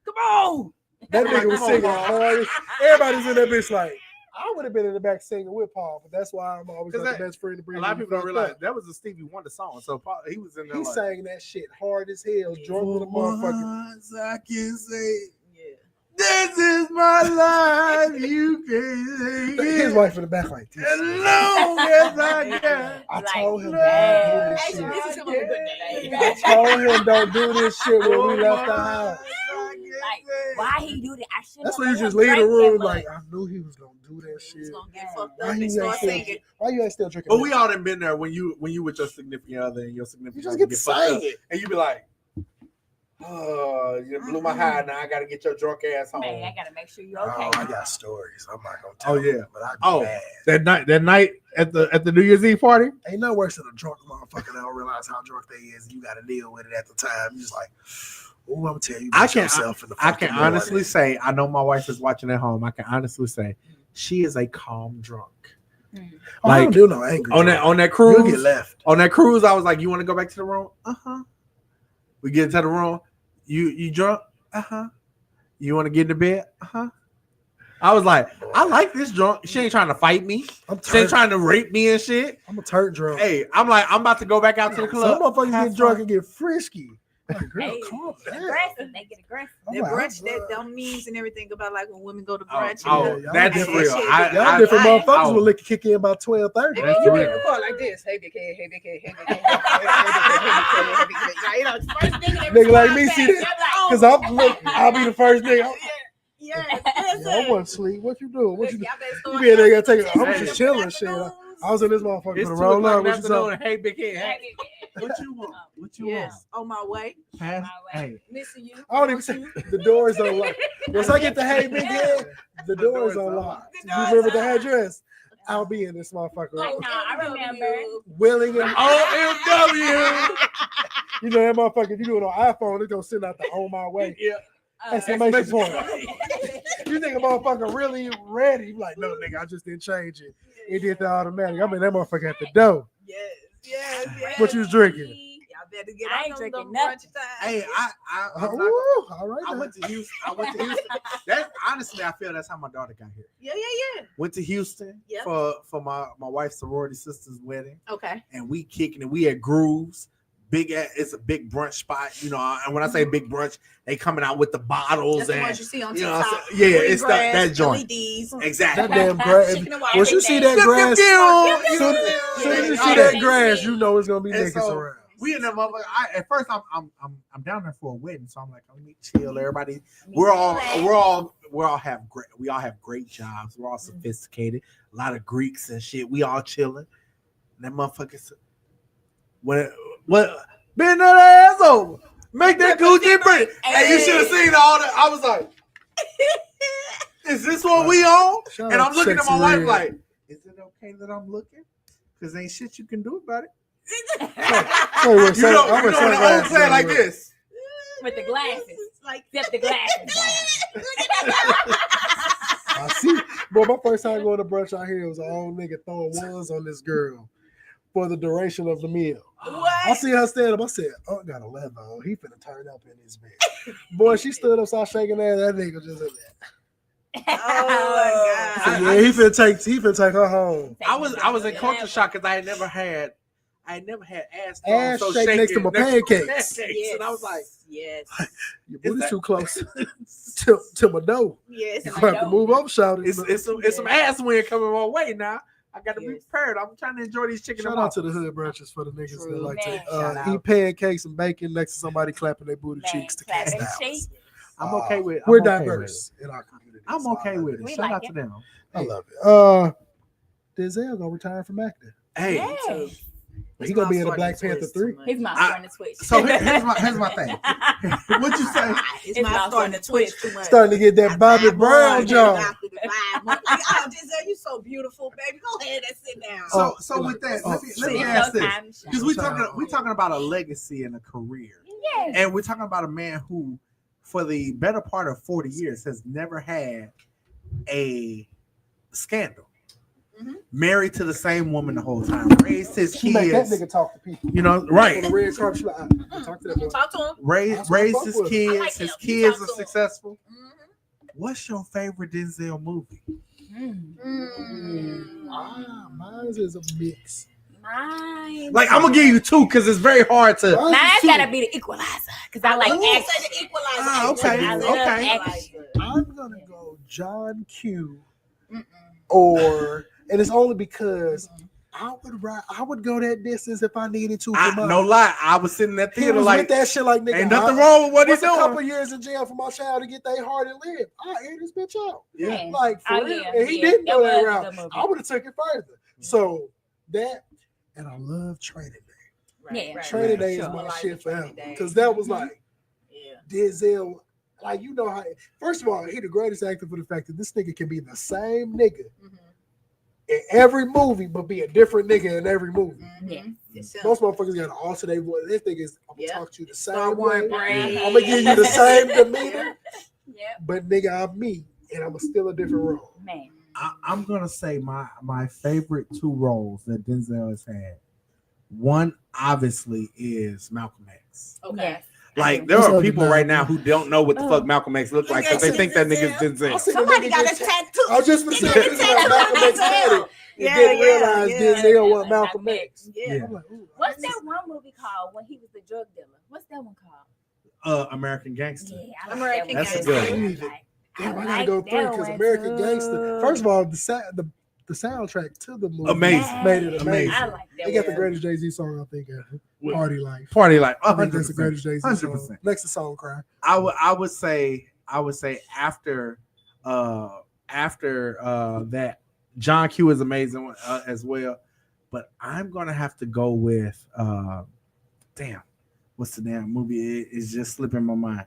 Come on. that nigga was singing hard. Everybody's in that bitch like, I would have been in the back singing with Paul, but that's why I'm always like the best friend to bring. A lot of people don't realize that was a Stevie Wonder song. So Paul, he was in there. He sang that shit hard as hell, drunk with a motherfucker. Once I can say, this is my life. You can say His wife in the back like this. as long as I can. I told him This don't do is this gonna be a good day. shit. I told him don't do this shit when we left the house. Like, why he do that? I should. That's when you just leave the room like, I knew he was gonna do that He's shit. gonna get fucked Why up and you start ain't still, singing. why you ain't still drinking? But we all done been there when you with your significant other and your significant You just other get to fucked sing up. it. And you be like, oh, you blew my high. Now I gotta get your drunk ass home. Man, I gotta make sure you're Oh, okay. I got stories. I'm not gonna tell. Oh, yeah. them, but I be mad. that night at the New Year's Eve party. Ain't no worse than a drunk motherfucker that don't realize how drunk they is. You got to deal with it at the time. You just like, oh, I'm gonna tell you about yourself in the I fucking can honestly morning. say, I know my wife is watching at home. I can honestly say she is a calm drunk. Oh, I don't do no angry on drunk. that cruise. You'll get left. On that cruise, I was like, "You want to go back to the room?" We get into the room. You drunk? You want to get into bed? I was like, I like this drunk. She ain't trying to fight me. She ain't trying to rape me and shit. I'm a turd drunk. Hey, I'm like, I'm about to go back out to the club. Some motherfuckers Have get drunk fun. and get frisky. Like, girl, Hey, calm down. aggressive. They get aggressive. The I'm like, brunch, I'm that good. don't means and everything about like when women go to brunch. Oh, y'all that's different. real. Y'all different motherfuckers will lick kick in about 12:30. And then you get in the car like this. Hey, big head, hey, big head, hey, big head, hey, big head, hey, big head, hey, big head. You know, the first thing that Nigga like responds me back, see I'm that. like, Because I'll be the first nigga. yeah, I wasn't sleep. What you doing? What you doing? Y'all better You start be in there, gotta take it. having I'm just chilling, shit. I was in this motherfucker It's for 2 the roll o'clock up. in the What you talking? afternoon. Hey, big head. Hey, Hey, what you want? What you Yes, on my way, want? Hey, missing you. I don't even say the doors unlocked. Once I get the hey big head, the doors unlocked. The You doors remember the unlocked. address? I'll be in this motherfucker. Like, nah, I remember. Willing and OMW. you know that motherfucker. If you do it on iPhone, it's gonna send out the on my way. Yeah. Exclamation point. You think a motherfucker really ready? You like, no, nigga, I just didn't change it. It did the automatic. I mean, that motherfucker at the door. Yes. What you was drinking? Y'all better get I on ain't them drinking little nothing. brunch time. Hey, I'm not gonna- Ooh, all right. I now. went to Houston. That's honestly, I feel that's how my daughter got here. Yeah. Went to Houston Yep. for my wife's sorority sister's wedding, Okay. and we kicking it. We had Grooves. It's a big brunch spot, you know. And when I say big brunch, they coming out with the bottles That's the and ones you see on you know, TikTok. yeah, Green it's grass, that joint. LEDs. Exactly. That damn grass. Chicken and Once you see that grass, soon as you see Yeah. that grass, you know it's gonna be And niggas so, around. We in the motherfucker. At first, I'm down there for a wedding, so I'm like, let me chill. Everybody, we all have great jobs. We're all sophisticated. A lot of Greeks and shit. We all chilling. And that motherfucker, What bend that ass over. Make that Gucci break. Hey, you should have seen all that. I was like, is this what we on? Shout And out I'm looking at Sexy my wife Red. like, is it okay that I'm looking? Because ain't shit you can do about it. Say what, You say- know, I'm you gonna know say the old saying like this. With the glasses. Like Except the glasses. I see. Boy, my first time going to brunch out here was an old nigga throwing ones on this girl for the duration of the meal. what? I see her stand up. I said, "Oh, got a leather on. He finna turn up in his bed." Boy, she stood up, started shaking ass. That nigga just in there. Oh So, my god. yeah, he finna take her home. I was in culture shock because I had never had ass Ass so shake next to my pancakes. Pancakes. And I was like, yes, Your Is booty's that- too close to my dough. yes. You have to move up, shout it. it's some ass wind coming my way now. I got to be Yes. prepared. I'm trying to enjoy these chicken Shout and out to the waffles. hood brunches for the niggas that True, like man. to Shout out. eat pancakes and bacon next to somebody clapping their booty Man, cheeks to clapping cast cheeks. I'm okay with. We're I'm okay diverse in our community. I'm so I okay love with it. it. We Shout like out it. to them. I love it. Denzel gonna retire from acting. Hey, Yes. He gonna be in the Black Panther 3. His mouth I- starting to twitch. so here's my thing. What'd you say? His His mouth mouth starting to twitch too much. Starting to get that Bobby Brown jaw. Like, oh, Giselle, you so beautiful, baby. Go ahead and sit down. So with that, let me It's ask this. your time to shine. Because we talking about a legacy and a career. Yes. And we're talking about a man who, for the better part of 40 years, has never had a scandal. Mhm. Married to the same woman the whole time. Raised his She make that kids. nigga talk to people. You know, On right. the red carpet, she like, talk to that boy. Talk to him. Raised That's what I raised fuck his with. kids. I like His him. You kids talk are to him. successful. Mhm. What's your favorite Denzel movie? Mine is a mix. Mine. Like, I'm gonna give you two because it's very hard to. Mine Mine's is two. gotta be the equalizer. Because I like Who action. said the equalizer? Ah, okay, I love okay. action. I'm gonna go John Q. Mm-mm. Or and it's only because I would go that distance if I needed to. For my, No lie, I was sitting in that he theater was like, with that shit like nigga. ain't nothing wrong with what he's What's a couple doing. years in jail for my child to get their heart and live? I air this bitch out. Yeah. Like for Oh, real. yeah, And he yeah. didn't go That that was a route. good movie. I would have took it further. So that and I love Training Day. Yeah. Training Day is sure. my I like shit the forever. Training Day. Because that was like Yeah. Denzel, like you know how first of all, he the greatest actor for the fact that this nigga can be the same nigga Mhm. in every movie, but be a different nigga in every movie. Yeah. It's him. Most motherfuckers got to alternate voice. This nigga is I'm gonna Yeah. talk to you the Star same Wars way. brain. I'm gonna give you the same demeanor, Yeah. but nigga, I'm me, and I'm still a different role. Man. I'm gonna say my favorite two roles that Denzel has had. One obviously is Malcolm X. Okay. Yes. Like there That's are people undeniable. right now who don't know what the Oh. fuck Malcolm X looks like because they think that nigga's I Denzel. seen a Somebody nigga got get a tattoo. I was just gonna say They got a this is like Malcolm X tattoo. had it. You Yeah, didn't yeah, realize yeah. Denzel was Malcolm X. Yeah. I'm like, ooh, What's that one movie called when he was the drug dealer? What's that one called? American Gangster. Yeah, I like American that one. That's a good one. Damn, I gotta go through because American Gangster. First of all, the soundtrack to the movie Amazing. made it amazing. I like that They got the one. greatest Jay-Z song, I think, Party Life. Party like I think that's the 100%. greatest Jay-Z song. 100%. Next to Song Cry. I would say after that, John Q is amazing as well, but I'm gonna have to go with damn, what's the damn movie? It's just slipping my mind.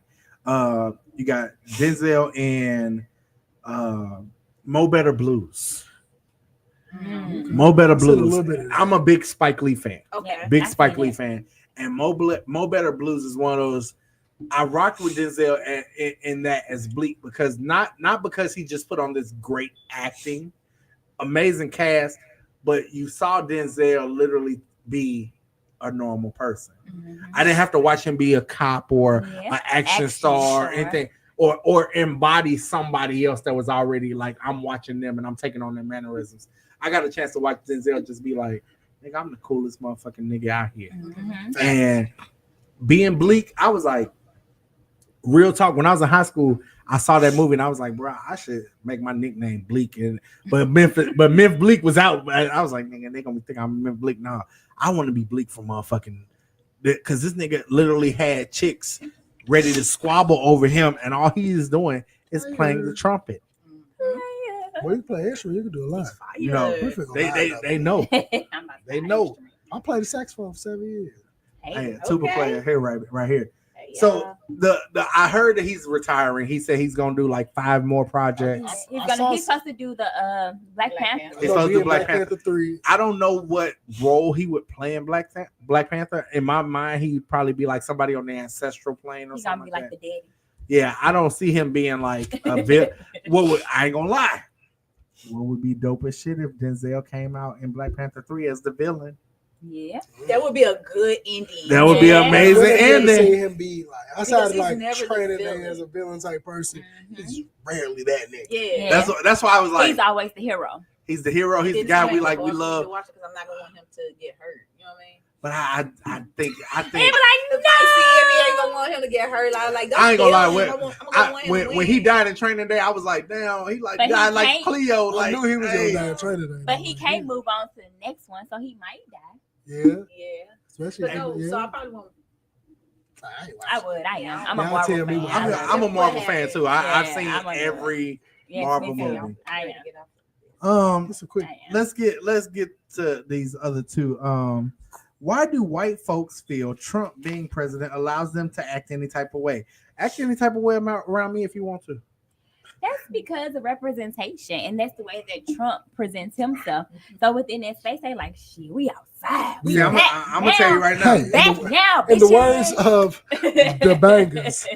You got Denzel and Mo Better Blues. Mm. Mo Better I've seen a Blues. little bit of that. I'm a big Spike Lee fan. Okay. Big I see Spike Lee that. fan. And Mo Better Blues is one of those. I rocked with Denzel in that as Bleak because not because he just put on this great acting, amazing cast, but you saw Denzel literally be a normal person. Mhm. I didn't have to watch him be a cop or Yeah. an action star or anything, or embody somebody else that was already like I'm watching them and I'm taking on their mannerisms. I got a chance to watch Denzel just be like, nigga, I'm the coolest motherfucking nigga out here. Mhm. And being Bleak, I was like, real talk. When I was in high school, I saw that movie and I was like, bro, I should make my nickname Bleak. But Myth Bleak was out. I was like, nigga, they gonna think I'm Myth Bleak. No, I want to be Bleak for motherfucking, because this nigga literally had chicks ready to squabble over him, and all he is doing is playing the trumpet. Well, you play instrument, you can do a lot. You know, We finna go live out they know. I'm about to They buy know. instrument. I played the saxophone for 7 years. Hey, a tuba player here, right here. Hey, So the I heard that he's retiring. He said he's gonna do like 5 more projects. He's supposed to do the Black Panther. He's supposed to do Black Panther 3. I don't know what role he would play in Black Panther. In my mind, he'd probably be like somebody on the ancestral plane or He's something. gonna be like the daddy. Yeah, I don't see him being like a bit. I ain't gonna lie. What would be dope as shit if Denzel came out in Black Panther 3 as the villain? Yeah, that would be a good ending. That would be amazing ending. See him be like outside Because like he's never training the day villain. as a villain type person. He's rarely that nigga. Yeah. That's why I was like, he's always the hero. He's the hero. He's the guy we like. We love. Because I'm not gonna want him to get hurt. You know what I mean? But I think. He be like, If I ain't gonna want him to get hurt. Like, I ain't gonna lie. When When he died in Training Day, I was like, damn, he like But he died like can't- Cleo. I Like, knew he was hey. gonna die in training day. but he can't move on to the next one, so he might die. Yeah, Yeah. especially But no, yeah. so I probably won't. I would. I am. I'm a Now Marvel tell me fan. what- I'm a Marvel fan too. I've Yeah, seen I'm a- every Yes, Marvel me too. movie. I am. It's a quick. I am. Let's get to these other two. Why do white folks feel Trump being president allows them to act any type of way? Act any type of way around me if you want to. That's because of representation, and that's the way that Trump presents himself. So within that space, they like, shit, we outside. We See, I'm back gonna tell you right now. Hey, Back now, in the bitches. words of the bangers,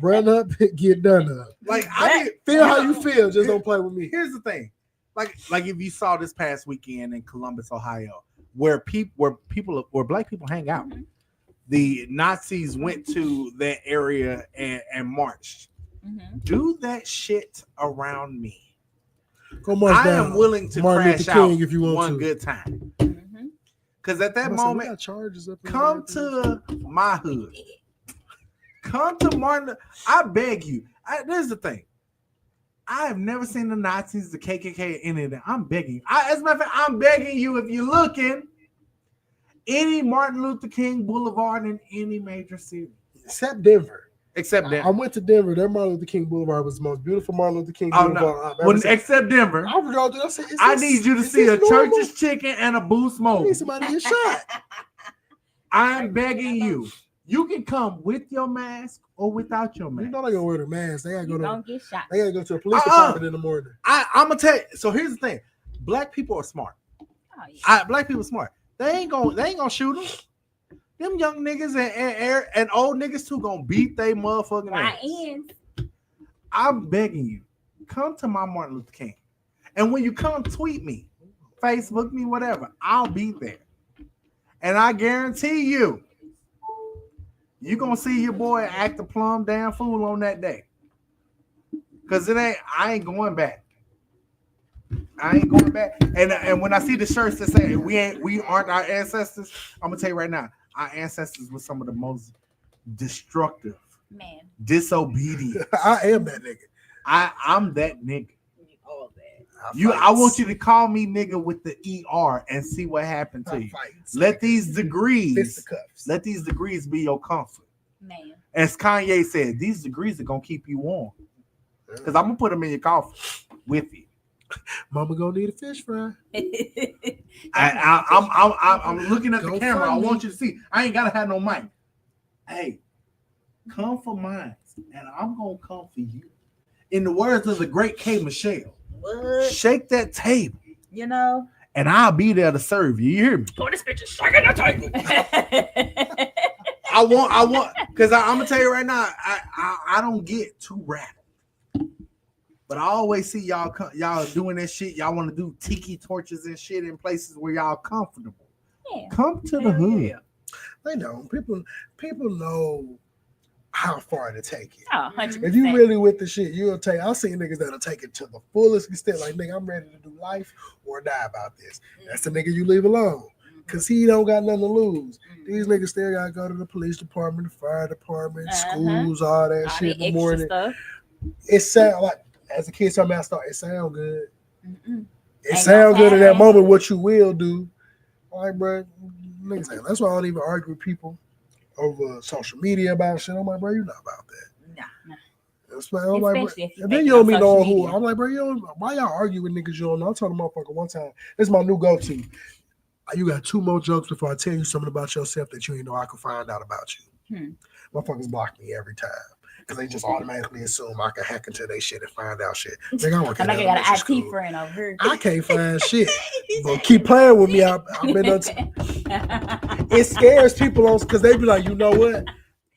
run up, get done up. Like I Feel how you feel, just don't play with me. Here's the thing, like if you saw this past weekend in Columbus, Ohio, where black people hang out, Mhm. the Nazis went to that area and marched. Mhm. Do that shit around me. Go march I down. am willing to Martin crash Luther King out if you want one to. good time. Mhm. Because at that I'm gonna say, we moment, got charges up in come there. to my hood. Come to Martin. I beg you. There's the thing. I have never seen the Nazis, the KKK, any of that. I'm begging you. As a matter of fact, I'm begging you, if you're looking, any Martin Luther King Boulevard in any major city. Except Denver. Except Denver. I went to Denver. Their Martin Luther King Boulevard was the most beautiful Martin Luther King Oh, Boulevard no. I've ever Well, seen. except Denver. I was going through. I said, I need you to see a church's chicken and a boost I mode. need somebody to get shot. I'm begging you. You can come with your mask or without your You mask. know they gonna wear the mask. They gotta go You to. don't get shot. They gotta go to a police department in the morning. I'm gonna tell you. So here's the thing: black people are smart. Oh, yeah. Black people are smart. They ain't gonna shoot them. Them young niggas and old niggas too gonna beat they motherfucking Right ass. ends. I'm begging you, come to my Martin Luther King, and when you come, tweet me, Facebook me, whatever. I'll be there, and I guarantee you, you gonna see your boy act a plumb damn fool on that day. Cause I ain't going back. I ain't going back. And when I see the shirts that say we aren't our ancestors, I'm gonna tell you right now, our ancestors were some of the most destructive, Man. disobedient. I am that nigga. I'm that nigga. All that. I want you to call me nigga with the ER and see what happened to you. Let these degrees be your comfort. Man. As Kanye said, these degrees are gonna keep you warm. Because I'm gonna put them in your coffin with you. Mama gonna need a fish fry. I'm looking at the Go camera. I find me. want you to see. I ain't gotta have no mic. Hey, come for mine, and I'm gonna come for you. In the words of the great K. Michelle, What? shake that table, You know? and I'll be there to serve you. You hear me? Oh, this bitch is shaking the table. I want, because I'm gonna tell you right now, I don't get too rattled. But I always see y'all doing that shit. Y'all want to do tiki torches and shit in places where y'all comfortable. Yeah. Come to the hood. Yeah. They know. People know how far to take it. Oh, 100%. If you really with the shit, you'll take. I've seen niggas that'll take it to the fullest extent. Like, nigga, I'm ready to do life or die about this. That's the nigga you leave alone. Cause he don't got nothing to lose. These niggas still gotta go to the police department, the fire department, schools, all that All shit the in the morning. extra stuff. It sound like, as a kid, something I thought it sound good. Mm-mm. It Ain't sound no good in that time. moment. What you will do, like, bro, niggas say, that's why I don't even argue with people over social media about shit. I'm like, bro, you not about that. Nah. That's why I'm like, bro, Especially if you and then make you it don't on be social knowing who. media. I'm like, bro, why y'all argue with niggas you don't know? I told a motherfucker one time, this is my new go-to. You got 2 more jokes before I tell you something about yourself that you didn't know I could find out about you. Motherfuckers block me every time because they just automatically assume I can hack into their shit and find out shit. Nigga, I work at I got an IT school. friend over here. I can't find shit. But keep playing with me. I've been it scares people on because they be like, you know what?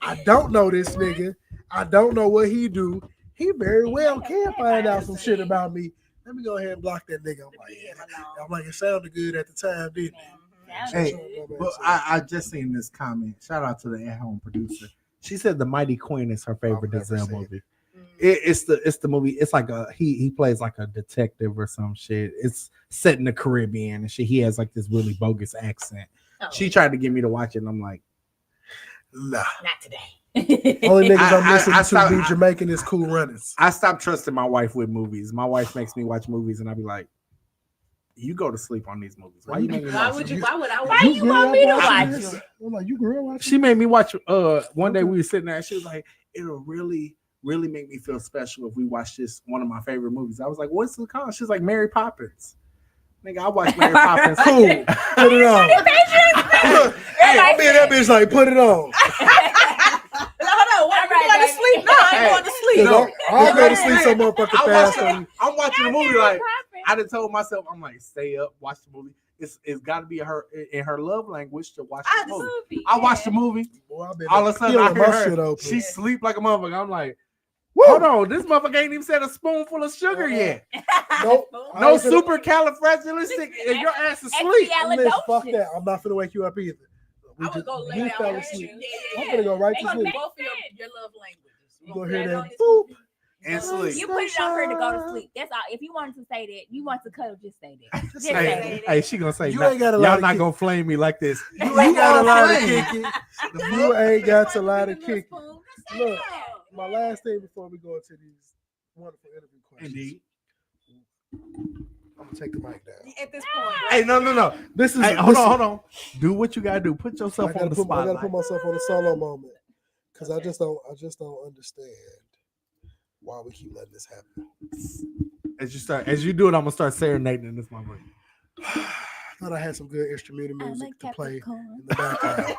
I don't know this nigga. I don't know what he do. He very well can find out some shit about me. Let me go ahead and block that nigga. I'm like, it sounded good at the time, didn't it? Hey, but I just seen this comment. Shout out to the at-home producer. She said The Mighty Queen is her favorite Denzel movie. It's the movie. It's like he plays like a detective or some shit. It's set in the Caribbean and shit. He has like this really bogus accent. She tried to get me to watch it, and I'm like, nah, not today. Only niggas I'm listening to be Jamaican is Cool Runnings. I stopped trusting my wife with movies. My wife makes me watch movies, and I be like, "You go to sleep on these movies. Why you make me watch them? Why you want me to watch you? I'm like, you grew up watching. She made me watch. One day we were sitting there, and she was like, "It'll really make me feel special if we watch this one of my favorite movies." I was like, "What's it called?" She's like, "Mary Poppins." Nigga, I watched Mary Poppins. Cool. Put it on. Hey, I'm being that bitch like, put it on. I'm going to sleep. No, I ain't going to sleep. No, I'll go to sleep so motherfucking fast. I'm watching the movie like I done told myself, I'm like, stay up, watch the movie. It's got to be in her love language to watch the movie. I watched the movie. Boy, all of a sudden I hear her. She sleep like a motherfucker. I'm like, hold on, this motherfucker ain't even said a spoonful of sugar yet. Nope. No supercalifragilistic, and your ass is asleep. Fuck that. I'm not finna wake you up either. I would go lay down with you. I'm gonna go right to sleep. Both of your love languages. You gonna hear that boop and sleep. You put it on her to go to sleep. That's all. If you wanted to say that, you want to cuddle, just say that. Just say that. Hey, she gonna say, y'all not gonna flame me like this. You ain't got a lot of kicking. You ain't got a lot of kicking. Look, my last thing before we go into these wonderful interview questions. Indeed. I'm gonna take the mic down. At this point. Hey, no. This is hold on. Do what you gotta do. Put yourself on the spotlight. I gotta put myself on a solo moment because I just don't understand why we keep letting this happen. As you do it, I'm gonna start serenading in this moment. Thought I had some good instrumental music to play in the background.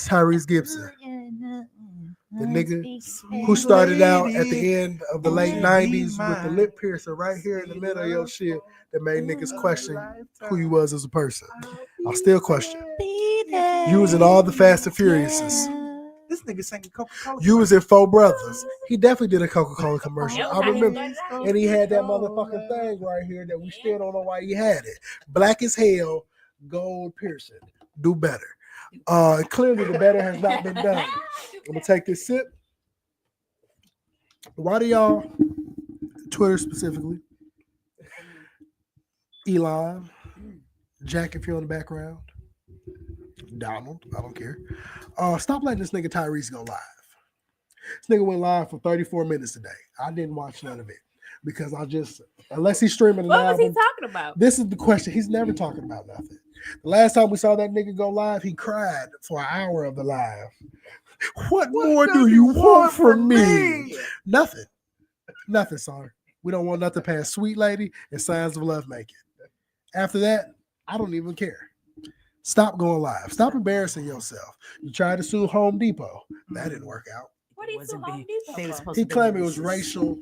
Tyrese Gibson, the nigga who started out at the end of the late 90s with the lip piercer right here in the middle of your shit that made niggas question who you was as a person. I still question. You was in all the Fast and Furiouses. This nigga singing Coca-Cola. You was in Four Brothers. He definitely did a Coca-Cola commercial. I remember. And he had that motherfucking thing right here that we still don't know why he had it. Black as hell, gold piercing. Do better. Clearly the better has not been done. I'm gonna take this sip. Why do y'all, Twitter specifically, Elon, Jack if you're in the background, Donald, I don't care. Stop letting this nigga Tyrese go live. This nigga went live for 34 minutes today. I didn't watch none of it because unless he's streaming an album. What was he talking about? This is the question. He's never talking about nothing. The last time we saw that nigga go live, he cried for an hour of the live. What more do you want from me? Nothing. Nothing, son. We don't want nothing past Sweet Lady and Signs of Love Making. After that, I don't even care. Stop going live. Stop embarrassing yourself. You tried to sue Home Depot. That didn't work out. What did he sue Home Depot? He claimed it was racial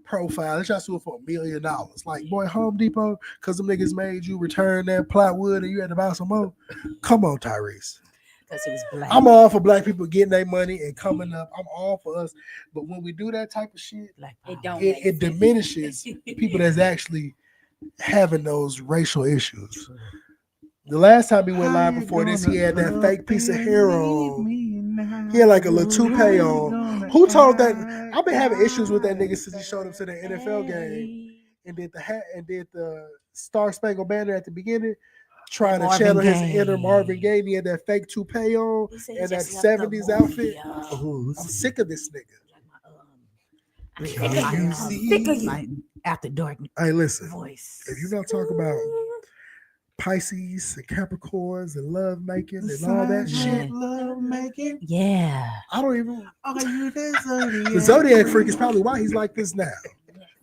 profile. They tried to sue it for $1 million. Like, boy, Home Depot, because them niggas made you return that plywood and you had to buy some more. Come on, Tyrese. Because he was black. I'm all for black people getting their money and coming up. I'm all for us. But when we do that type of shit, it diminishes people that's actually having those racial issues. The last time he went live before this, he had that fake piece of hair on. He had like a little toupee on. Who told that? I've been having issues with that nigga since he showed up to the NFL game and did the hat and did the Star Spangled Banner at the beginning, trying to channel his inner Marvin Gaye. He had that fake toupee on and that 70s outfit. I'm sick of this nigga. I'm sick of you. After dark. Hey, listen. Voice. If you're not talking about Pisces and Capricorns and love making and all that shit. Love making. Yeah. I don't even. Are you the Zodiac? The Zodiac freak is probably why he's like this now.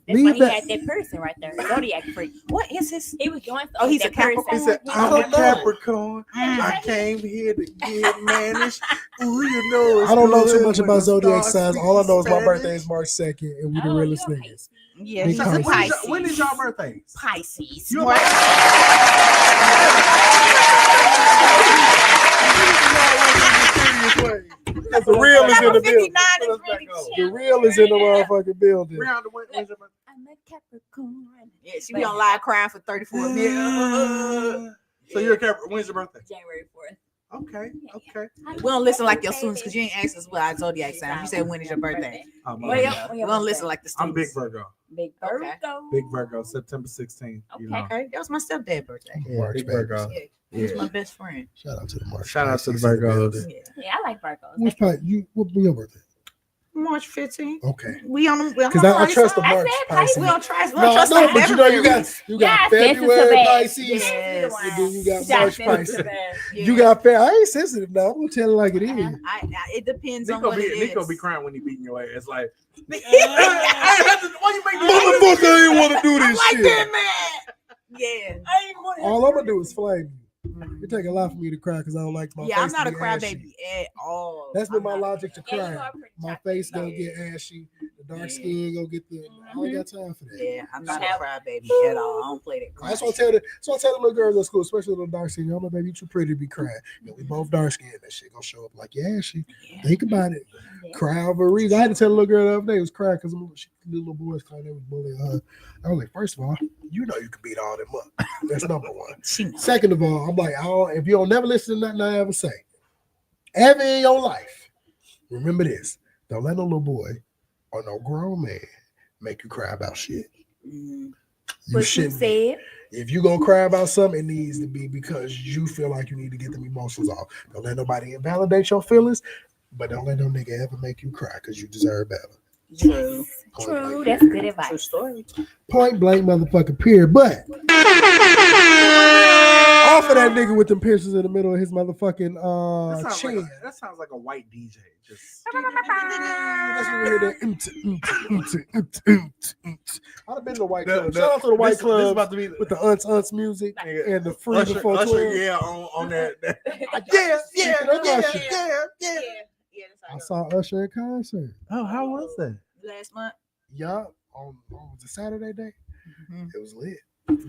That's why Leave he that. had that person right there. Zodiac freak. What is his? He was doing. Oh, he's that a Capricorn? person. He said, He I'm was a Capricorn. I came here to get managed. Ooh, you know it's I don't know too good much when about the zodiac stars signs. speak All I know is my Spanish. birthday is March 2nd, and we the Oh, realest you're a niggas. Yeah, Big he's a Pisces. Pisces. When is y'all birthdays? Pisces. You a March- Because the real is in the building. 59 is really The real is in the motherfucking building. Rihanna, when's your birthday? I'm a Capricorn. Yeah, she be on live crying for 34 minutes. So you're a Capricorn. When's your birthday? January 4th. Okay. We don't listen like your students because you ain't asked us what our zodiac sign. You said when is your birthday? Oh, my Well, bad. We don't listen like the I'm students. Big Virgo. Big Okay. Virgo. Big Virgo, September 16th. You know. Okay, that was my stepdad's birthday. Yeah, March Big baby. Virgo. Yeah, he's Yeah. my best friend. Shout out to the March. Shout out to the Pisces in Virgos. building. Yeah. Yeah, I like Virgos. Which part? What be your birthday? March 15th. Okay. We on them. Because I trust the I March said Pisces. We don't trust. We No, don't trust no, like but you know you got Yeah, February sensitive ass. Pisces. Yes. And then you got Yeah, March sensitive Pisces. ass. You got I ain't sensitive now. I'm gonna tell it like it is. It depends on Nico what it is. Nico be crying when he beating your ass. Like, Yeah. why you make Motherfucker ain't want to do I this like shit. that man. Yeah. All I'm gonna do is flame you. It take a lot for me to cry because I don't like my Yeah, I'm face not to a get ashy. crybaby at all. That's been I'm my not. logic to Yeah, you cry. are pretty My chocolate. face gonna get ashy. The dark skin gonna get the. I ain't got time for that. Yeah, I'm not a crybaby at all. I don't play that cry. That's what I tell the. So I tell the little girls at school, especially the dark skin. Y'all know, baby, you too pretty to be crying. You know, we both dark skinned. That shit gonna show up like ashy. Think about it. Cry over a reason. I had to tell the little girl the other day it was crying because the little boys claimed they was bullying her. I was like, first of all, you know you can beat all them up. That's number one. Second of all, I'm like, if you don't never listen to nothing I ever say, ever in your life, remember this: don't let no little boy or no grown man make you cry about shit. You What you shouldn't. said. If you gonna cry about something, it needs to be because you feel like you need to get them emotions off. Don't let nobody invalidate your feelings, but don't let no nigga ever make you cry because you deserve better. True. True. That's good True advice. story. Point blank motherfucking period. But off of that nigga with them piercings in the middle of his motherfucking chin. That sounds like a white DJ. Just That's when we hear that. I'd have been to the white club. Shout out to the white This club about to be with the unts music and the free Usher, before Usher, 12. yeah, on that. I saw Usher in concert. Oh, how was that? Last month. Yeah, on was it Saturday day? It was lit.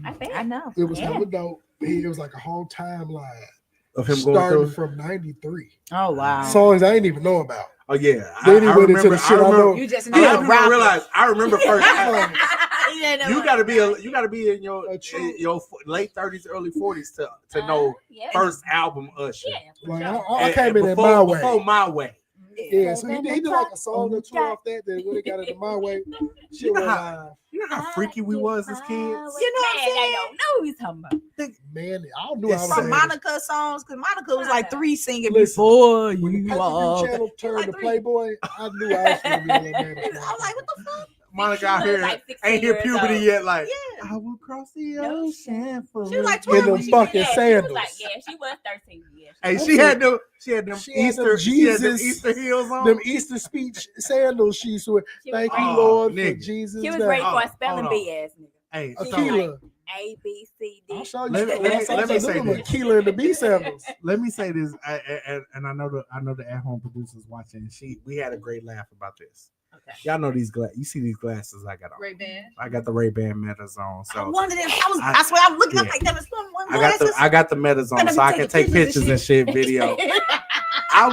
I bet. I know. It was Yeah. hella dope. It was like a whole timeline Of him going starting through. from '93. Oh wow. Songs I didn't even know about. Oh yeah, Then he went into the shit I know. You just I know didn't realize. I remember first. You You gotta be in your late 30s, early 40s to know Yeah. first album Usher. Yeah. Like, sure. I came in before, my way. Before My Way. Yeah, so he did like a song or two off that. Then when it got into my way, shit You know went how- live. You know how freaky we was as kids. You know what I'm saying? I don't know who he's talking about. Man, I don't know. I was From saying. Monica songs, because Monica was like 3 singing Listen, before When the you Pay-Per-View all. channel turned to Like 3. Playboy, I knew I was going to be a little man. I was like, what the fuck? Monica out here Like 16 ain't hit years puberty old. yet. Like Yeah. I will cross the No. ocean for She was like In 12 them when she fucking did Yeah, sandals. she was 13. Yeah. Hey, That's she had it. them She had them Easter Jesus- heels on. Them Easter speech sandals she used to wear. She was Thank ready. you, Lord, for nigga. Jesus. She was name. ready for a Hold spelling on. bee ass nigga. Hey, She so was like, Aquila. A, B, C, D. I'll show you. Let me say this. Aquila and the B sandals. let me say this, and I know the at home producers watching. We had a great laugh about this. Okay. Y'all know these you see these glasses I got on. Ray-Ban. I got the Ray-Ban Metas on, I so wanted them. I swear I'm looking up like that. Was one I got the Metas on, so I can take pictures and shit, video. I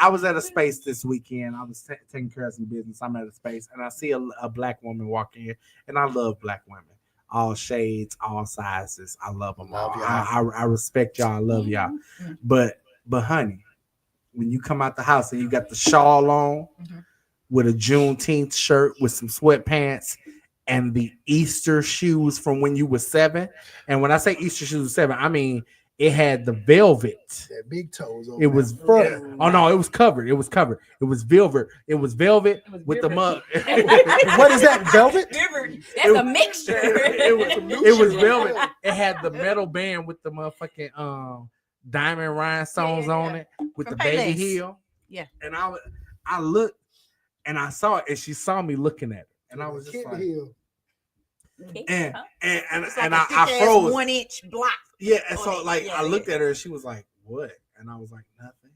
was at a space this weekend. I was taking care of some business. I'm at a space and I see a black woman walk in, and I love black women, all shades, all sizes. I love them all. I respect y'all. I love y'all. But honey, when you come out the house and you got the shawl on with a Juneteenth shirt with some sweatpants and the Easter shoes from when you were 7, and when I say Easter shoes 7, I mean it had the velvet. That big toes. It was front. Oh no, it was covered. It was covered. It was velvet. It was velvet with the mug. What is that? Velvet? That's a mixture. It was velvet. It had the metal band with the motherfucking diamond rhinestones on it with From the baby Payless. heel. Yeah. And I looked and I saw it, and she saw me looking at it. and I was just Kitten like, Hill. and It's like I froze. 1-inch block. Yeah, and on so it. like Yeah, I looked yeah. at her, and she was like, "What?" And I was like, "Nothing."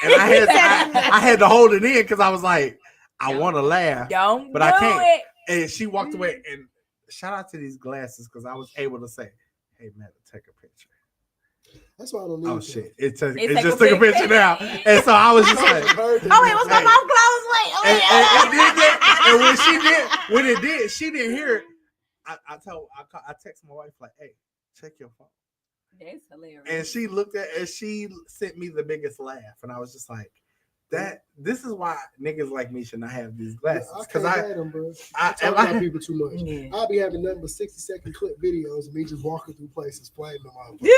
And I had to hold it in because I was like, I want to laugh, Don't but do I can't. it. And she walked away. And shout out to these glasses because I was able to say, "Hey, man, take a picture." That's why I don't need Oh to. shit! It take just a took a picture. picture now, and so I was just like, Oh wait, was my mouth closed? Wait, oh, wait. and did that. And when it did, she didn't hear it. I texted my wife like, "Hey, check your phone." That's hilarious. And she looked at and she sent me the biggest laugh, and I was just like, "That this is why niggas like me should not have these glasses." Because I can't them, bro. I talk about people too much. Yeah. I'll be having nothing but 60-second clip videos of me just walking through places playing them out. Yeah.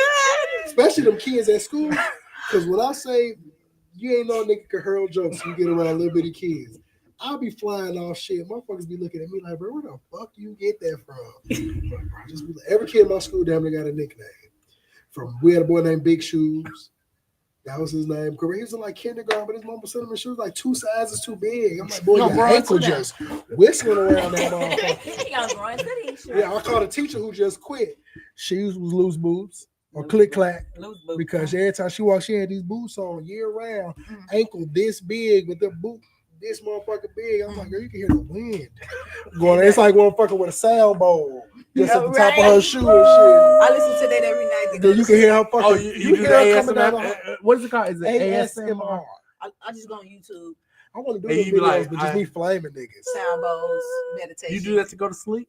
Especially them kids at school. Because when I say you ain't no nigga can hurl jokes, you get around little bitty kids. I'll be flying off shit. Motherfuckers be looking at me like, bro, where the fuck you get that from? Bro, just be like, every kid in my school damn near got a nickname. We had a boy named Big Shoes. That was his name. He was in like kindergarten, but his mama sent him in shoes like 2 sizes too big. I'm like, boy, your ankle just whistling around that motherfucker. Yeah, I called a teacher who just quit. Shoes was loose boots or click clack. Because every time she walked, she had these boots on year round, ankle this big with the boot this motherfucker big. I'm like, girl, you can hear the wind going. It's like one fucker with a sound bowl just at the top of her shoe and shit. I listen to that every night. Then you can hear her fucking. Oh, you do the ASMR? What is it called? Is it ASMR? I just go on YouTube. I want to do those videos, but just me flaming niggas. Sound bowls, meditation. You do that to go to sleep?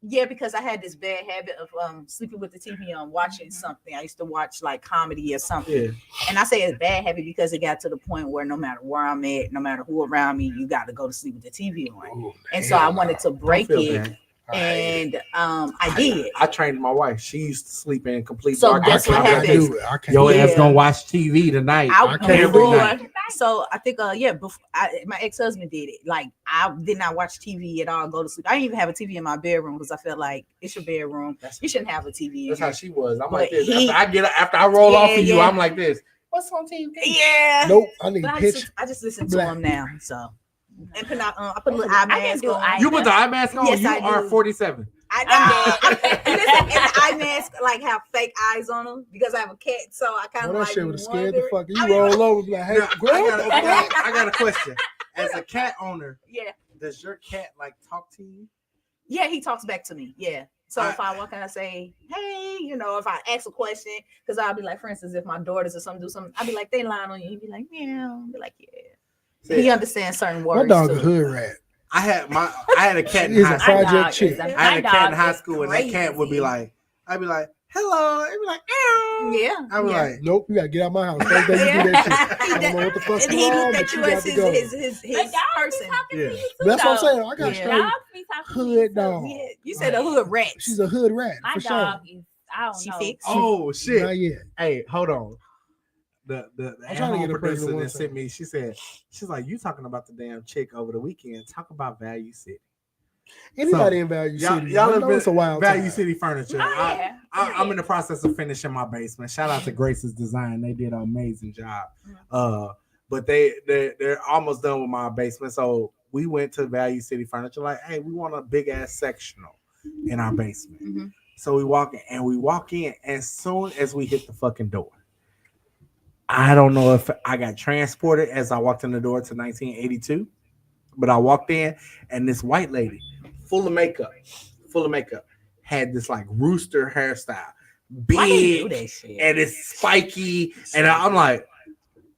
Yeah, because I had this bad habit of sleeping with the TV on, watching something. I used to watch like comedy or something. Yeah. And I say it's bad habit because it got to the point where no matter where I'm at, no matter who around me, you got to go to sleep with the TV on. Oh, and so I wanted to break it. Bad. And I did. I trained my wife. She used to sleep in complete darkness. So that's what happens. Your ass gonna watch TV tonight. I can't every night. So I think before my ex-husband did it. Like I did not watch TV at all, go to sleep. I didn't even have a TV in my bedroom because I felt like it's your bedroom. You shouldn't have a TV. That's how she was. I'm like this. After I roll off of you, I'm like this. What's on TV? Yeah. Nope. I need pitch. I just listen to him now. So. And I put a little eye mask on. You put the eye mask on? Yes, you I are do. 47. I know. Listen, and the eye mask like have fake eyes on them because I have a cat, so I kind of that like shit would have scared the fuck. You roll over like, hey, I got a question. As a cat owner, does your cat like talk to you? Yeah, he talks back to me. Yeah. So if I walk and I say, hey, if I ask a question, because I'll be like, for instance, if my daughters or something do something, I'll be like, they lying on you. He'd be like, meow. I'll be like, yeah. He understands certain words. My dog a hood rat. I had a cat in high school. I had a cat in high school, and that cat would be like, I'd be like, hello. It'd be like, ew. Yeah. I'd be like, nope, you gotta get out of my house. First day you do that shit. I don't know what the fuck's and wrong, he looked at you as his person. Yeah. That's what I'm saying. I got straight hood dog. Yeah. You said a hood rat. She's a hood rat. My for dog sure. is, I don't know. Fixed. Oh shit. Not yet. Hey, hold on. The I'm trying to get a producer that sent me, she's like, you talking about the damn chick over the weekend. Talk about Value City. Anybody in Value City. Y'all have it's a wild Value time. City Furniture. I'm in the process of finishing my basement. Shout out to Grace's Design. They did an amazing job. But they're almost done with my basement. So we went to Value City Furniture like, hey, we want a big ass sectional in our basement. Mm-hmm. So we walk in as soon as we hit the fucking door. I don't know if I got transported as I walked in the door to 1982, but I walked in and this white lady, full of makeup, had this like rooster hairstyle, big, and it's spiky. And I'm like,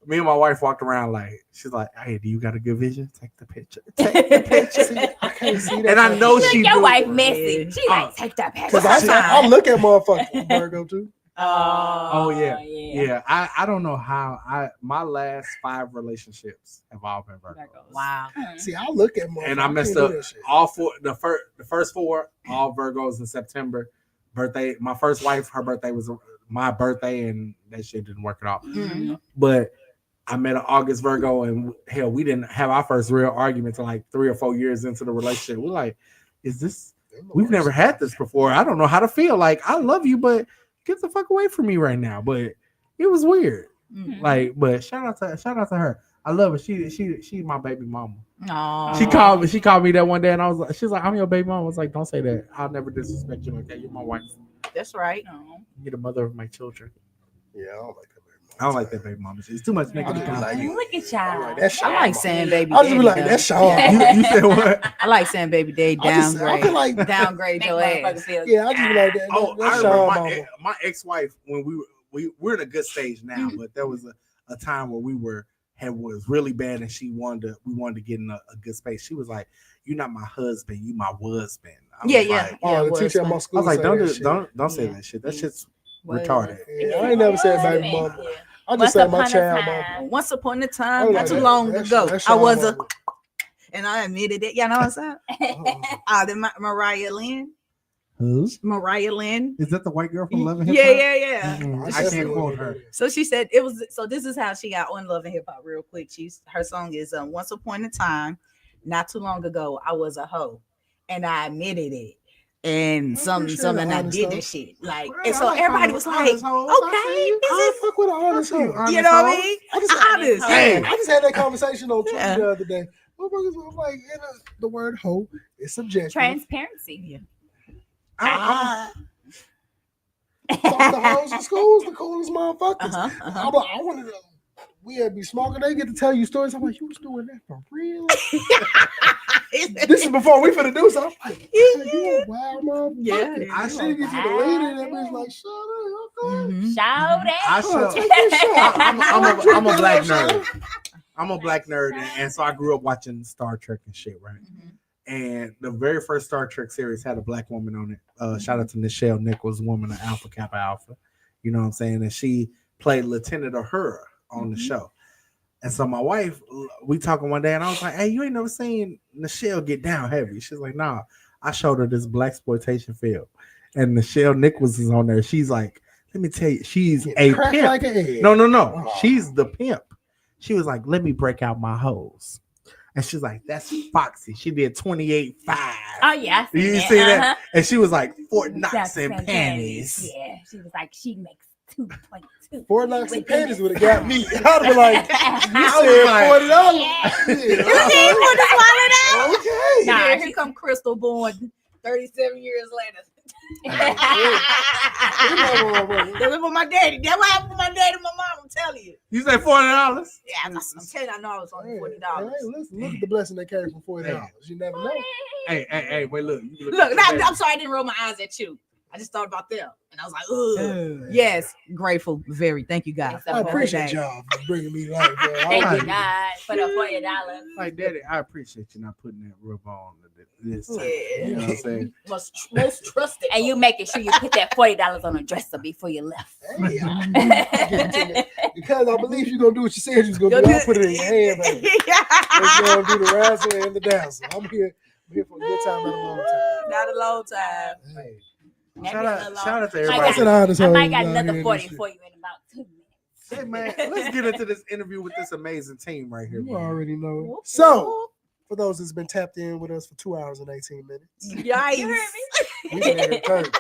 me and my wife walked around like, she's like, hey, do you got a good vision? Take the picture. See, I can't see that. And I know your wife messy. She like, take that picture. Because I look at motherfuckers Virgo too. Oh yeah. I don't know how my last 5 relationships have all been Virgos. Wow. See, I look at motherfuckers. And I messed up all 4. The first 4 all Virgos in September. Birthday. My first wife, her birthday was my birthday, and that shit didn't work at all. Mm-hmm. But I met an August Virgo, and hell, we didn't have our first real argument until like 3 or 4 years into the relationship. We're like, is this? We've never had this before. I don't know how to feel. Like, I love you, but get the fuck away from me right now. But it was weird. Like, but shout out to her. I love her. She my baby mama. Aww. She called me that one day, and I was like, she's like, I'm your baby mama. I was like, don't say that. I'll never disrespect you like that. You're my wife. That's right. You're the mother of my children. Yeah, I don't like that baby mama. I don't like that baby mama. It's too much nigga. Look at y'all. I like saying baby. I just be daddy, like, though. that's Sean. You said what? I like saying baby daddy I feel like, downgrade your ass. yeah, I just be like that. Oh, That's I Sean remember mama. my ex-wife when we're in a good stage now, but there was a time where was really bad, and we wanted to get in a good space. She was like, "You're not my husband, you my husband." Yeah. Oh, the teacher at my I school. was like, say don't say that shit. That shit's retarded. Yeah, I ain't never said baby mama. I just said my child mama. Once upon a I time, was not like, too that- long that's- ago, that's I Sean was mama. and I admitted it. You know what I'm saying? The Mariah Lynn. Who? Mariah Lynn. Is that the white girl from Love and Hip Yeah. Hop? Yeah. I can't quote her. So she said it was. So this is how she got on Love and Hip Hop real quick. Her song is "Once Upon a Time, Not Too Long Ago, I Was a Hoe, and I admitted it." And something I did this shit. Like, and so everybody was like, okay, I fuck with an honest hoe. you know what I mean? Honest. Hey, I just had that conversation on Twitter the other day. Motherfuckers was like, the word hoe is subjective. Transparency. Fuck the hoes in schools, the coolest motherfuckers. I wanted to. We had be smoking. They get to tell you stories. I'm like, you was doing that for real? This is before we finna do something. I'm like, you a wild motherfucker. Yeah. I should get you the lady. And that bitch like, shut up. Okay. Shout out. Take this shot. I'm a black nerd. I'm a black nerd, and so I grew up watching Star Trek and shit, right? And the very first Star Trek series had a black woman on it. Shout out to Nichelle Nichols, woman of Alpha Kappa Alpha. You know what I'm saying? And she played Lieutenant Uhura on the show. And so my wife, we talking one day, and I was like, "Hey, you ain't never seen Nichelle get down heavy?" She's like, "Nah." I showed her this blaxploitation film, and Nichelle Nichols is on there. She's like, "Let me tell you, she's a Crack pimp." like an egg. No. Oh. She's the pimp. She was like, "Let me break out my hoes." And she's like, "That's Foxy." She did 28.5. Oh yeah. You see that? And she was like, Fort Knox and panties. Yeah. She was like, she makes 2.2. Fort Knox and panties would have got me. I'd be like, you I said was $40. You did want to swallow that? Okay. Nah, Yeah, here come Crystal born 37 years later. That's what my daddy. That's what happened to my daddy and my mom. I'm telling you. You say $40? Yeah, I'm telling you, I know I was only $40. Hey, listen, look at the blessing that came from $40. You never know. Hey, wait, look. You Look, I'm sorry I didn't roll my eyes at you. I just thought about them. And I was like, ugh. Yes, grateful. Very. Thank you, God. I appreciate y'all for bringing me life, bro. Thank you, God, for the $40. Like, Daddy, I appreciate you not putting that rub on this time. Yeah. You know what I'm saying? Most trusted. And you making sure you put that $40 on a dresser before you left. Hey, I'm giving it to you. Because I believe you're going to do what you said you was going to do. I'll put it in your hand, baby. You're going to do the razzle and the dazzle. I'm here for a good time, not a long time. Not a long time. Hey. Shout out to I everybody. got another 40 for you in about 2 minutes. Hey, man, let's get into this interview with this amazing team right here. You man. already know. So, for those that's been tapped in with us for 2 hours and 18 minutes, Yikes. we been here 30.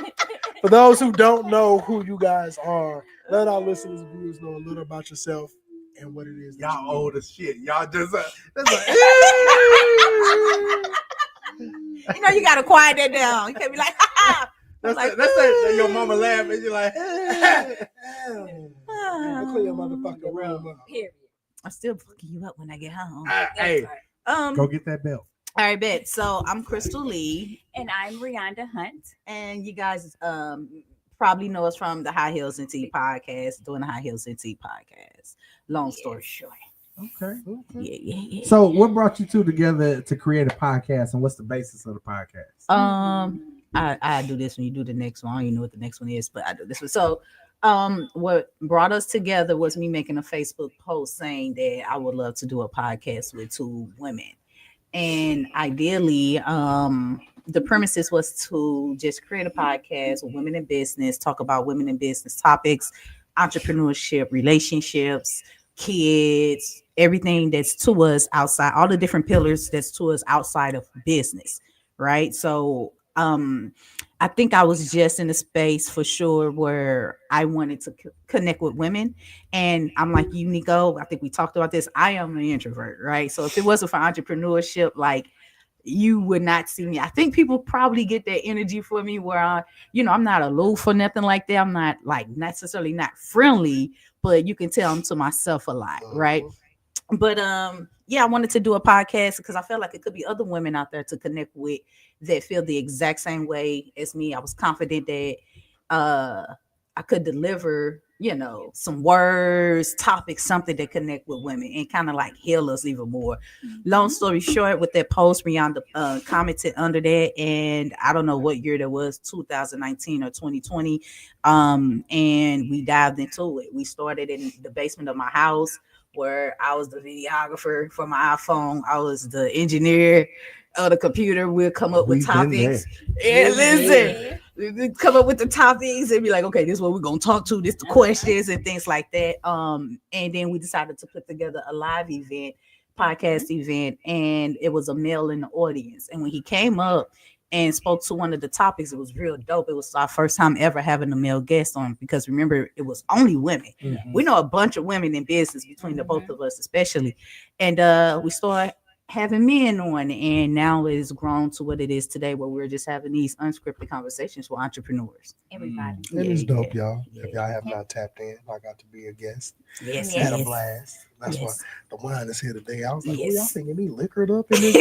For those who don't know who you guys are, let our listeners and viewers know a little about yourself and what it is. that Y'all you do. old as shit. Y'all just You know, you got to quiet that down. You can't be like, ha ha. that's Like, that your mama laugh and you're like, Clear your motherfucking room up. Period. I'm still fucking you up when I get home. hey, Go get that belt. All right, bet. So I'm Crystal Lee, And I'm Reonda Hunt. and you guys probably know us from the High Heels and Tea podcast, doing the High Heels and Tea podcast. Long story short. Okay. Yeah. So, what brought you two together to create a podcast, and what's the basis of the podcast? I do this when you do the next one. I don't even know what the next one is, but I do this one. So what brought us together was me making a Facebook post saying that I would love to do a podcast with two women. And ideally, the premises was to just create a podcast with women in business, talk about women in business topics, entrepreneurship, relationships, kids, everything that's to us outside, all the different pillars that's to us outside of business. Right. So I I think I was just in a space for sure where I wanted to connect with women. And I'm like you, Nico, I think we talked about this. I am an introvert, right? So if it wasn't for entrepreneurship, like you would not see me. I think people probably get that energy for me where I'm not aloof or nothing like that. I'm not like necessarily not friendly, but you can tell I'm to myself a lot, right? But I wanted to do a podcast because I felt like it could be other women out there to connect with that feel the exact same way as me. I was confident that I could deliver, some words, topics, something that connect with women and kind of like heal us even more. Long story short, with that post, Rihanna commented under that, and I don't know what year that was, 2019 or 2020, and we dived into it. We started in the basement of my house, where I was the videographer for my iPhone. I was the engineer of the computer. We'll come up with topics. And listen, we come up with the topics and be like, okay, this is what we're going to talk to. This the questions and things like that. And then we decided to put together a live event, podcast event, and it was a male in the audience. And when he came up and spoke to one of the topics, it was real dope. It was our first time ever having a male guest on, because remember, it was only women. We know a bunch of women in business between the both of us, especially. And we started having men on, and now it's grown to what it is today, where we're just having these unscripted conversations with entrepreneurs. Everybody. It is dope, y'all. If y'all have not tapped in, I got to be a guest. Yes. Had a blast. That's why the wine is here today. I was like, Yes. y'all thinking me liquored up in this?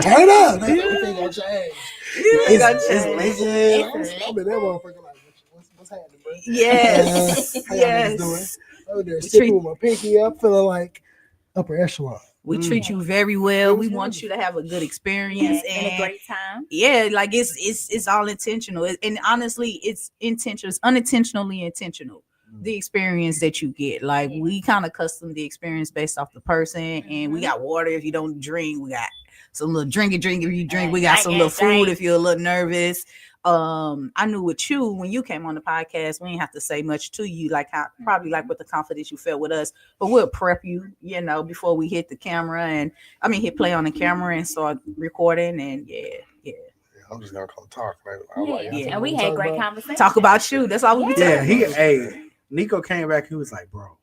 Turn up. Everything gonna change. It's I'm in that motherfucker like, what's happening, bro? Yes. How y'all niggas doing? Over there sitting with my pinky up, feeling like upper echelon. We treat you very well. We want you to have a good experience and a great time. Yeah, like it's all intentional. And honestly, it's intentional. It's unintentionally intentional. The experience that you get. Like we kind of custom the experience based off the person. And we got water if you don't drink. We got some little drinky drink if you drink. We got some little food if you're a little nervous. I knew with you when you came on the podcast, we didn't have to say much to you, like how probably like with the confidence you felt with us, but we'll prep you, before we hit the camera and hit play on the camera and start recording. And yeah. I'm just gonna come talk, man. And we had great conversation. Talk about you. That's all we can tell. Nico came back. He was like, bro.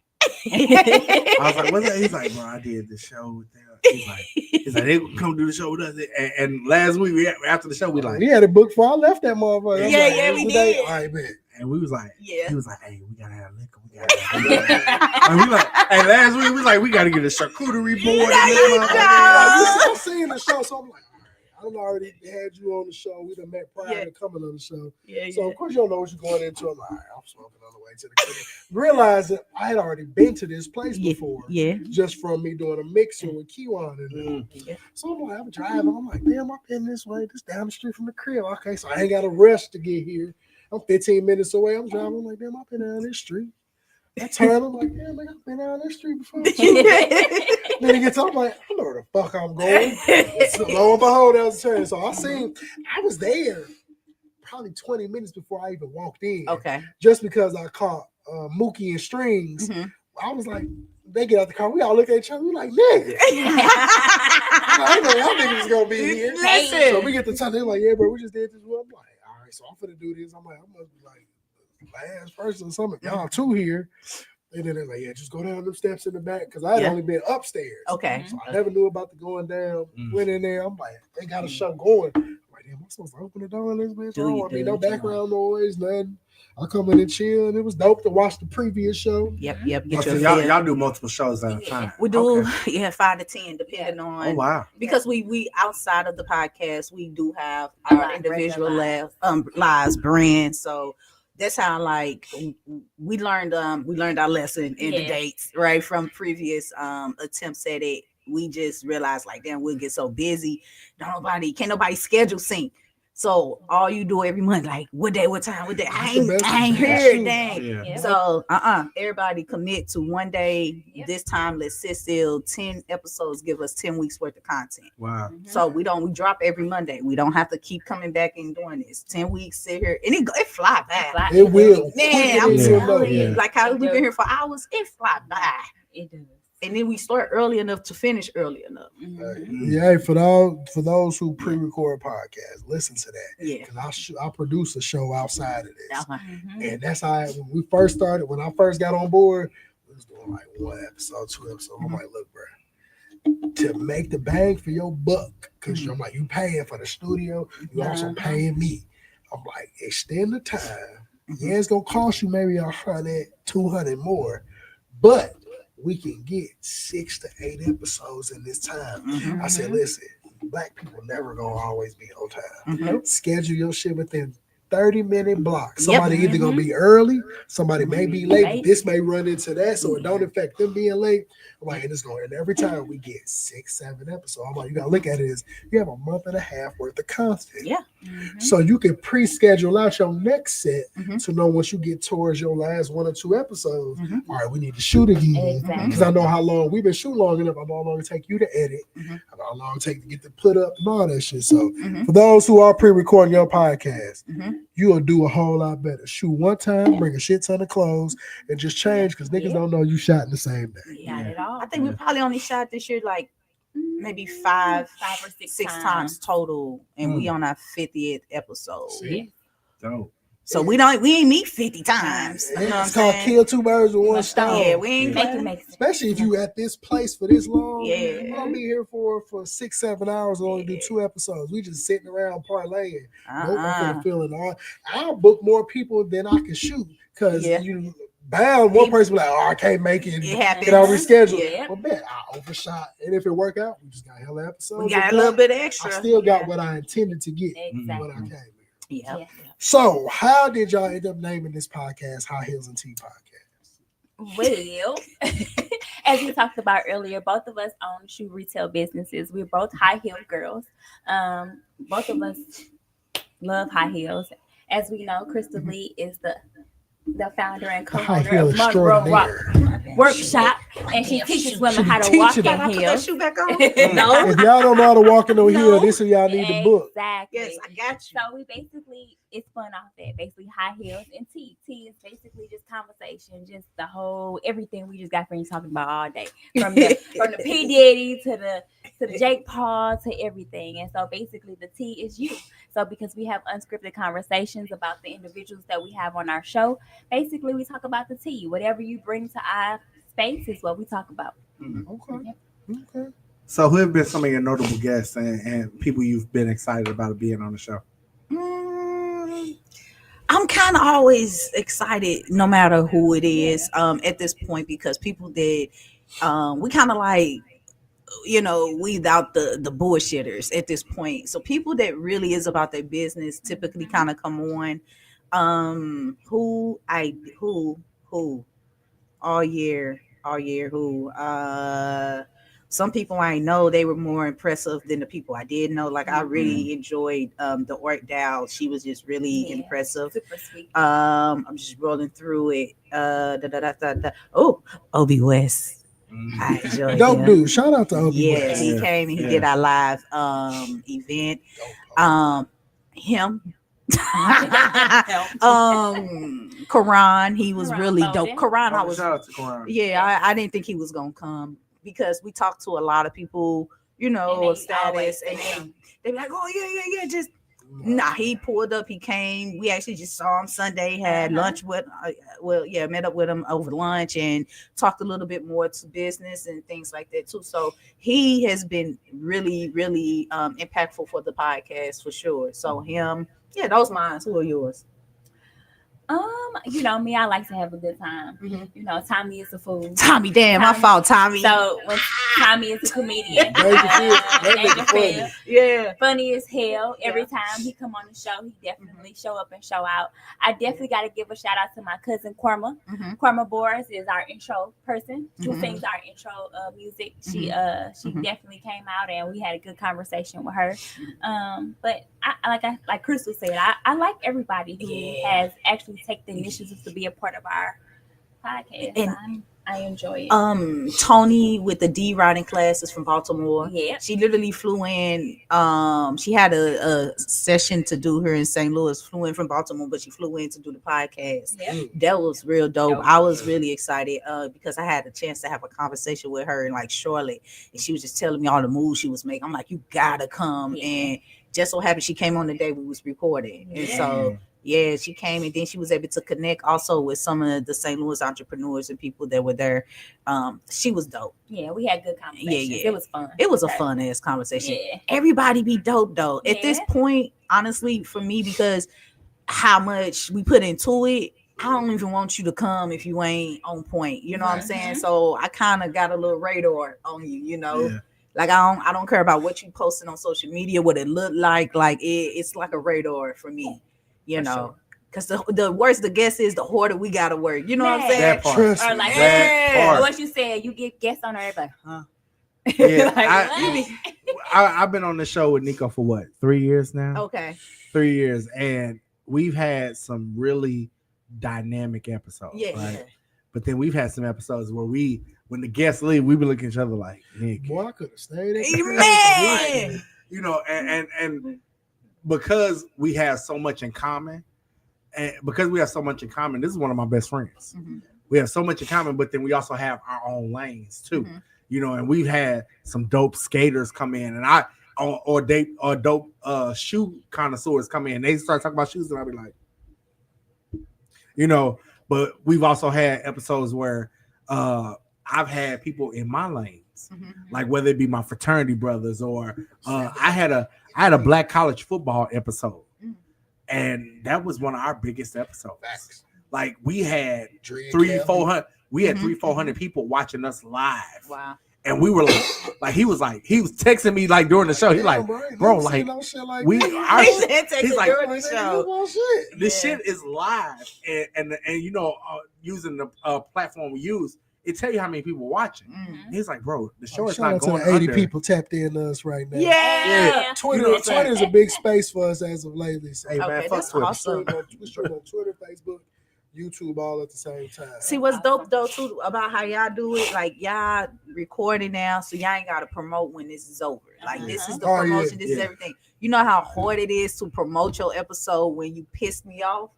I was like, what's that? He's like, bro, I did the show with them. He's like, they come do the show with us. And last week, after the show, we like, we had a book before I left that motherfucker. Yeah, we did. All right, man. And we was like, he was like, hey, we gotta have liquor. And we like, and last week we was like, we gotta get a charcuterie board. I seen the show, so I'm like, I done already had you on the show. We done met prior to coming on the show. So, of course, you don't know what you're going into. I'm like, all right, I'm smoking on the way to the clinic. Realized that I had already been to this place before. Just from me doing a mixer with Kiwan. So I'm like, I'm driving. I'm like, damn, I've been this way. Just down the street from the crib. Okay, so I ain't got to rush to get here. I'm 15 minutes away. I'm driving. I'm like, damn, I've been down this street. I turn, I'm like, damn, I've been down this street before. Then it gets up, I'm like, I know where the fuck I'm going. So lo and behold, that was the turn. So I was there probably 20 minutes before I even walked in. Okay. Just because I caught Mookie and Strings. I was like, they get out the car. We all look at each other. We like, nigga. I know y'all niggas gonna be here. Listen. So we get to talk. They're like, yeah, bro, we just did this. I'm like, all right, so I'm finna do this. I'm like, I must be like last person or something. Y'all two here. And then they're like, yeah, just go down them steps in the back. Because I had only been upstairs. Okay. So I never knew about the going down. Went in there. I'm like, they got a show going. I'm like, damn, I'm supposed to open the door in this bitch. I don't want no background noise, nothing. I come in and chill. And it was dope to watch the previous show. Yep. So y'all do multiple shows at a time. We do, 5 to 10, depending on. Oh, wow. Because we outside of the podcast, we do have our individual lives brand. So that's how we learned our lesson in the dates, right? From previous attempts at it. We just realized like, damn, we'll get so busy. Can't nobody schedule sync. So all you do every month, like what day, what time, what day? I ain't here, dang. Yeah. So everybody commit to one day. This time, let's sit still. 10 episodes give us 10 weeks worth of content. Wow. So we drop every Monday. We don't have to keep coming back and doing this. 10 weeks, sit here, and it fly by. It will. Man, I'm telling you, like how we've been here for hours, it fly by. It does. And then we start early enough to finish early enough. Yeah, for those who pre-record podcasts, listen to that. Yeah. Because I produce a show outside of this. Uh-huh. And that's how when we first started, when I first got on board, we was doing like 1 episode, 2 episodes. I'm like, look, bro, to make the bang for your buck, because I'm like, you paying for the studio, you also paying me. I'm like, extend the time. Yeah, it's gonna cost you maybe 100, 200 more, but we can get 6 to 8 episodes in this time. I said, listen, Black people never gonna always be on time. Schedule your shit within 30-minute blocks. Somebody either gonna be early, somebody may be late, but this may run into that, so it don't affect them being late. I'm like, and it's going, and every time we get 6, 7 episodes, I'm like, you gotta look at it as you have a month and a half worth of content. Yeah. So you can pre-schedule out your next set to know once you get towards your last 1 or 2 episodes, all right, we need to shoot again. Because I know how long we've been shooting long enough. I know how long it take you to edit. I know how long it take to get to put up and all that shit. So for those who are pre-recording your podcast, you'll do a whole lot better. Shoot one time, bring a shit ton of clothes, and just change because niggas don't know you shot in the same day. Not at all. I think we probably only shot this year like maybe 5 or 6 times total, and we on our 50th episode. See? Dope. So we ain't meet 50 times. You know what I'm It's called saying? kill 2 birds with 1 stone. Yeah, we ain't Make it playing. make sense. Especially if you at this place for this long. Yeah. You don't be here for 6, 7 hours and only do 2 episodes. We just sitting around parlaying. Nope, I'm feeling all. I'll book more people than I can shoot because you bound one person be like, oh, I can't make it. Can I reschedule? Yeah. Well, bet I overshot, and if it work out, we just got hella episodes. We got a little bit extra. I still got what I intended to get Exactly. when I came here. Yeah. So, how did y'all end up naming this podcast High Heels and Tea Podcast? Well, as we talked about earlier, both of us own shoe retail businesses. We're both high heel girls. Both of us love high heels. As we know, Crystal Lee is the founder and co-owner of Monroe Rock Workshop, and she teaches women how to walk in Can I put that heels. shoe back on? No. If y'all don't know how to walk in no heel, this is who y'all need to book. Exactly. Yes, I got you. So we basically, it's fun off that. Basically, high heels and tea. Tea is basically just conversation, just the whole everything we just got friends talking about all day, from the P Diddy to the Jake Paul to everything. And so basically, the tea is you. So because we have unscripted conversations about the individuals that we have on our show, basically we talk about the tea. Whatever you bring to our space is what we talk about. Okay. So, who have been some of your notable guests and people you've been excited about being on the show? I'm kind of always excited, no matter who it is, at this point, because people that we kind of like, weed out the bullshitters at this point. So people that really is about their business typically kind of come on. Who all year who some people I know, they were more impressive than the people I did know. Like I really enjoyed the Ort Dow. She was just really impressive. Super sweet. I'm just rolling through it. Oh, Obi West. I enjoyed Dope him. dude. Shout out to Obi Yeah, West. he came and he did our live event. Him. Karan, he was really dope. Karan, I was Shout out to Karan. yeah, I didn't think he was gonna come because we talked to a lot of people, of status, and they be like, oh yeah, just nah. He pulled up, he came. We actually just saw him Sunday, had lunch with, met up with him over lunch and talked a little bit more to business and things like that too. So he has been really, really impactful for the podcast for sure. So him, those mine. Who are yours? Me, I like to have a good time. Tommy is a fool. Tommy, damn, my fault, Tommy. So when Tommy is a comedian, funny as hell. Every time he come on the show, he definitely show up and show out. I definitely got to give a shout out to my cousin Korma. Korma Boris is our intro person who sings our intro music. She definitely came out and we had a good conversation with her. But I like Crystal said, I like everybody who has actually taken the initiative to be a part of our podcast. And I enjoy it. Tony with the D riding classes from Baltimore. Yeah. She literally flew in. She had a session to do here in St. Louis, flew in from Baltimore, but she flew in to do the podcast. Yeah. That was real dope. Dope. I was really excited because I had a chance to have a conversation with her in like Charlotte, and she was just telling me all the moves she was making. I'm like, you gotta come. And just so happened she came on the day we was recording. And so yeah, she came, and then she was able to connect also with some of the St. Louis entrepreneurs and people that were there. She was dope. Yeah, we had good conversations. Yeah. It was fun. It was a fun ass conversation. Yeah. Everybody be dope though. At this point, honestly, for me, because how much we put into it, I don't even want you to come if you ain't on point. You know what I'm saying? So I kind of got a little radar on you, you know. Yeah. Like I don't care about what you posted on social media, what it looked like. Like it's like a radar for me, you know. Because the worse the guest is, the harder we gotta work. You know what I'm saying? That part. Trust Or me. like That part. what you said, you get guests on there, like, huh? Yeah, Like, I've been on the show with Nico for what, 3 years now? Okay. 3 years, and we've had some really dynamic episodes. Yeah. Right? But then we've had some episodes where when the guests leave, we be looking at each other like, Nick, Boy, I could have stayed at Man. you know, and because we have so much in common, this is one of my best friends. Mm-hmm. We have so much in common, but then we also have our own lanes too. Mm-hmm. You know, and we've had some dope skaters come in, and dope shoe connoisseurs come in. They start talking about shoes, and I'll be like, you know. But we've also had episodes where I've had people in my lanes, like whether it be my fraternity brothers or I had a black college football episode, and that was one of our biggest episodes. Facts. Like we had Dre and 300-400. We had 300-400 people watching us live. Wow. And we were like, he was texting me like during the show. He's like, bro, like we, our, he's like, this shit is live, and you know, using the platform we use, it tell you how many people watching. He's like, bro, the show is not going to the 80 under. people tapped in us right now. Yeah. Twitter is a big space for us as of lately. So Hey man, Okay, fuck that's Twitter. awesome. we're straight on Twitter, Facebook, YouTube, all at the same time. See what's dope though too about how y'all do it, like y'all recording now, so y'all ain't gotta promote when this is over. Like this is the promotion, this is everything. You know how hard it is to promote your episode when you piss me off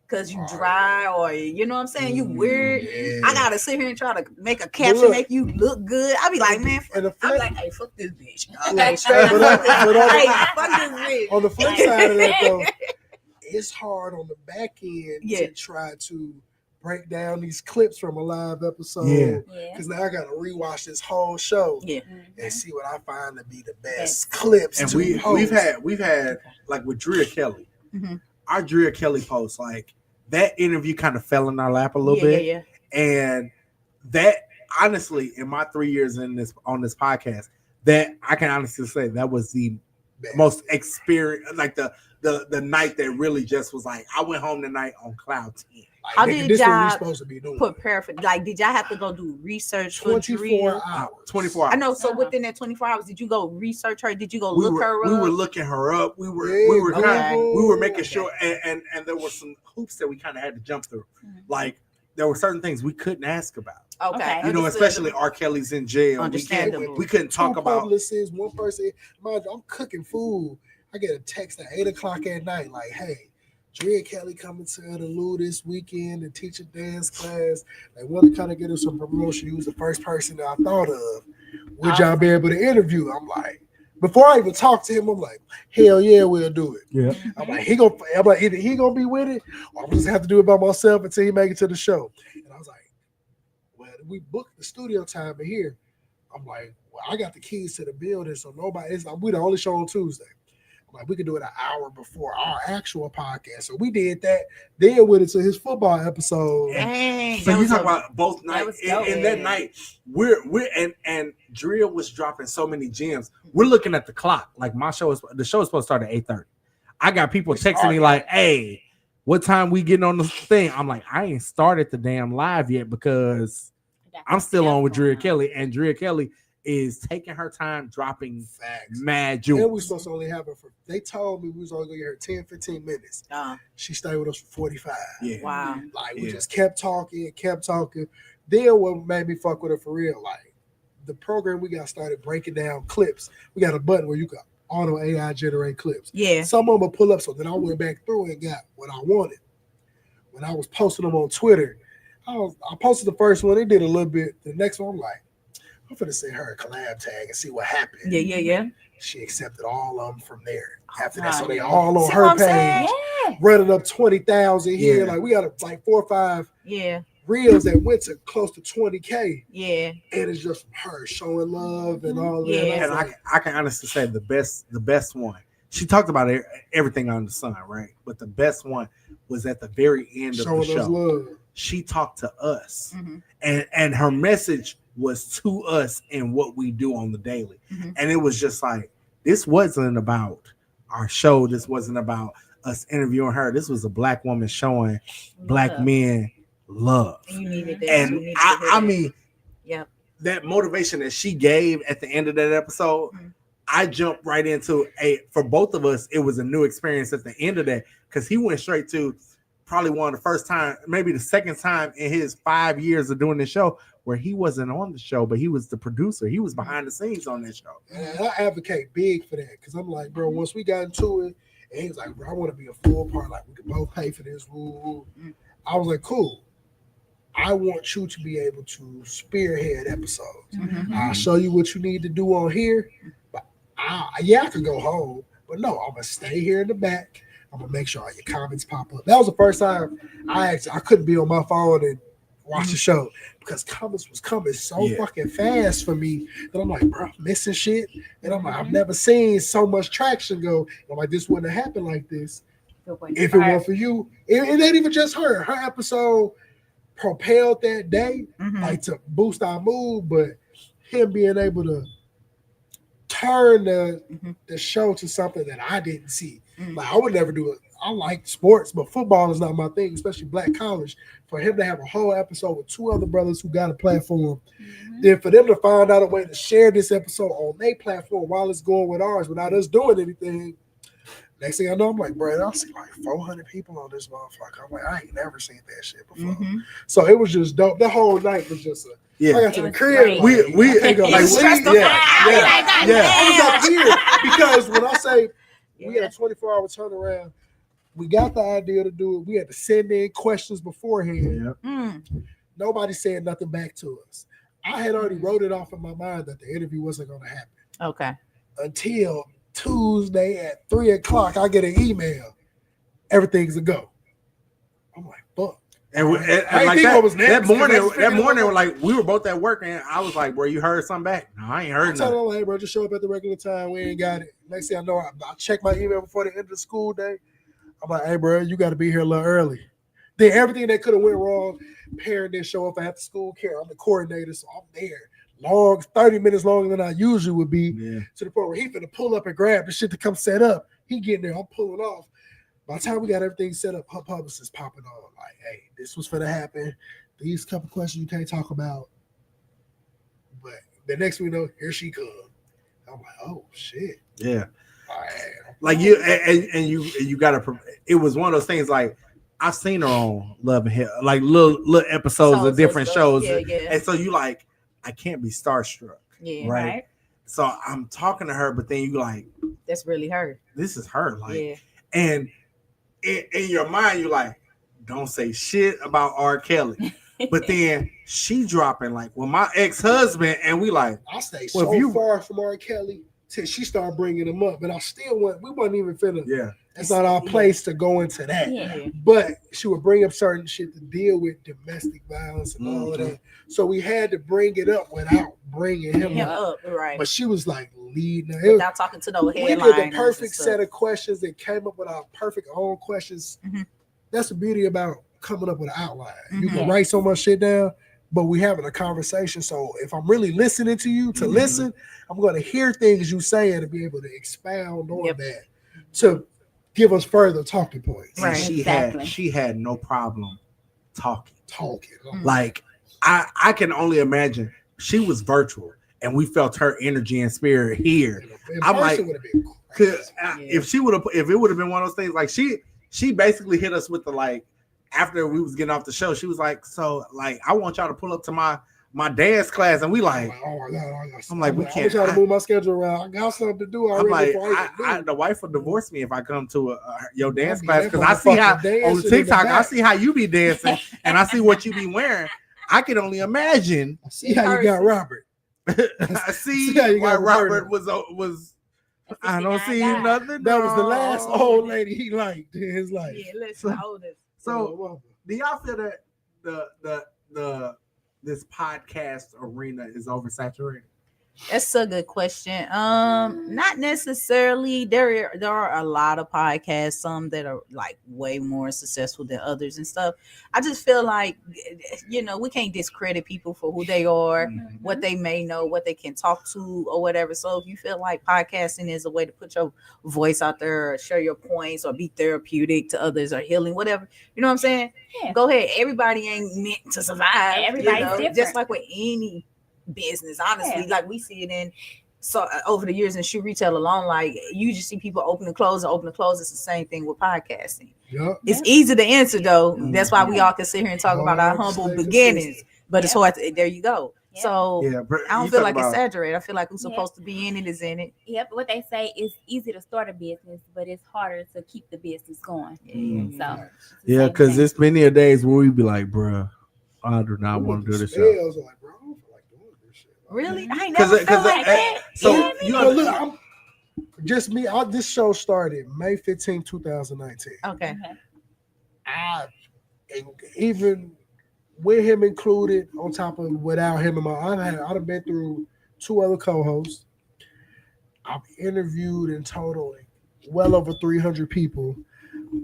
because you dry or you know what I'm saying, you weird. I gotta sit here and try to make a caption make you look good. I be like, man, I be like, hey, fuck this bitch. Okay, straight up, fuck this bitch. On the flip side of that though, it's hard on the back end to try to break down these clips from a live episode. Because now I got to rewatch this whole show and see what I find to be the best clips. And we've had like with Drea Kelly, our Drea Kelly post, like that interview kind of fell in our lap a little bit. And that honestly, in my 3 years on this podcast, that I can honestly say that was the most experience, like the night that really just was like, I went home tonight on cloud 10. Like, how nigga, did y'all supposed to be doing prepare for, like, did y'all have to go do research for 24 hours? 24 hours. I know. So within that 24 hours, did you go research her? Did you go look her up? We were looking her up. We were making sure, and there were some hoops that we kind of had to jump through. Like there were certain things we couldn't ask about. Okay. You know, especially R. Kelly's in jail. Understandable. We couldn't talk about. Publicists, one person, mind you, I'm cooking food. I get a text at 8:00 at night, like, "Hey, Drea Kelly coming to the Lou this weekend and teach a dance class. They want to kind of get her some promotion. You was the first person that I thought of. Would y'all be able to interview?" I'm like, before I even talk to him, I'm like, "Hell yeah, we'll do it." Yeah. I'm like, either he gonna be with it, or I'm just gonna have to do it by myself until he make it to the show. And I was like, well, we booked the studio time in here. I'm like, well, I got the keys to the building, so we the only show on Tuesday. Like we could do it an hour before our actual podcast. So we did that. Then went into his football episode. Dang, so you talk about both nights. That In that night, we're and Drea was dropping so many gems. We're looking at the clock. Like the show is supposed to start at 8:30. I got people texting me like, "Hey, what time we getting on the thing?" I'm like, I ain't started the damn live yet because I'm still on with Drea Kelly, and Drea Kelly is taking her time, dropping Facts. mad And jewels. we supposed to only have her for. They told me we was only gonna get her 10, 15 minutes. She stayed with us for 45. Yeah. Wow. Like we Yeah. just kept talking. Then what made me fuck with her for real, like the program we got started breaking down clips. We got a button where you can auto AI generate clips. Yeah. Some of them will pull up, so then I went back through and got what I wanted. When I was posting them on Twitter, I posted the first one. It did a little bit. The next one, I'm like, I'm finna send her a collab tag and see what happened. Yeah. She accepted all of them from there. After that, Oh, so they yeah. all on See her what I'm page, saying? Yeah. running up 20,000 here. Yeah. Like we got like 4 or 5 Yeah. reels that went to close to 20K, Yeah. and it's just her showing love and all that. Yeah. And I can honestly say the best one. She talked about everything under the sun, right? But the best one was at the very end of the showing us show. love. She talked to us, Mhm. and her message was to us and what we do on the daily. Mhm. And it was just like, this wasn't about our show. This wasn't about us interviewing her. This was a black woman showing black Love. men love. You needed that. And You needed to hear I that. mean, Yep. that motivation that she gave at the end of that episode, Mhm. I jumped right into for both of us, it was a new experience at the end of that, because he went straight to probably one of the first time, maybe the second time in his 5 years of doing the show where he wasn't on the show, but he was the producer. He was behind the scenes on that show. And I advocate big for that because I'm like, bro, once we got into it, and he was like, bro, I want to be a full part. Like, we can both pay for this. Woo. I was like, cool. I want you to be able to spearhead episodes. Mhm. I'll show you what you need to do on here. But I could go home, but no, I'm gonna stay here in the back. I'm gonna make sure all your comments pop up. That was the first time I couldn't be on my phone and watch the show because comments was coming so fucking fast for me that I'm like, bro, I'm missing shit. And I'm like, I've never seen so much traction go. I'm like, this wouldn't have happened like this if it weren't for you. It ain't even just her. Her episode propelled that day, like to boost our mood, but him being able to turn the show to something that I didn't see. Like I would never do it. I like sports, but football is not my thing, especially black college. For him to have a whole episode with 2 other brothers who got a platform, then for them to find out a way to share this episode on their platform while it's going with ours without us doing anything. Next thing I know, I'm like, bro, I see like 400 people on this motherfucker. I'm like, I ain't never seen that shit before. So it was just dope. That whole night was just I got to the crib. We can't go like, I was up here because when I say we had a 24-hour turnaround, we got the idea to do it. We had to send in questions beforehand. Nobody said nothing back to us. I had already wrote it off in my mind that the interview wasn't going to happen. Okay. Until Tuesday at 3:00, I get an email. Everything's a go. I'm like, fuck. And like that morning, like we were both at work, and I was like, "Bro, you heard something back?" No, I ain't heard nothing. I told him, hey, bro, just show up at the regular time. We ain't got it. Next thing I know, I check my email before the end of the school day. I'm like, hey, bro, you got to be here a little early. Then everything that could have went wrong, parent didn't show up after school care. I'm the coordinator, so I'm there. 30 minutes longer than I usually would be, to the point where he finna pull up and grab the shit to come set up. He getting there, I'm pulling off. By the time we got everything set up, her publicist popping on like, hey, this was finna happen. These couple questions you can't talk about. But the next we know, here she comes. I'm like, oh shit. Yeah. All right. Like you gotta. It was one of those things. Like I've seen her on Love and Hip, like little episodes of different shows, and so you like, I can't be starstruck, right? So I'm talking to her, but then you like, that's really her. This is her, like, and in your mind, you like, don't say shit about R. Kelly, but then she dropping like, well, my ex-husband, and we like, I stay so far from R. Kelly till she started bringing him up, but I still we wasn't even finna. Yeah, it's not our place to go into that. Yeah. But she would bring up certain shit to deal with domestic violence and all of that. So we had to bring it up without bringing him up. Right. But she was like leading. Without talking to no headliners. We did the perfect set of questions and came up with our perfect own questions. That's the beauty about coming up with an outline. You can write so much shit down, but we having a conversation. So if I'm really listening to you to listen, I'm going to hear things you say and to be able to expound on that to give us further talking points. Right. She had no problem talking. Like I can only imagine she was virtual. and we felt her energy and spirit here. In I'm person like, would have been crazy. if it would have been one of those things, like she basically hit us with the like after we was getting off the show, she was like, so like I want y'all to pull up to my dance class, and we like, oh my God, I'm like, we I can't. was trying to move my schedule around. I got something to do I'm already. like, the wife will divorce me if I come to your dance I'll be class, that because I see how motherfucker on dancing in the TikTok I back. see how you be dancing, and I see what you be wearing. I can only imagine. I see how you got Robert. I see how you why got Robert Roberta. was. I don't see nothing. That was the last wrong. old lady he liked in his life. Yeah, listen, the oldest. So, do y'all feel that this podcast arena is oversaturated? That's a good question. Not necessarily. There are a lot of podcasts, some that are like way more successful than others and stuff. I just feel like, we can't discredit people for who they are, what they may know, what they can talk to or whatever. So if you feel like podcasting is a way to put your voice out there or share your points or be therapeutic to others or healing, whatever, you know what I'm saying? Yeah. Go ahead. Everybody ain't meant to survive. Everybody's different. Just like with any business, honestly, like we see it in over the years in shoe retail alone, like you just see people open and close. It's the same thing with podcasting. It's easy to answer though. That's why we all can sit here and talk about our humble beginnings, but it's hard there you go. So I don't feel like it's exaggerated. I feel like who's supposed to be in it is in it. But what they say is easy to start a business, but it's harder to keep the business going. So because there's many a days where we be like, bruh, I do not want to do this show. Really? I ain't never felt like that. So look, this show started May 15, 2019. Okay. And even with him included, on top of without him, I'd have been through 2 other co-hosts. I've interviewed in total well over 300 people.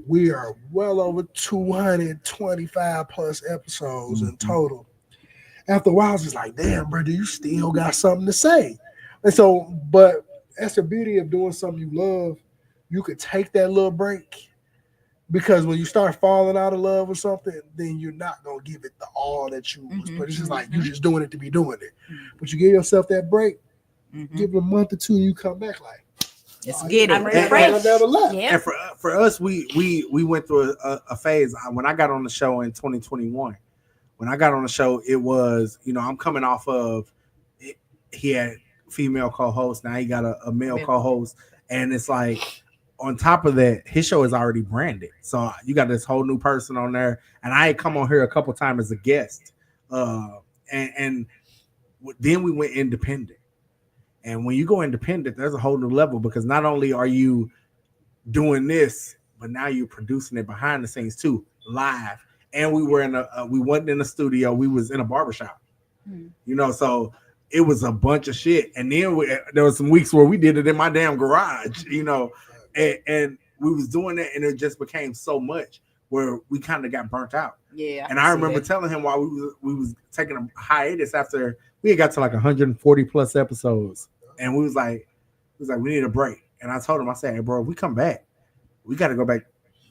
We are well over 225 plus episodes in total. After a while, I was just like, damn, bro, do you still got something to say? And so, but that's the beauty of doing something you love. You could take that little break, because when you start falling out of love with something, then you're not going to give it the all that you was. But it's just like, you're just doing it to be doing it. But you give yourself that break, give it a month or 2, you come back like, let's get it. I'm ready. And for us, we went through a phase. When I got on the show in 2021, when I got on the show, it was, I'm coming off of, he had female co-host. Now he got a male co-host. And it's like, on top of that, his show is already branded. So you got this whole new person on there. And I had come on here a couple times as a guest. And then we went independent. And when you go independent, there's a whole new level, because not only are you doing this, but now you're producing it behind the scenes too, live. And we were we wasn't in a studio, we was in a barbershop. So it was a bunch of shit. And then there was some weeks where we did it in my damn garage, and we was doing it, and it just became so much where we kind of got burnt out. Yeah. And I remember telling him while we was taking a hiatus after we had got to like 140 plus episodes, and we was like, we need a break. And I told him, I said, hey, bro, if we come back, we got to go back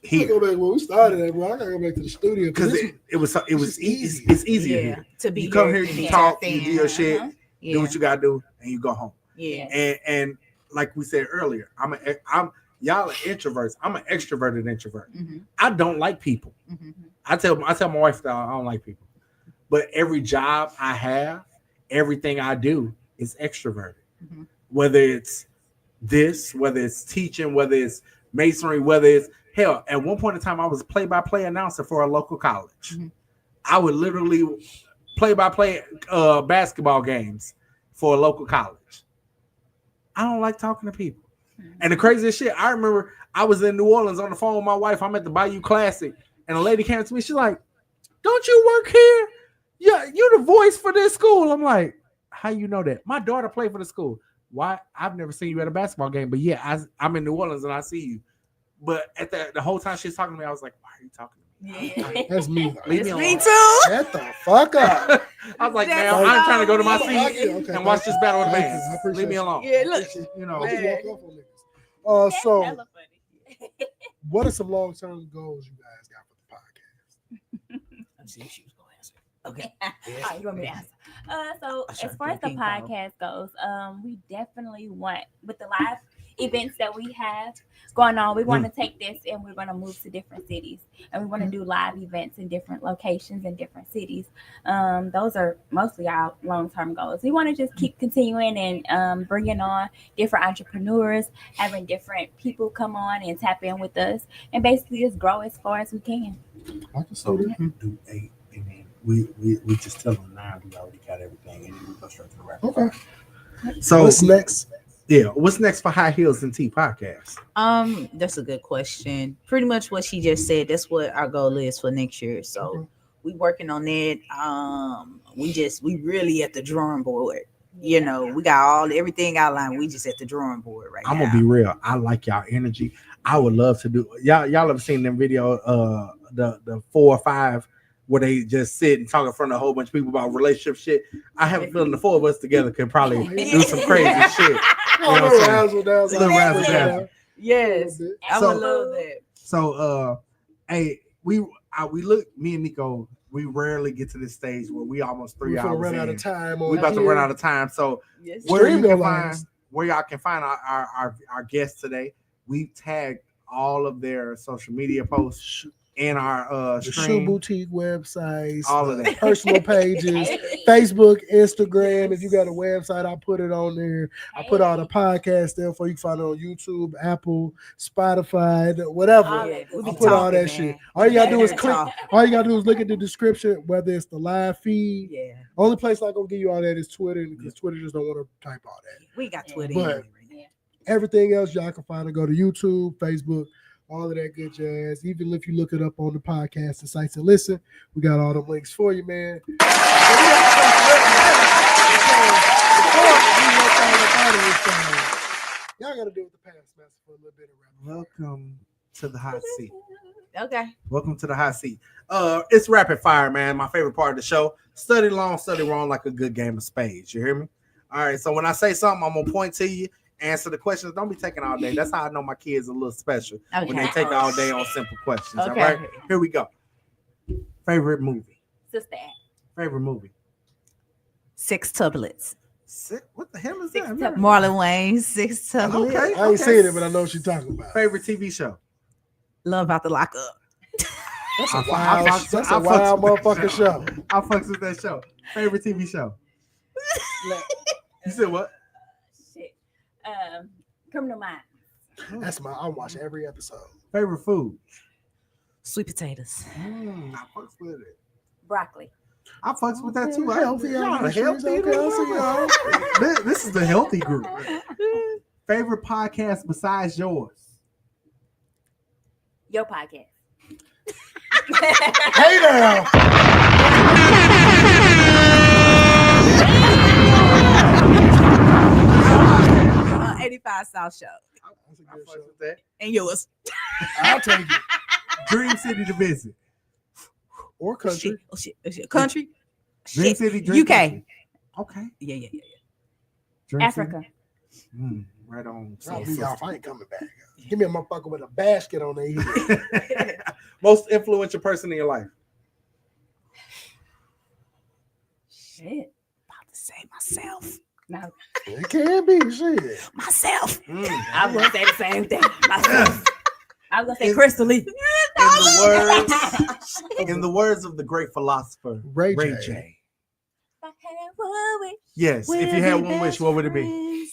here. Go back where we started at, bro. I gotta go back to the studio because it was easy. It's easier here. To be you come here, you talk, thing. you do your shit, do what you gotta do, and you go home. Yeah. And like we said earlier, y'all are introverts. I'm an extroverted introvert. I don't like people. I tell my wife that I don't like people. But every job I have, everything I do is extroverted. Whether it's this, whether it's teaching, whether it's masonry, whether it's hell. At one point in time, I was a play-by-play announcer for a local college. I would literally play-by-play basketball games for a local college. I don't like talking to people. And the craziest shit, I remember I was in New Orleans on the phone with my wife. I'm at the Bayou Classic, and a lady came to me. She's like, "Don't you work here? Yeah, you the voice for this school." I'm like, "How you know that?" My daughter played for the school. Why? I've never seen you at a basketball game, but yeah, I'm in New Orleans and I see you. But at the whole time she's talking to me, I was like, "Why are you talking to me?" That's me. Me too. Shut the fuck up. I was like, "Man, I'm trying to go to my seat and watch this battle of the bands. Leave me alone." Yeah, look. So what are some long-term goals you guys got for the podcast? Let's see if she was gonna answer. Okay. All right, you want me to answer? So Sure, as far as the King Kong. podcast goes, we definitely want with the live events that we have going on, we want to take this and we're going to move to different cities, and we want to do live events in different locations in different cities. Those are mostly our long-term goals. We want to just keep continuing and bringing on different entrepreneurs, having different people come on and tap in with us, and basically just grow as far as we can. I can So see we that. do 8, and then we just tell them 9. We already got everything, and then we go straight to the rapid Okay. fire. So What's next? Yeah, what's next for High Heels and Tea podcast? That's a good question. Pretty much what she just said. That's what our goal is for next year. So we working on that. We really at the drawing board. You know, we got everything outlined. We just at the drawing board right now. I'm gonna be real. I like y'all energy. I would love to do. Y'all have seen them video, the 4 or 5 where they just sit and talk in front of a whole bunch of people about relationship shit. I have a feeling the 4 of us together could probably do some crazy shit. You know what I'm saying? Little razzle dazzle. Yes, I would love that. So, hey, we look. Me and Nico, we rarely get to this stage where we almost 3 hours run in. out of time. We about to run out of time. So, Yes. where y'all can find our guests today, we tagged all of their social media posts in our the stream. Shoe Boutique websites, All of that. personal pages, Facebook, Instagram. If you got a website, I put it on there. I put all the podcasts there for you. Can find it on YouTube, Apple, Spotify, whatever. I put all that shit. All you gotta do is click. All you gotta do is look at the description, whether it's the live feed. Yeah. Only place I gonna give you all that is Twitter, because Twitter just don't want to type all that. We got Twitter. But everything else y'all can find and go to YouTube, Facebook, all of that good jazz. Even if you look it up on the podcast and sites and listen, we got all the links for you, man. Y'all got to deal with the past master for a little bit of rap. Welcome to the hot seat. Okay. Welcome to the hot seat. It's rapid fire, man. My favorite part of the show. Study long, study wrong, like a good game of spades. You hear me? All right. So when I say something, I'm gonna point to you. Answer the questions. Don't be taking all day. That's how I know my kids are a little special when they take all day on simple questions. Okay. All right. Here we go. Favorite movie. Sister Act. Favorite movie. Six tublets. What the hell is Six that? tublets. Marlon Wayne, six tublets. Okay. I ain't seen it, but I know what she's talking about. Favorite TV show. Love out the lockup. That's I a fucks wild with that motherfucking show. I fucks with that show. Favorite TV show. You said what? Shit. Criminal Minds. That's I watch every episode. Favorite food. Sweet potatoes. I fucks with it. Broccoli. I fucks with that too. Healthy, Y'all y'all. healthy. Okay, I see y'all. This is the healthy group. Favorite podcast besides yours. Your podcast. Hey now. 85 South Show. That's a I good fucks show. with that. And yours. I'll take it. Dream city to visit. Or country. Shit. Oh, shit. Oh, shit. Country. Dream Shit. city. Dream UK. country. Okay. Yeah. Dream Africa. City. Right on. Drop me off. I ain't coming back. Give me a motherfucker with a basket on their head. Most influential person in your life. Shit. About to say myself. No. It can be shit. Myself. I was gonna say the same thing. Myself. I was gonna say Crystal Lee. In the words of the great philosopher Ray Ray J. J. Yes. If you had one wish, what would it be?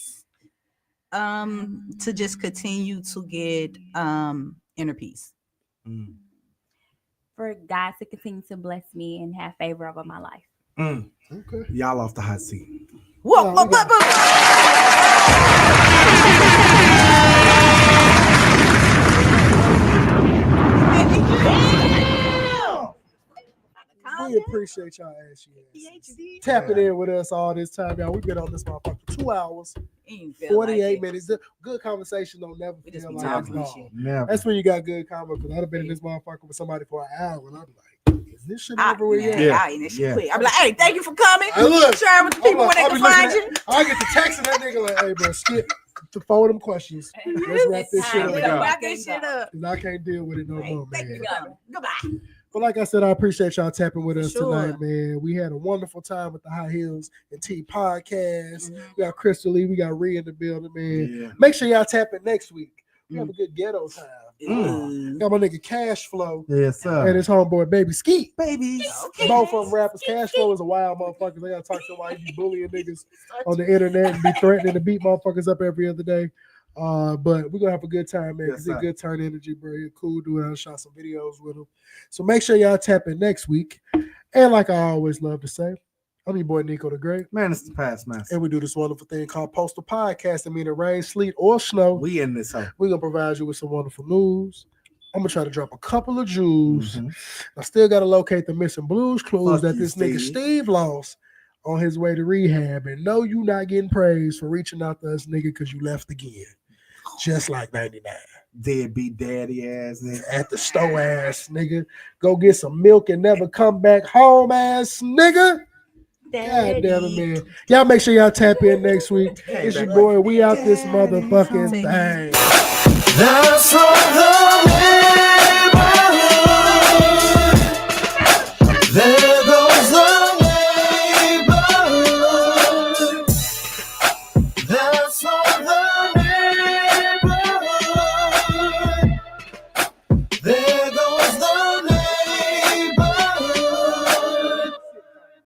To just continue to get inner peace. For God to continue to bless me and have favor over my life. Okay. Y'all off the hot seat. Whoa, we got- We appreciate y'all ashy asses. Tapping in with us all this time, y'all. We've been on this motherfucker for 2 hours, 48 minutes. Good conversation don't never We just feel be like talking long. shit. Never. That's when you got good convo. Because I'd have been in this motherfucker with somebody for an hour, and I'm like, is this shit over with yet? Yeah. Yeah. I'm like, hey, thank you for coming. Hey, look, Share with the people where they I'll can be looking find you. I get to texting that nigga like, hey, bro, skip to 4 of them questions. Let's wrap this shit Here we up. go. Wrap this shit up. Cause I can't deal with it no more, Thank man. you for coming. Goodbye. But like I said, I appreciate y'all tapping with us Sure. tonight, man. We had a wonderful time with the High Heels and Tea podcast. Mhm. We got Crystal Lee, we got Rhea in the building, man. Yeah. Make sure y'all tap in next week. We have a good ghetto time. Mm. Got my nigga Cash Flow Yes, sir. and his homeboy Baby Skeet. Babies. Okay. Both of them rappers. Cash Flow is a wild motherfucker. They gotta talk to him while he be bullying niggas on the internet and be threatening to beat motherfuckers up every other day. But we're gonna have a good time, man. Yes, He's a sir. good turn energy, bro. He's a cool dude. I shot some videos with him. So make sure y'all tap in next week. And like I always love to say, I'm your boy Nico the Great. Man, it's the Past Master. And we do this wonderful thing called Postal Podcasting, meaning rain, sleet, or snow. We in this hoe. We're gonna provide you with some wonderful news. I'm gonna try to drop a couple of jewels. Mhm. I still gotta locate the missing Blues Clues Fuck that you, this nigga Steve. Steve lost on his way to rehab. And no, you not getting praised for reaching out to us, nigga, because you left again. Just like 99. Deadbeat daddy ass nigga. At the store ass nigga. Go get some milk and never come back home ass nigga. God damn it, man. Y'all make sure y'all tap in next week. It's your boy. We out this motherfucking thing. That's all the way.